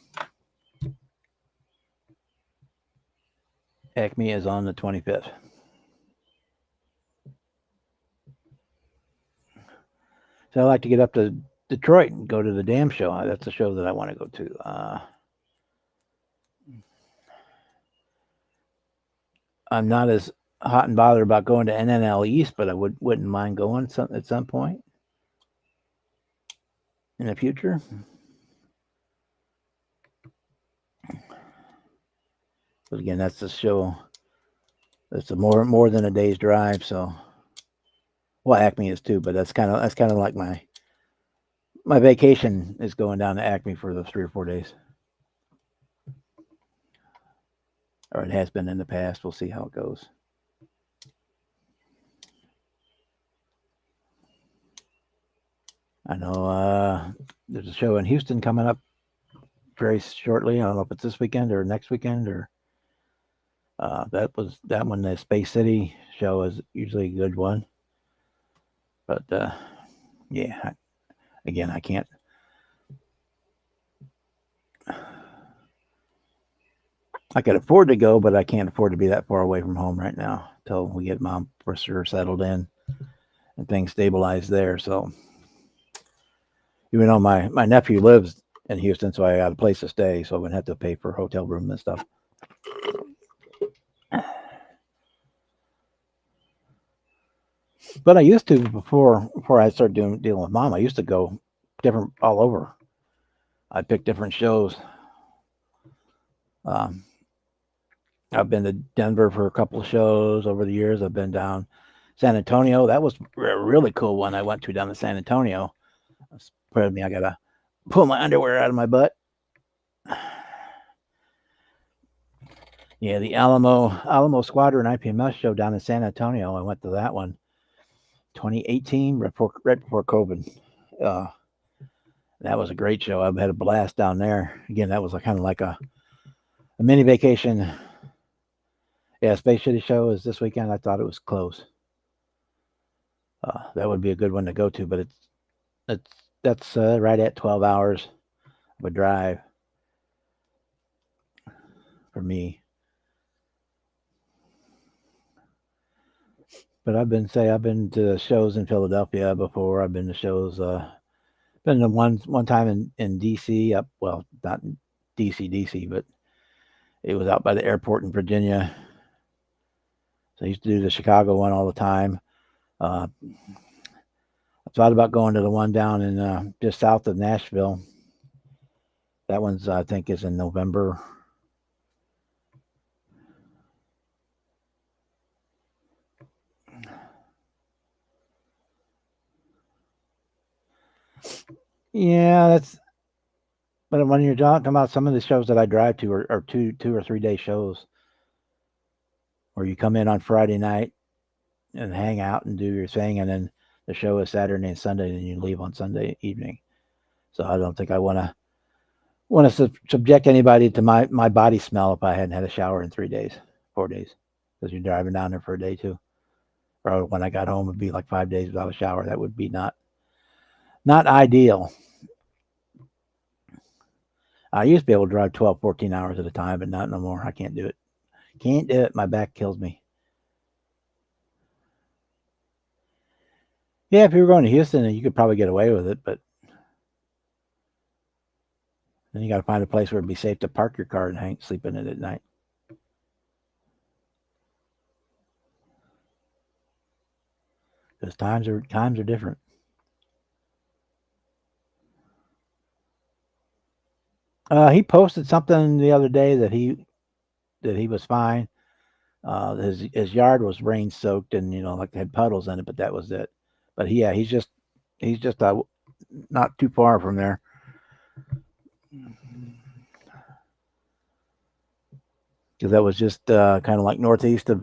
Acme is on the 25th. So I like to get up to Detroit and go to the Dam Show. That's a show that I want to go to. I'm not as hot and bothered about going to NNL East, but I wouldn't mind going at some point in the future. But again, that's the show. That's more than a day's drive. So, well, Acme is too, but that's kind of like my vacation is going down to Acme for the 3 or 4 days, or it has been in the past. We'll see how it goes. I know there's a show in Houston coming up very shortly. I don't know if it's this weekend or next weekend or that one. The Space City show is usually a good one, but yeah, again, I can't. I could afford to go, but I can't afford to be that far away from home right now until we get mom for sure settled in and things stabilize there. So, even though my nephew lives in Houston, so I got a place to stay, so I wouldn't have to pay for a hotel room and stuff. But I used to before I started dealing with mom. I used to go different all over. I pick different shows. Um, I've been to Denver for a couple of shows over the years. I've been down San Antonio. That was a really cool one I went to down to San Antonio. Pardon me, I gotta pull my underwear out of my butt. Yeah, the Alamo Squadron IPMS show down in San Antonio. I went to that one, 2018, right before COVID. That was a great show. I had a blast down there. Again, that was kind of like a mini vacation. Yeah, Space City show is this weekend. I thought it was close. That would be a good one to go to, but that's right at 12 hours of a drive for me. But I've been to shows in Philadelphia before. I've been to shows. Been to one time in DC. Well, not in DC, but it was out by the airport in Virginia. So I used to do the Chicago one all the time. I thought about going to the one down in just south of Nashville. That one's I think is in November. Yeah, that's. But when you're talking about some of the shows that I drive to are 2 or 3 day shows, where you come in on Friday night and hang out and do your thing, and then the show is Saturday and Sunday, and you leave on Sunday evening. So I don't think I want to subject anybody to my body smell if I hadn't had a shower in 3 days, 4 days, because you're driving down there for a day too. Or when I got home, it'd be like 5 days without a shower. That would be not ideal. I used to be able to drive 12, 14 hours at a time, but not no more. I can't do it. Can't do it. My back kills me. Yeah, if you were going to Houston, you could probably get away with it, but then you got to find a place where it'd be safe to park your car and sleep in it at night. Because times are different. He posted something the other day that he was fine. His yard was rain soaked and like they had puddles in it, but that was it. But yeah, he's just not too far from there. Because that was just kind of like northeast of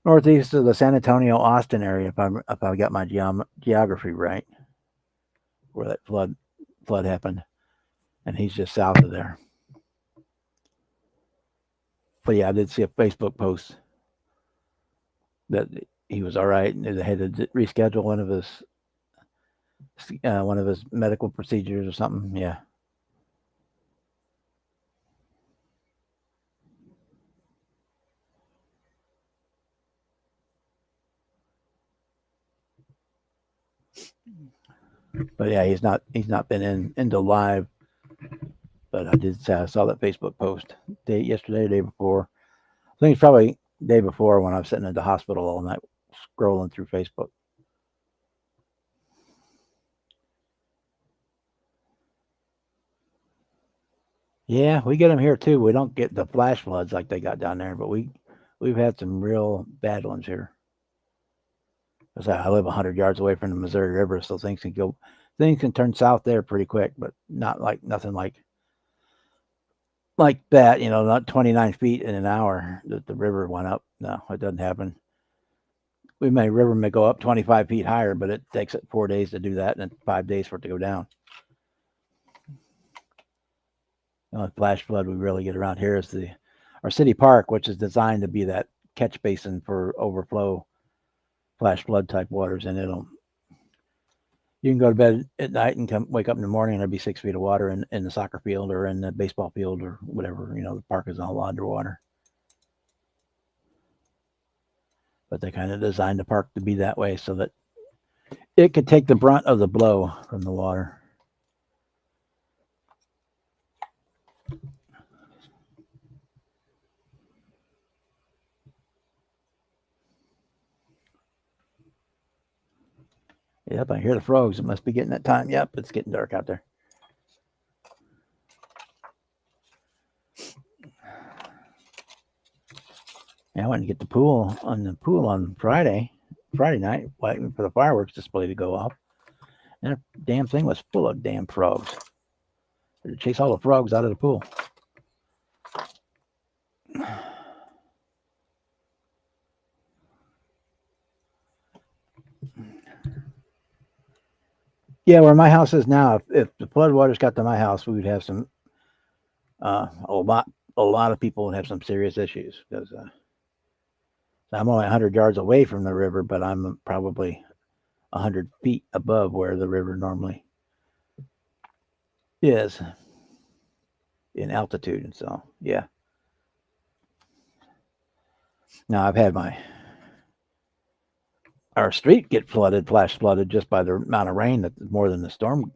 the San Antonio Austin area, if I got my geography right, where that flood happened, and he's just south of there. But yeah, I did see a Facebook post that he was all right, and they had to reschedule one of his medical procedures or something. Yeah. But yeah, he's not been into live. But I did say I saw that Facebook post yesterday, day before. I think it's probably day before when I was sitting at the hospital all night scrolling through Facebook. Yeah, we get them here too. We don't get the flash floods like they got down there, but we've had some real bad ones here. Because I live 100 yards away from the Missouri River, so things can turn south there pretty quick, but nothing like that. Not 29 feet in an hour that the river went up. No, it doesn't happen. River may go up 25 feet higher, but it takes it 4 days to do that, and 5 days for it to go down. The only flash flood we really get around here is our city park, which is designed to be that catch basin for overflow flash flood type waters, and you can go to bed at night and wake up in the morning and there'll be 6 feet of water in the soccer field or in the baseball field or whatever. The park is all underwater. But they kind of designed the park to be that way so that it could take the brunt of the blow from the water. Yep, I hear the frogs. It must be getting that time. Yep, it's getting dark out there. Yeah, I went and get the pool on Friday night, waiting for the fireworks display to go off. And the damn thing was full of damn frogs. To chase all the frogs out of the pool. Yeah, where my house is now, if the floodwaters got to my house, we would have some a lot of people would have some serious issues because I'm only 100 yards away from the river, but I'm probably 100 feet above where the river normally is in altitude, and so yeah. Now I've had our street get flash flooded just by the amount of rain that more than the storm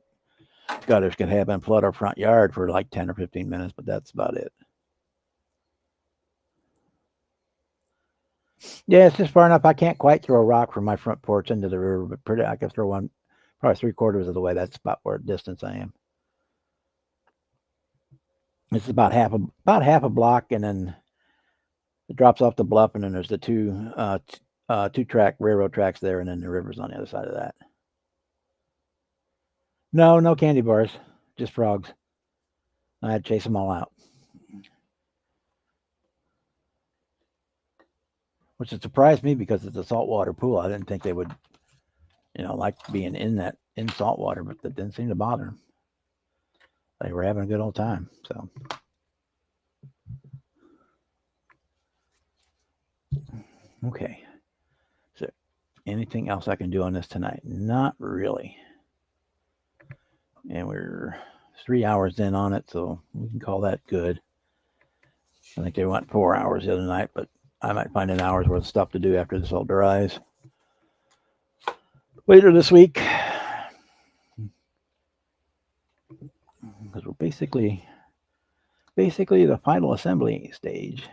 gutters can have and flood our front yard for like 10 or 15 minutes, but that's about it. Yeah, it's just far enough. I can't quite throw a rock from my front porch into the river, but I can throw one probably 3/4 of the way. That's about where distance I am. It's about half a block, and then it drops off the bluff, and then there's the two track railroad tracks there, and then the river's on the other side of that. No candy bars, just frogs. I had to chase them all out, which had surprised me because it's a saltwater pool. I didn't think they would, like being in salt water, but that didn't seem to bother them. They were having a good old time. So, okay. So, anything else I can do on this tonight? Not really. And we're 3 hours in on it, so we can call that good. I think they went 4 hours the other night, but I might find an hour's worth of stuff to do after this all dries. Later this week, because we're basically the final assembly stage.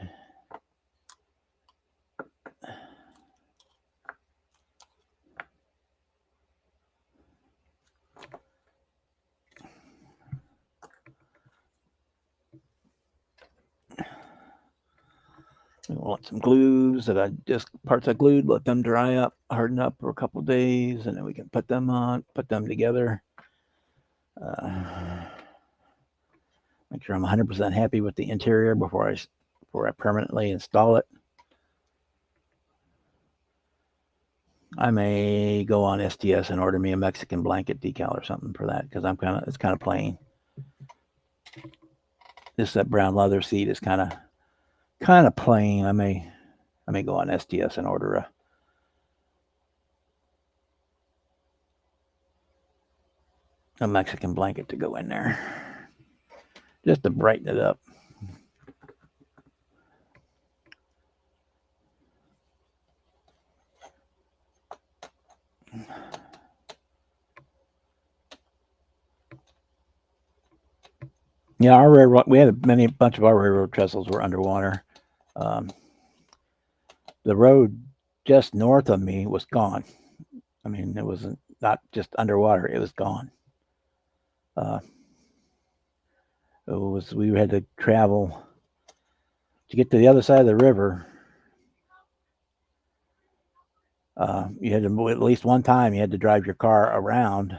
We want some glues that parts I glued, let them dry up, harden up for a couple of days, and then we can put them together. Make sure I'm 100% happy with the interior before I permanently install it. I may go on STS and order me a Mexican blanket decal or something for that because it's kind of plain. That brown leather seat is kind of plain. I may go on STS and order a Mexican blanket to go in there just to brighten it up. Yeah, our railroad, we had a bunch of our railroad trestles were underwater. The road just north of me was gone. I mean, it wasn't not just underwater; it was gone. We had to travel to get to the other side of the river. You had to, at least one time, you had to drive your car around,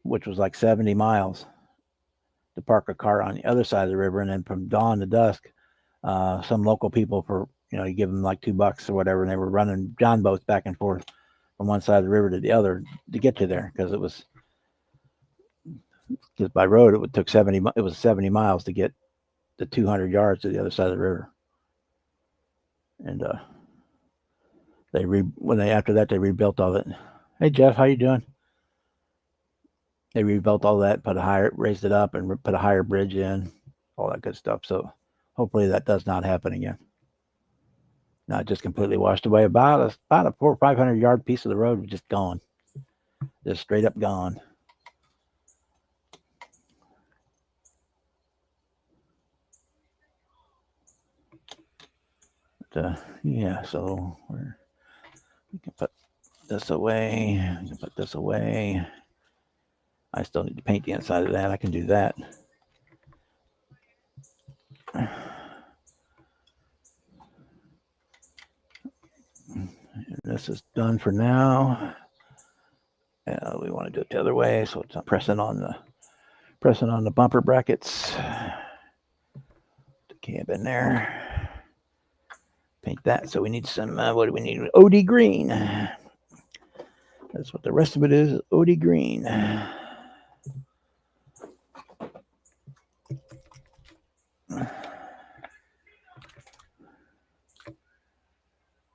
which was like 70 miles to park a car on the other side of the river. And then from dawn to dusk, some local people you give them like $2 or whatever. And they were running John boats back and forth from one side of the river to the other to get you there. Because by road, it was 70 miles to get the 200 yards to the other side of the river. And, after that they rebuilt all that. Hey Jeff, how you doing? They rebuilt all that, raised it up, and put a higher bridge in, all that good stuff. So hopefully that does not happen again. Not just completely washed away. About a 400 or 500 yard piece of the road was just gone, just straight up gone. But, yeah, so we can put this away. We can put this away. I still need to paint the inside of that. I can do that. this is done for now. We want to do it the other way, so it's not pressing on the bumper brackets. The cab in there. Paint that. So we need some. What do we need? OD green. That's what the rest of it is. OD green.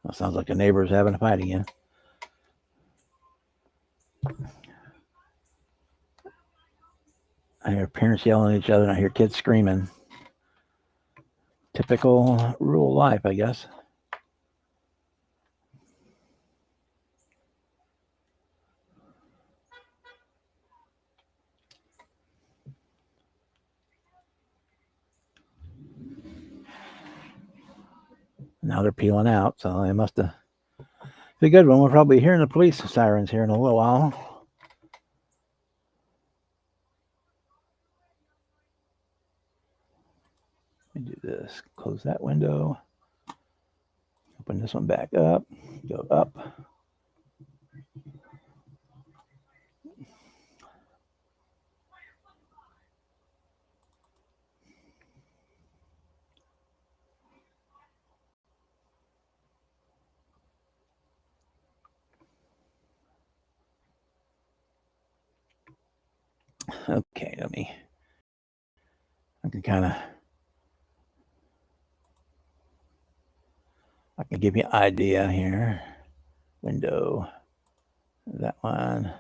Well, sounds like the neighbors having a fight again. I hear parents yelling at each other, and I hear kids screaming. Typical rural life, I guess. Now they're peeling out, so they must have. Be a good one. We'll probably be hearing the police sirens here in a little while. Let me do this. Close that window. Open this one back up. Go up. Okay, I can give you an idea here. Window, that one,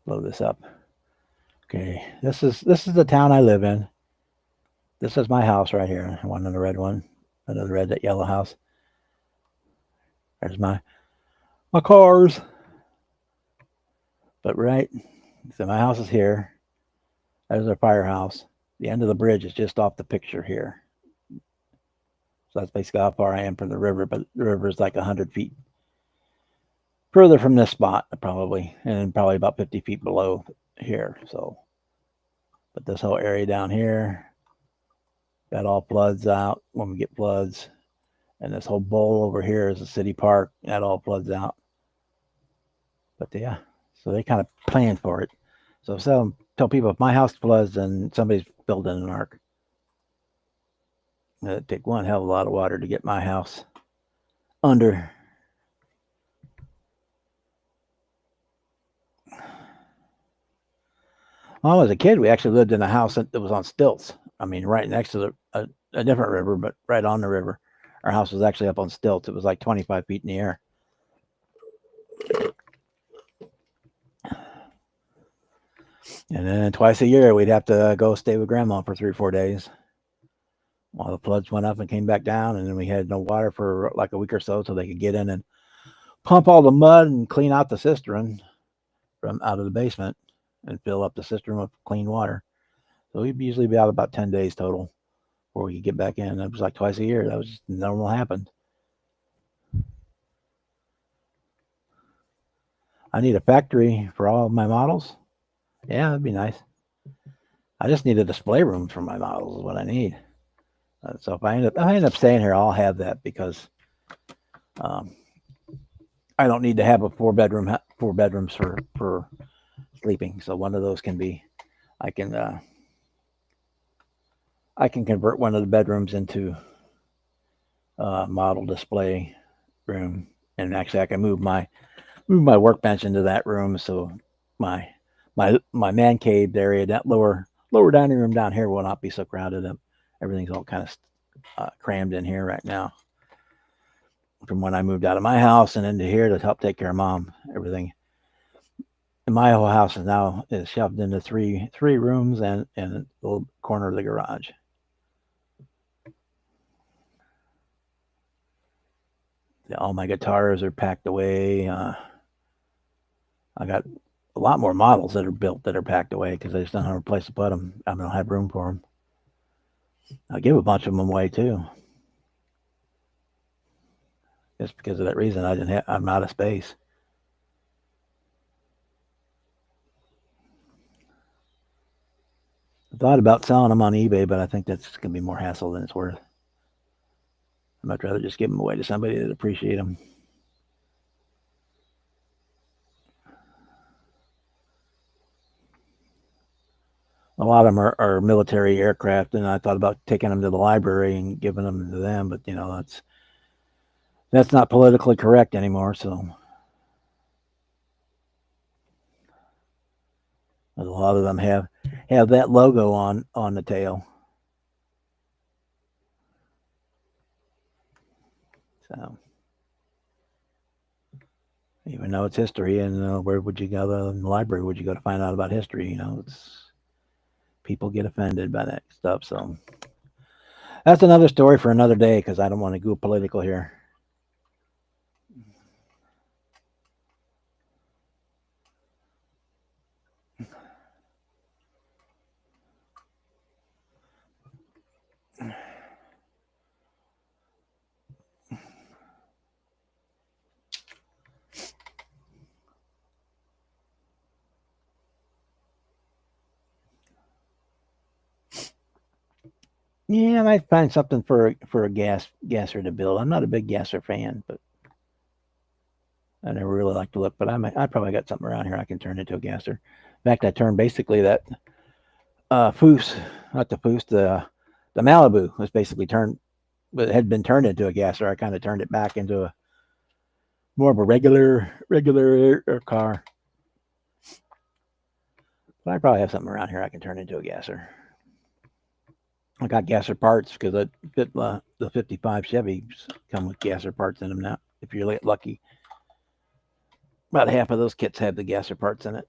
blow this up. Okay, this is the town I live in. This is my house right here. One in the red one, another red, that yellow house. There's my cars. But right, so my house is here. There's our firehouse. The end of the bridge is just off the picture here. So that's basically how far I am from the river, but the river is like 100 feet further from this spot, probably, and probably about 50 feet below here. So, but this whole area down here, that all floods out when we get floods. And this whole bowl over here is a city park. That all floods out. But yeah, so they kind of plan for it. So tell people if my house floods, then somebody's building an ark. It'd take one hell of a lot of water to get my house under. When I was a kid, we actually lived in a house that was on stilts. I mean, right next to a different river, but right on the river. Our house was actually up on stilts. It was like 25 feet in the air. And then twice a year, we'd have to go stay with grandma for 3 or 4 days while the floods went up and came back down. And then we had no water for like a week or so they could get in and pump all the mud and clean out the cistern from out of the basement and fill up the cistern with clean water. So we'd usually be out about 10 days total before we could get back in. It was like twice a year. That was just normal happened. I need a factory for all of my models. Yeah, that'd be nice. I just need a display room for my models is what I need. So if I end up staying here, I'll have that because I don't need to have a 4 bedrooms for sleeping. So one of those can be, I can convert one of the bedrooms into a model display room, and actually I can move my workbench into that room. So my man cave area, that lower dining room down here will not be so crowded up. Everything's all kind of crammed in here right now. From when I moved out of my house and into here to help take care of mom, everything in my whole house is shoved into three rooms and a little corner of the garage. All my guitars are packed away. I got a lot more models that are built that are packed away because I just don't have a place to put them. I don't have room for them. I give a bunch of them away too. Just because of that reason, I'm out of space. I thought about selling them on eBay, but I think that's going to be more hassle than it's worth. much rather just give them away to somebody that appreciate them. A lot of them are military aircraft, and I thought about taking them to the library and giving them to them, but that's not politically correct anymore. So a lot of them have that logo on the tail. So even though it's history, and where would you go? In the library would you go to find out about history? People get offended by that stuff. So that's another story for another day, because I don't want to go political here. Yeah, I might find something for a gasser to build. I'm not a big gasser fan, but I never really like to look. But I probably got something around here I can turn into a gasser. In fact, I turned basically that Foose, not the Foose, the Malibu was basically turned, but it had been turned into a gasser. I kind of turned it back into a more of a regular air car. But I probably have something around here I can turn into a gasser. I got gasser parts because the 55 Chevys come with gasser parts in them now. If you're lucky, about half of those kits have the gasser parts in it.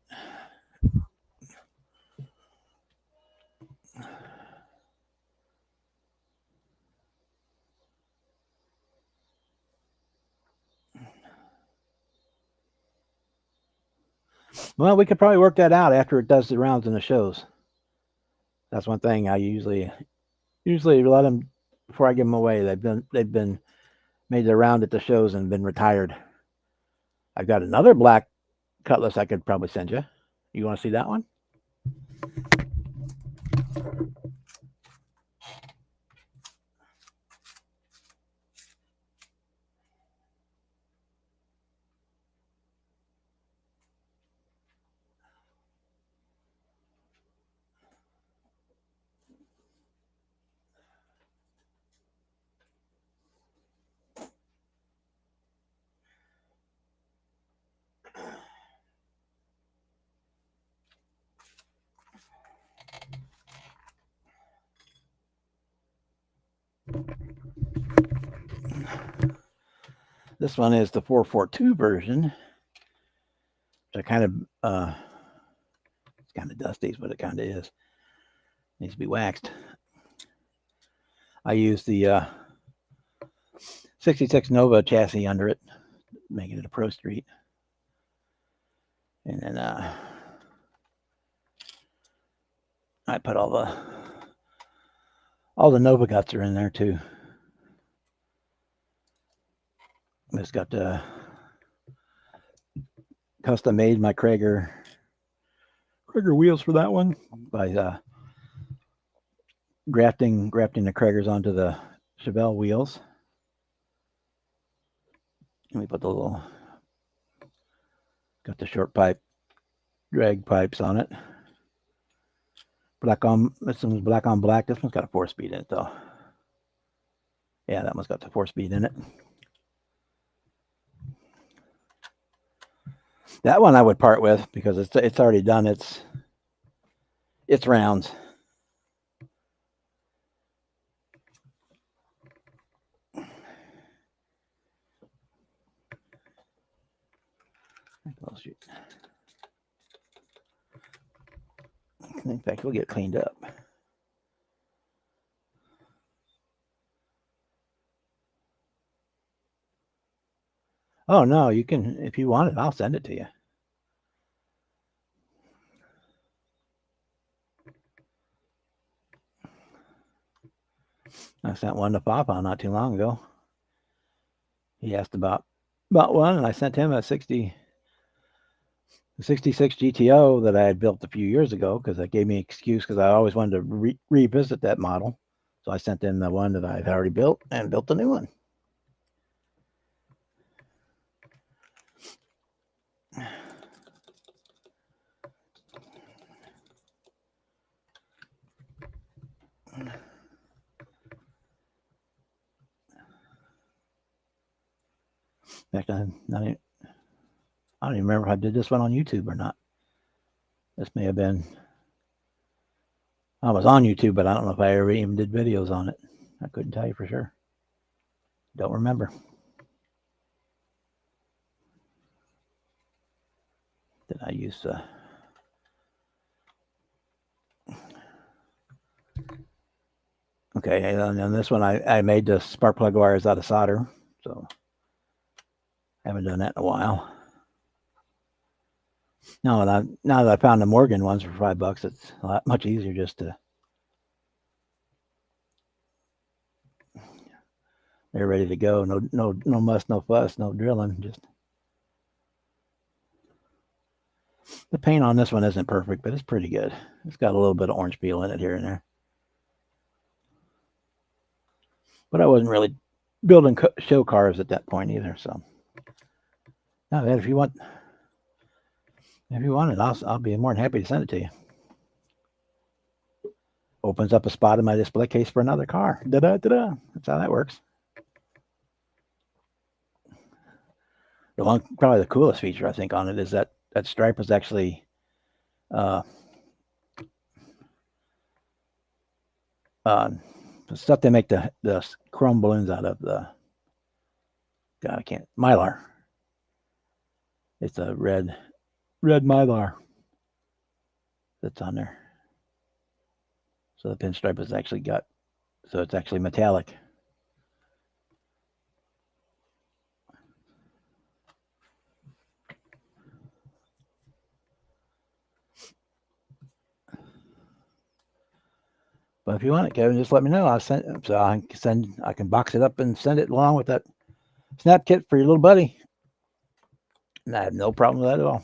Well, we could probably work that out after it does the rounds in the shows. That's one thing I usually let them before I give them away. They've been made their round at the shows and been retired. I've got another black Cutlass I could probably send you. You want to see that one? This one is the 442 version. Which I kind of it's kind of dusty, but it kind of is. Needs to be waxed. I use the 66 Nova chassis under it, making it a Pro Street. And then I put all the Nova guts are in there too. It's got custom made my Krager wheels for that one by grafting the Kragers onto the Chevelle wheels. And we put got the short pipe drag pipes on it. This one's black on black. This one's got a 4-speed in it though. Yeah, that one's got the 4-speed in it. That one I would part with because it's already done its rounds. Oh, shoot. In fact, we'll get it cleaned up. Oh no, you can, if you want it, I'll send it to you. I sent one to Papa not too long ago. He asked about one, and I sent him a 66 GTO that I had built a few years ago because that gave me an excuse because I always wanted to revisit that model. So I sent in the one that I've already built and built a new one. In fact, I don't even remember if I did this one on YouTube or not. This may have been. I was on YouTube, but I don't know if I ever even did videos on it. I couldn't tell you for sure. Don't remember. Did I use Okay, and then this one I made the spark plug wires out of solder, so I haven't done that in a while. No, now that I found the Morgan ones for $5, it's a lot much easier just to. They're ready to go. No muss, no fuss, no drilling. Just the paint on this one isn't perfect, but it's pretty good. It's got a little bit of orange peel in it here and there. But I wasn't really building show cars at that point either. So, now if you want it, I'll be more than happy to send it to you. Opens up a spot in my display case for another car. Da-da-da-da. That's how that works. Probably the coolest feature I think on it is that stripe is actually the stuff they make the chrome balloons out of. God, I can't. Mylar. It's a red Mylar that's on there. So the pinstripe is actually so it's actually metallic. But if you want it, Kevin, just let me know. I can box it up and send it along with that snap kit for your little buddy. And I have no problem with that at all.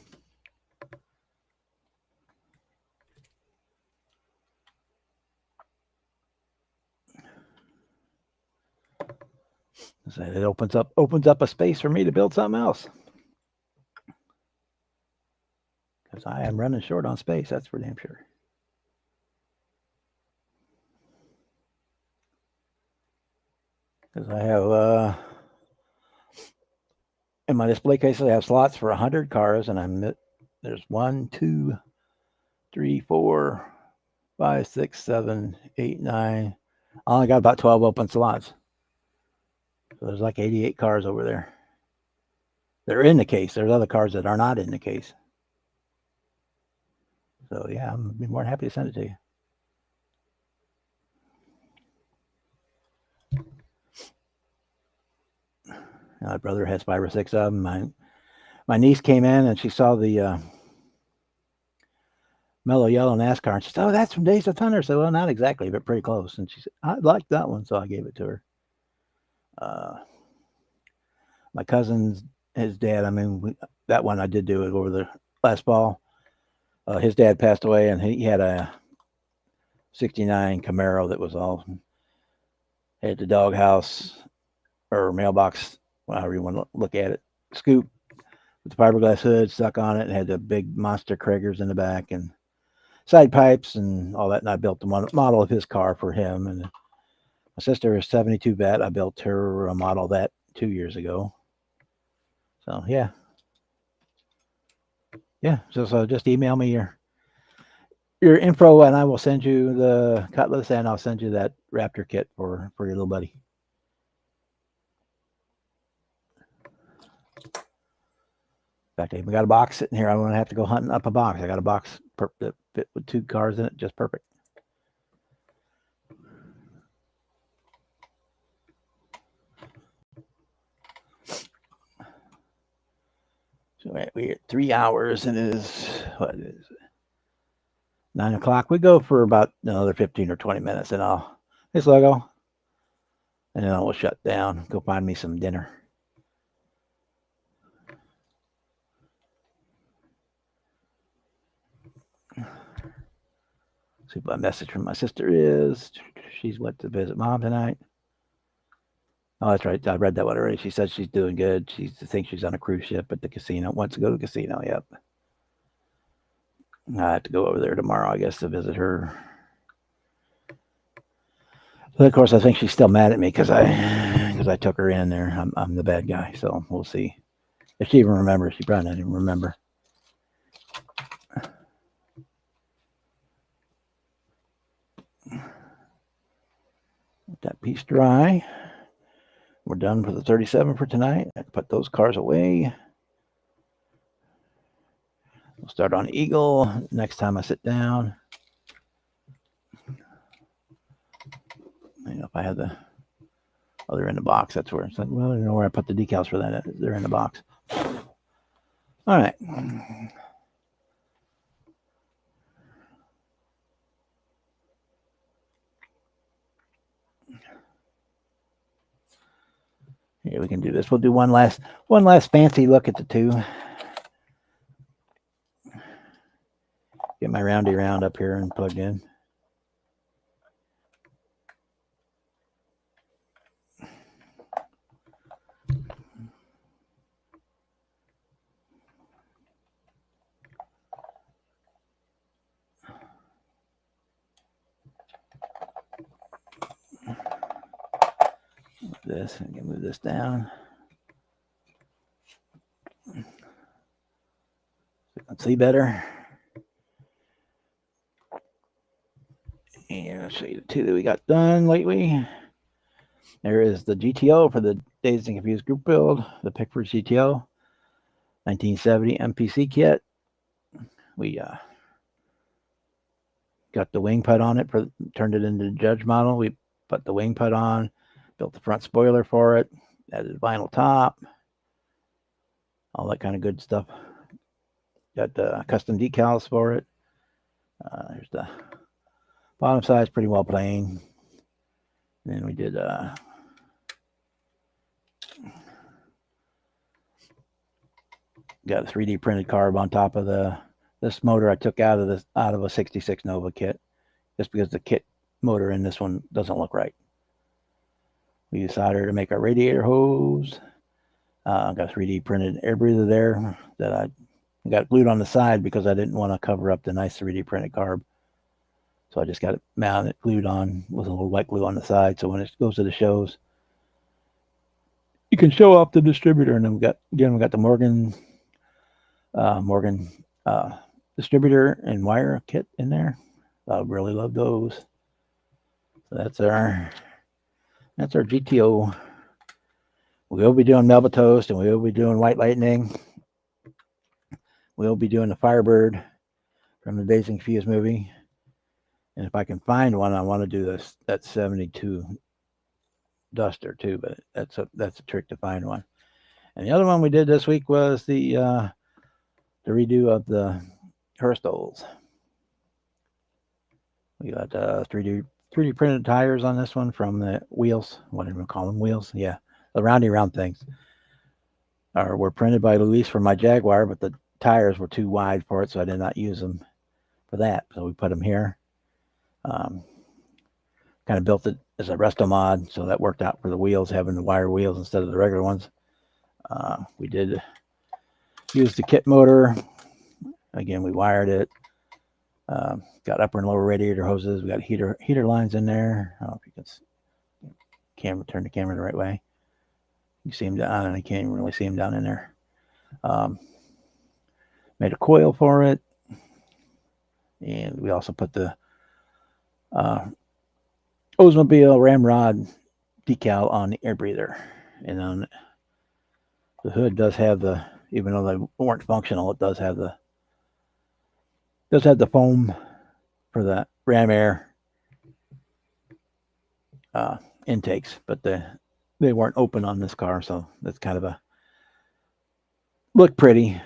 So it opens up a space for me to build something else. Because I am running short on space, that's for damn sure. Because I have in my display case, I have slots for 100 cars, and there's 1, 2, 3, 4, 5, 6, 7, 8, 9. I only got about 12 open slots. So there's like 88 cars over there. They're in the case. There's other cars that are not in the case. So yeah, I'm be more than happy to send it to you. My brother has 5 or 6 of them. My niece came in and she saw the mellow yellow NASCAR, and she said, "Oh, that's from Days of Thunder." So, well, not exactly, but pretty close. And she said, "I like that one," so I gave it to her. My cousin's his dad. I mean, that one I did do it over the last fall. His dad passed away, and he had a '69 Camaro that was all had the doghouse or mailbox, however you want to look at it, scoop with the fiberglass hood stuck on it, and had the big monster Kragers in the back and side pipes and all that. And I built the model of his car for him. And my sister is 72 vet. I built her a model of that 2 years ago. So yeah. So just email me your info, and I will send you the Cutlass, and I'll send you that Raptor kit for your little buddy. In fact, I even got a box sitting here. I'm going to have to go hunting up a box. I got a box that fit with 2 cars in it, just perfect. So we're at 3 hours, and it is, what is it? 9 o'clock. We go for about another 15 or 20 minutes, and this logo, and then I will shut down, go find me some dinner. See what my message from my sister is. She's went to visit mom tonight. Oh, that's right. I read that one already. She said she's doing good. She thinks she's on a cruise ship at the casino. Wants to go to the casino. Yep. I have to go over there tomorrow, I guess, to visit her. So of course, I think she's still mad at me because I took her in there. I'm the bad guy, so we'll see if she even remembers. She probably not even remember. Let that piece dry. We're done for the 37 for tonight. I put those cars away. We'll start on Eagle next time I sit down. You know, if I had the they're in the box. That's where it's like, well, I don't know where I put the decals for that. They're in the box. All right. Here we can do this. We'll do one last fancy look at the two. Get my roundy round up here and plugged in. This, I can move this down. So you can see better. And I'll show you the two that we got done lately. There is the GTO for the Dazed and Confused group build, the Pickford GTO, 1970 MPC kit. We got the wing put on it, turned it into the Judge model. We put the wing put on, built the front spoiler for it, added vinyl top, all that kind of good stuff. Got the custom decals for it. There's the bottom side's pretty well plain. And then we did got a 3D printed carb on top of this motor I took out of a 66 Nova kit, just because the kit motor in this one doesn't look right. We used solder to make our radiator hose. Got a 3D printed air breather there that I got glued on the side because I didn't want to cover up the nice 3D printed carb. So I just got it mounted, glued on with a little white glue on the side. So when it goes to the shows, you can show off the distributor. And then we got the Morgan distributor and wire kit in there. I really love those. So that's our GTO. We'll be doing Melba Toast, and we'll be doing White Lightning. We'll be doing the Firebird from the Dazed and Confused movie. And if I can find one, I want to do that 72 Duster too, but that's a trick to find one. And the other one we did this week was the redo of the Hurstols. We got 3D printed tires on this one from the wheels, whatever you call them, wheels. Yeah, the roundy round things were printed by Luis for my Jaguar, but the tires were too wide for it, so I did not use them for that. So we put them here. Kind of built it as a resto mod, so that worked out for the wheels, having the wire wheels instead of the regular ones. We did use the kit motor. Again, we wired it. Got upper and lower radiator hoses. We got heater lines in there. I don't know if you can turn the camera the right way. You see them down, and I can't even really see them down in there. Made a coil for it, and we also put the Oldsmobile Ramrod decal on the air breather, and on the hood does have even though they weren't functional, it does have the foam for the Ram Air intakes, but they weren't open on this car, so that's kind of look pretty.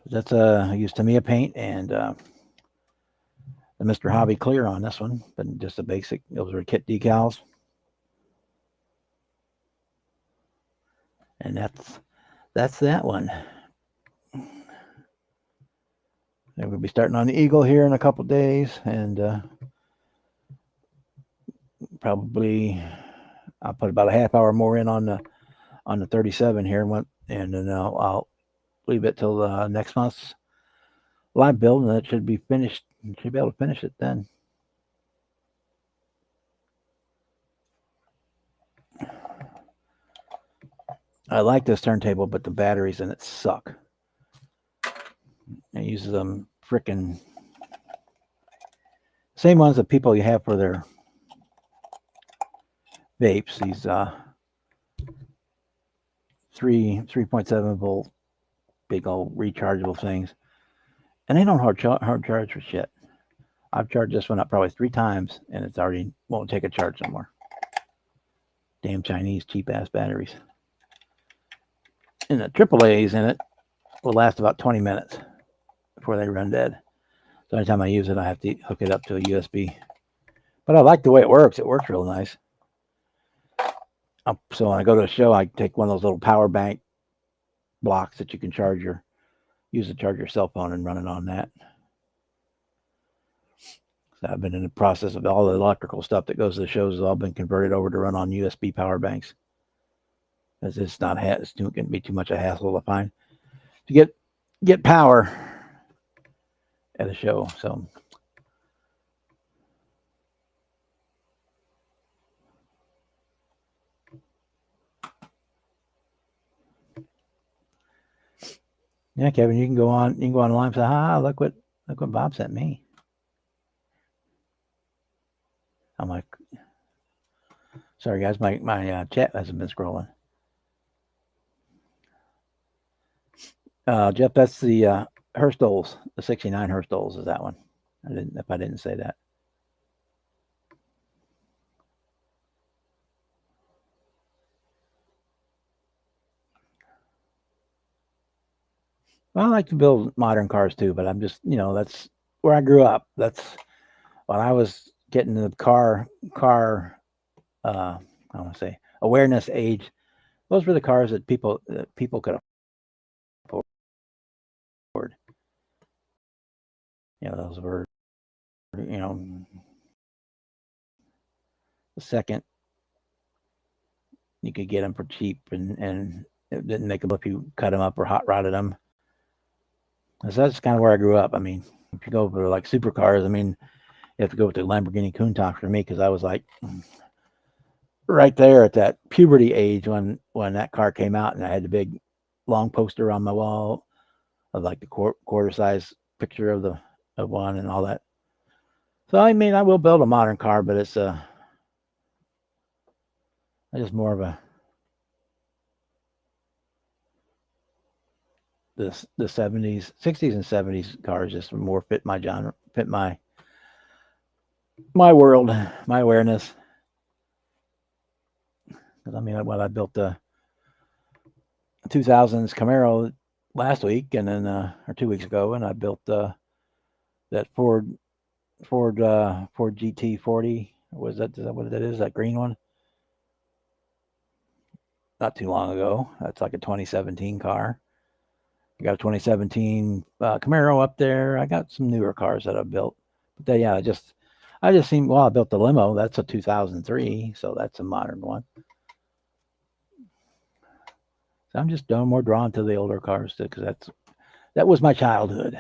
That's I used Tamiya paint and the Mr. Hobby clear on this one, but just a basic. Those are kit decals, and that's that one. And we'll be starting on the Eagle here in a couple days, and probably I'll put about a half hour more in on the 37 here, and then I'll leave it till next month's live build, and it should be finished. Should be able to finish it then. I like this turntable, but the batteries in it suck. It uses them frickin' same ones that people you have for their vapes. These 3.7 volt big old rechargeable things, and they don't hard charge for shit. I've charged this one up probably 3 times, and it's already won't take a charge no more. Damn Chinese cheap ass batteries. And the AAA's in it will last about 20 minutes before they run dead. So anytime I use it, I have to hook it up to a USB. But I like the way it works. It works real nice. So when I go to a show, I take one of those little power bank blocks that you can use to charge your cell phone and run it on that. So I've been in the process of all the electrical stuff that goes to the shows has all been converted over to run on USB power banks. Because it's going to be too much a hassle to find to get power at a show. So yeah, Kevin, you can go online and say, look what Bob sent me. I'm like, sorry guys, my chat hasn't been scrolling. Jeff, that's the Herstols, the 69 Herstols is that one. If I didn't say that. Well, I like to build modern cars too, but I'm just, that's where I grew up. That's when I was getting the car, I want to say awareness age. Those were the cars that people could afford. Those were, the second you could get them for cheap, and it didn't make them if you cut them up or hot rodded them. So that's kind of where I grew up. I mean, if you go for like supercars, I mean, you have to go with the Lamborghini Countach for me because I was like right there at that puberty age when that car came out, and I had the big long poster on my wall of like the quarter size picture of one and all that. So I mean, I will build a modern car, but it's just more of the 70s, 60s, and 70s cars just more fit my genre, fit my world, my awareness. Because I mean, I built the 2000s Camaro last week, and then or 2 weeks ago, and I built that Ford GT40. Is that what that is? That green one? Not too long ago. That's like a 2017 car. I got a 2017 Camaro up there. I got some newer cars that I've built. But I just seen. Well, I built the limo. That's a 2003, so that's a modern one. So I'm just more drawn to the older cars too, because that was my childhood.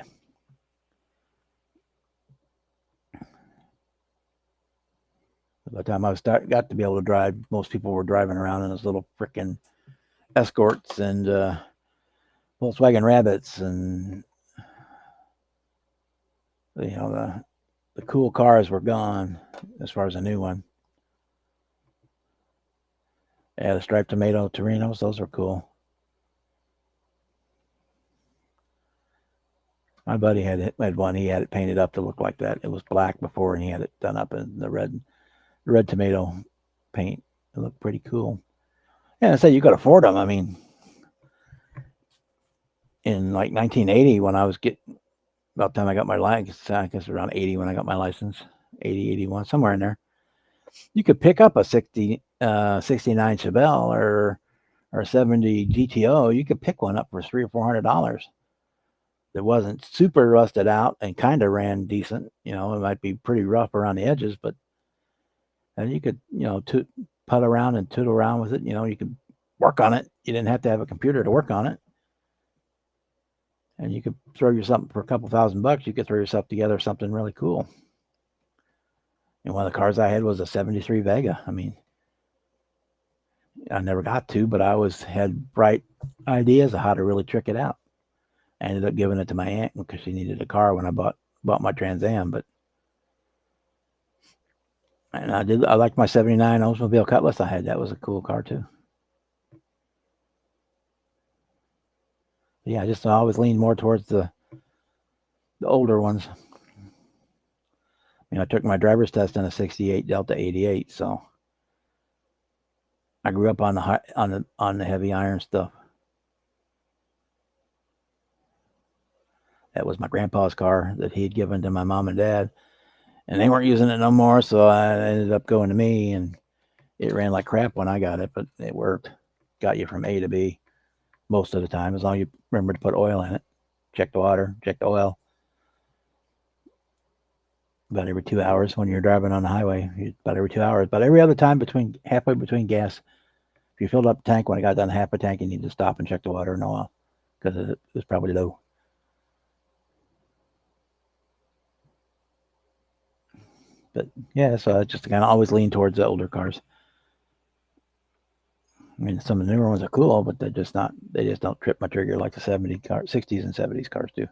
By the time I got to be able to drive, most people were driving around in those little frickin' Escorts and Volkswagen Rabbits, and the cool cars were gone as far as a new one. Yeah, the striped tomato Torinos, those were cool. My buddy had one. He had it painted up to look like that. It was black before, and he had it done up in the red tomato paint. It looked pretty cool. Yeah, I said you could afford them. I mean, in like 1980, when I was about the time I got my license, I guess around 80 when I got my license, 80, 81, somewhere in there, you could pick up a 69 Chevelle or a 70 GTO. You could pick one up for $300 or $400. That wasn't super rusted out and kind of ran decent. It might be pretty rough around the edges, but and you could, putt around and tootle around with it. You could work on it. You didn't have to have a computer to work on it. And you could throw yourself for a couple $1,000. You could throw yourself together something really cool. And one of the cars I had was a 73 Vega. I mean, I never got to, but I always had bright ideas of how to really trick it out. I ended up giving it to my aunt because she needed a car when I bought my Trans Am. But and I liked my '79 Oldsmobile Cutlass I had. That was a cool car too. Yeah, I just always leaned more towards the older ones. I took my driver's test in a '68 Delta 88, so I grew up on the heavy iron stuff. That was my grandpa's car that he'd given to my mom and dad, and they weren't using it no more, so I ended up going to me, and it ran like crap when I got it, but it worked. Got you from A to B most of the time, as long as you remember to put oil in it. Check the water, check the oil. About every 2 hours when you're driving on the highway. About every 2 hours. But every other time halfway between gas, if you filled up the tank when it got done half a tank, you need to stop and check the water and oil because it was probably low. But yeah, so I just kind of always lean towards the older cars. I mean, some of the newer ones are cool, but they just don't trip my trigger like the 60s and 70s cars do.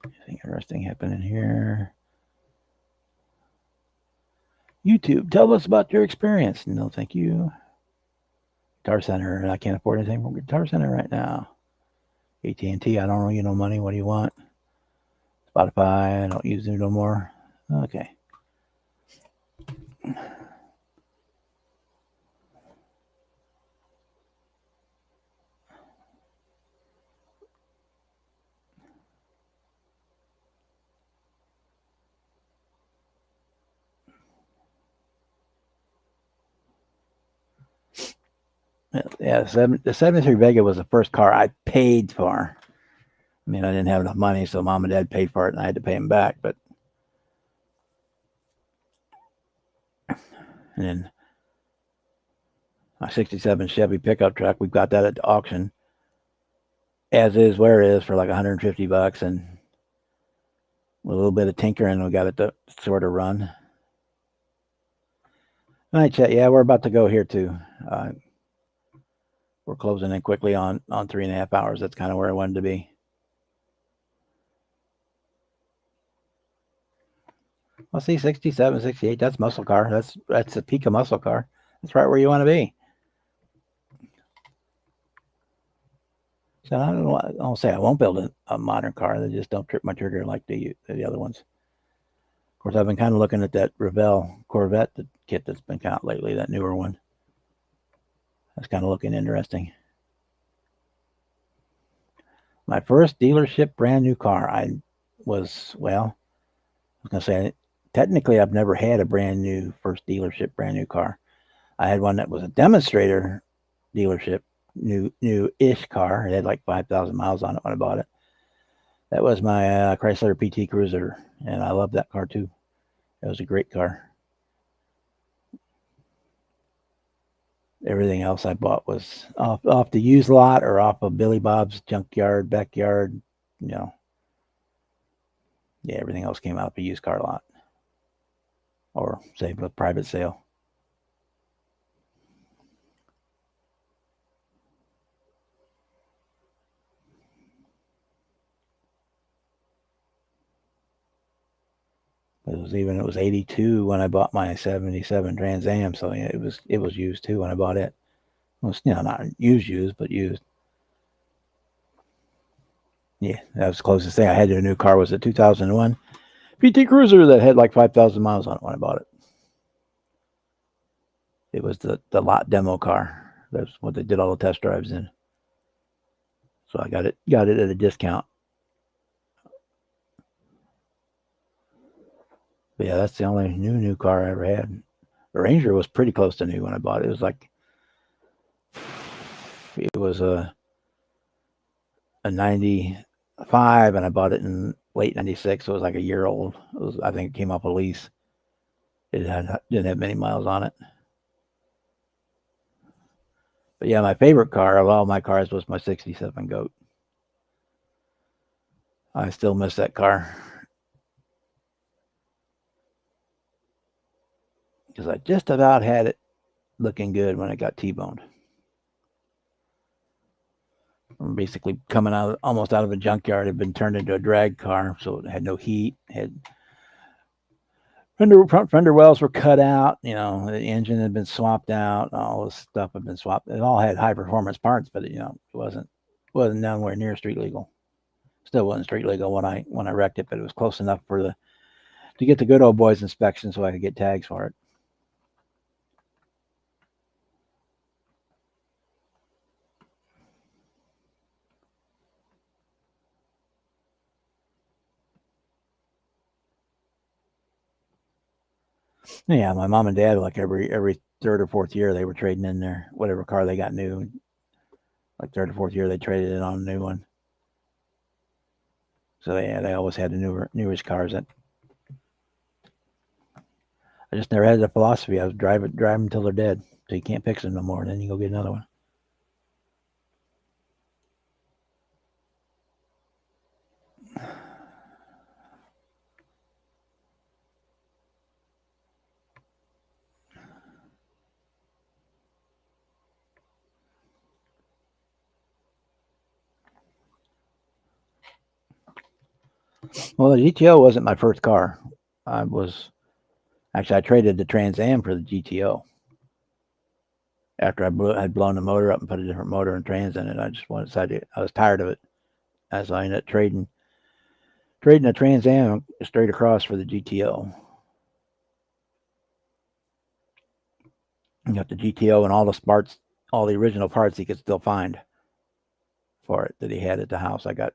Anything interesting happening here? YouTube, tell us about your experience. No, thank you. Guitar Center, I can't afford anything from Guitar Center right now. AT&T, I don't owe you no money. What do you want? Spotify, I don't use it no more. Okay. Yeah, the 73 Vega was the first car I paid for. I mean, I didn't have enough money, so mom and dad paid for it, and I had to pay them back. But and then my '67 Chevy pickup truck, we got that at the auction, as is where it is, for like $150, and with a little bit of tinkering, we got it to sort of run. Night chat, yeah, we're about to go here too. We're closing in quickly on 3.5 hours. That's kind of where I wanted to be. Well, see, 67, 68, that's muscle car. That's the peak of muscle car. That's right where you want to be. So I don't know. I'll say I won't build a modern car. They just don't trip my trigger like the other ones. Of course, I've been kind of looking at that Revell Corvette kit that's been out lately, that newer one. That's kind of looking interesting. My first dealership brand new car, I was going to say, technically, I've never had a brand new first dealership brand new car. I had one that was a demonstrator dealership, new-ish car. It had like 5,000 miles on it when I bought it. That was my Chrysler PT Cruiser, and I loved that car too. It was a great car. Everything else I bought was off the used lot or off of Billy Bob's junkyard, backyard, Yeah, everything else came out of a used car lot or say a private sale. It was 82 when I bought my 77 Trans Am, so yeah, it was used too when I bought it. It was, not used, but used. Yeah, that was the closest thing I had to a new car was a 2001 PT Cruiser that had like 5,000 miles on it when I bought it. It was the lot demo car. That's what they did all the test drives in. So I got it at a discount. But yeah, that's the only new car I ever had. The Ranger was pretty close to new when I bought it. It was a 95, and I bought it in late 96. So it was like a year old. I think it came off a lease. It didn't have many miles on it. But yeah, my favorite car of all my cars was my 67 Goat. I still miss that car because I just about had it looking good when it got T-boned. I'm basically coming out almost out of a junkyard. It had been turned into a drag car, so it had no heat. Had fender wells were cut out. You know, the engine had been swapped out. All this stuff had been swapped. It all had high performance parts, but it wasn't nowhere near street legal. Still wasn't street legal when I wrecked it, but it was close enough to get the good old boys inspection so I could get tags for it. Yeah, my mom and dad, like every third or fourth year, they were trading in their whatever car they got new. Like third or fourth year, they traded it on a new one. So they always had the newish cars. That I just never had the philosophy. I was drive them until they're dead, so you can't fix them no more. And then you go get another one. Well, the GTO wasn't my first car. I traded the Trans Am for the GTO. After I'd blown the motor up and put a different motor and trans in it, I was tired of it. As I ended up trading a Trans Am straight across for the GTO. You got the GTO and all the parts, all the original parts he could still find for it that he had at the house. I got,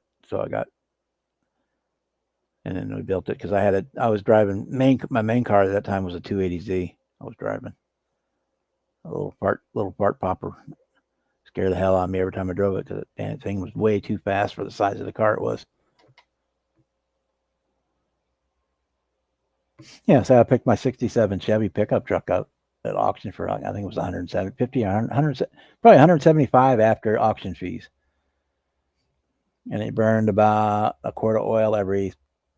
and then we built it because I was driving my main car at that time was a 280Z. I was driving a little part popper. Scared the hell out of me every time I drove it because the thing was way too fast for the size of the car it was. Yeah, so I picked my 67 Chevy pickup truck up at auction for, I think it was 150 or 100, probably 175 after auction fees. And it burned about a quart of oil every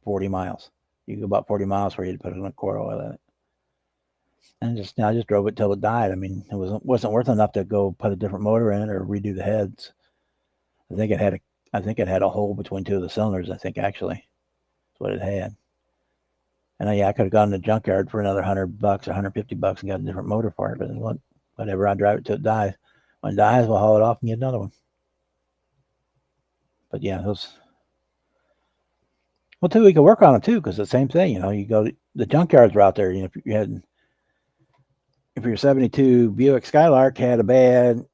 40 miles. You go about 40 miles where you'd put a quart of oil in it. And I just drove it till it died. I mean, it wasn't worth enough to go put a different motor in it or redo the heads. I think it had a hole between two of the cylinders. I think actually, that's what it had. And I could have gone to the junkyard for another $100 or $150 and got a different motor for it. But whatever, I drive it till it dies. When it dies, we'll haul it off and get another one. But yeah, too, we could work on it too, because the same thing, you go the junkyards are out there. If your 72 Buick Skylark had a bad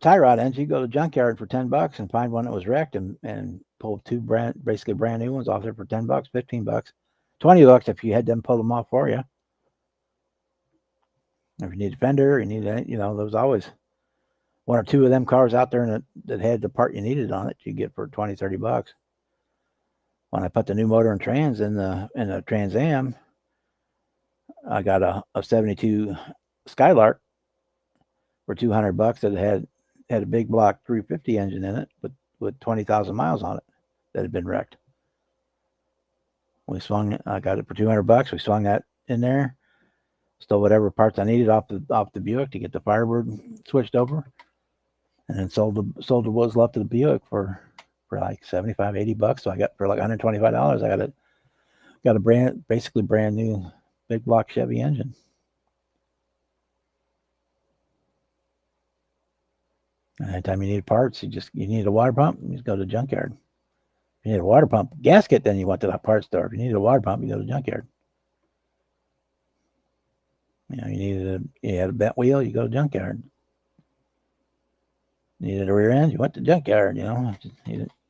tie rod engine, you go to the junkyard for $10 and find one that was wrecked and pull two basically brand new ones off there for $10, $15, $20 if you had them pull them off for you. If you need a fender, there was always one or two of them cars out there that had the part you needed on it. You get for $20, $30. When I put the new motor and trans in the Trans Am, I got a 72 Skylark for $200 that had a big block 350 engine in it with 20,000 miles on it that had been wrecked. I got it for $200. We swung that in there, stole whatever parts I needed off the Buick to get the Firebird switched over, and then sold what was left of the Buick for like $75, $80. So I got for like $125. I got a basically brand new big block Chevy engine. Anytime you need parts, you need a water pump, you just go to the junkyard. If you need a water pump gasket, then you went to the parts store. If you need a water pump, you go to the junkyard. You had a bent wheel, you go to the junkyard. You needed a rear end, you went to the junkyard.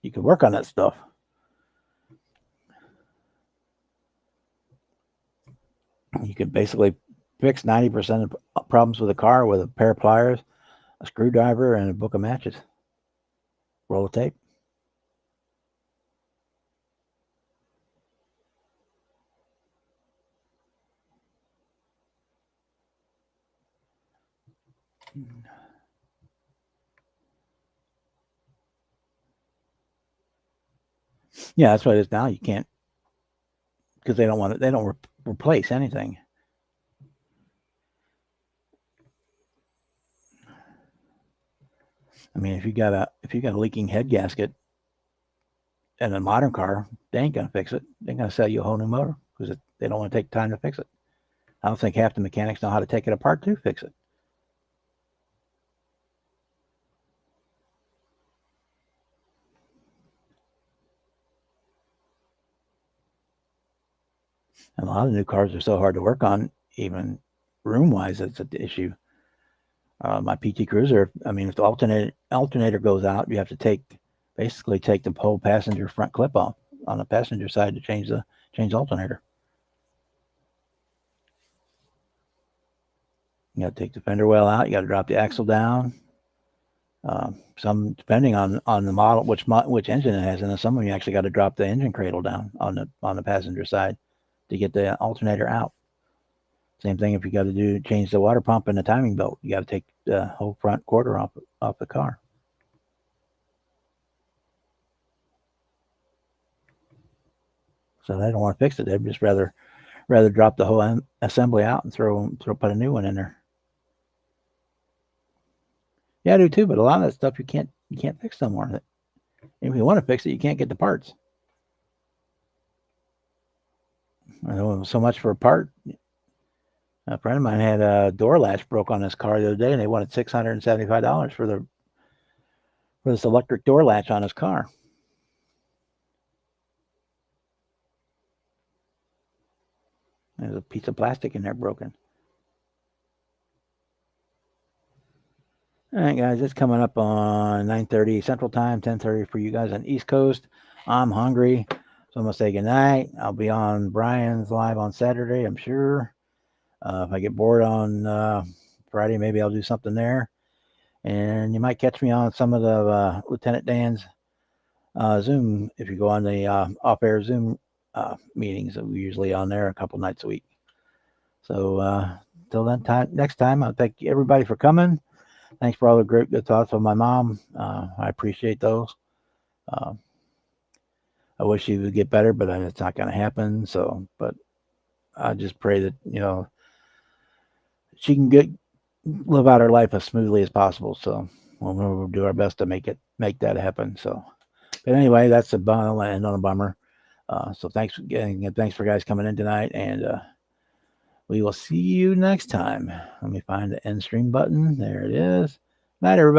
You could work on that stuff. You could basically fix 90% of problems with a car with a pair of pliers, a screwdriver, and a book of matches. Roll of tape. Yeah, that's what it is now. You can't, because they don't want it. They don't replace anything. I mean, if you got a leaking head gasket in a modern car, they ain't gonna fix it. They're gonna sell you a whole new motor because they don't want to take time to fix it. I don't think half the mechanics know how to take it apart to fix it. And a lot of new cars are so hard to work on, even room wise, it's an issue. My PT Cruiser, I mean, if the alternator goes out, you have to basically take the whole passenger front clip off on the passenger side to change the alternator. You got to take the fender well out. You got to drop the axle down. Some depending on the model, which engine it has, and some of you actually got to drop the engine cradle down on the passenger side to get the alternator out. Same thing if you got to change the water pump and the timing belt. You got to take the whole front quarter off the car. So they don't want to fix it. They'd just rather drop the whole assembly out and put a new one in there. Yeah, I do too. But a lot of that stuff you can't fix no more. If you want to fix it, you can't get the parts. I know so much for a part. A friend of mine had a door latch broke on his car the other day, and they wanted $675 for this electric door latch on his car. There's a piece of plastic in there broken. All right, guys, it's coming up on 9:30 Central Time, 10:30 for you guys on the East Coast. I'm hungry, so I'm gonna say goodnight. I'll be on Brian's live on Saturday, I'm sure. If I get bored on Friday, maybe I'll do something there. And you might catch me on some of the Lieutenant Dan's Zoom if you go on the off-air Zoom meetings that we're usually on there a couple nights a week. So till then, next time, I'll thank everybody for coming. Thanks for all the great good thoughts on my mom. I appreciate those. I wish she would get better, but it's not going to happen. So, but I just pray that she can live out her life as smoothly as possible. So we'll do our best to make that happen. So, but anyway, that's end on a bummer. So thanks again. Thanks for guys coming in tonight, and we will see you next time. Let me find the end stream button. There it is. Night, everybody.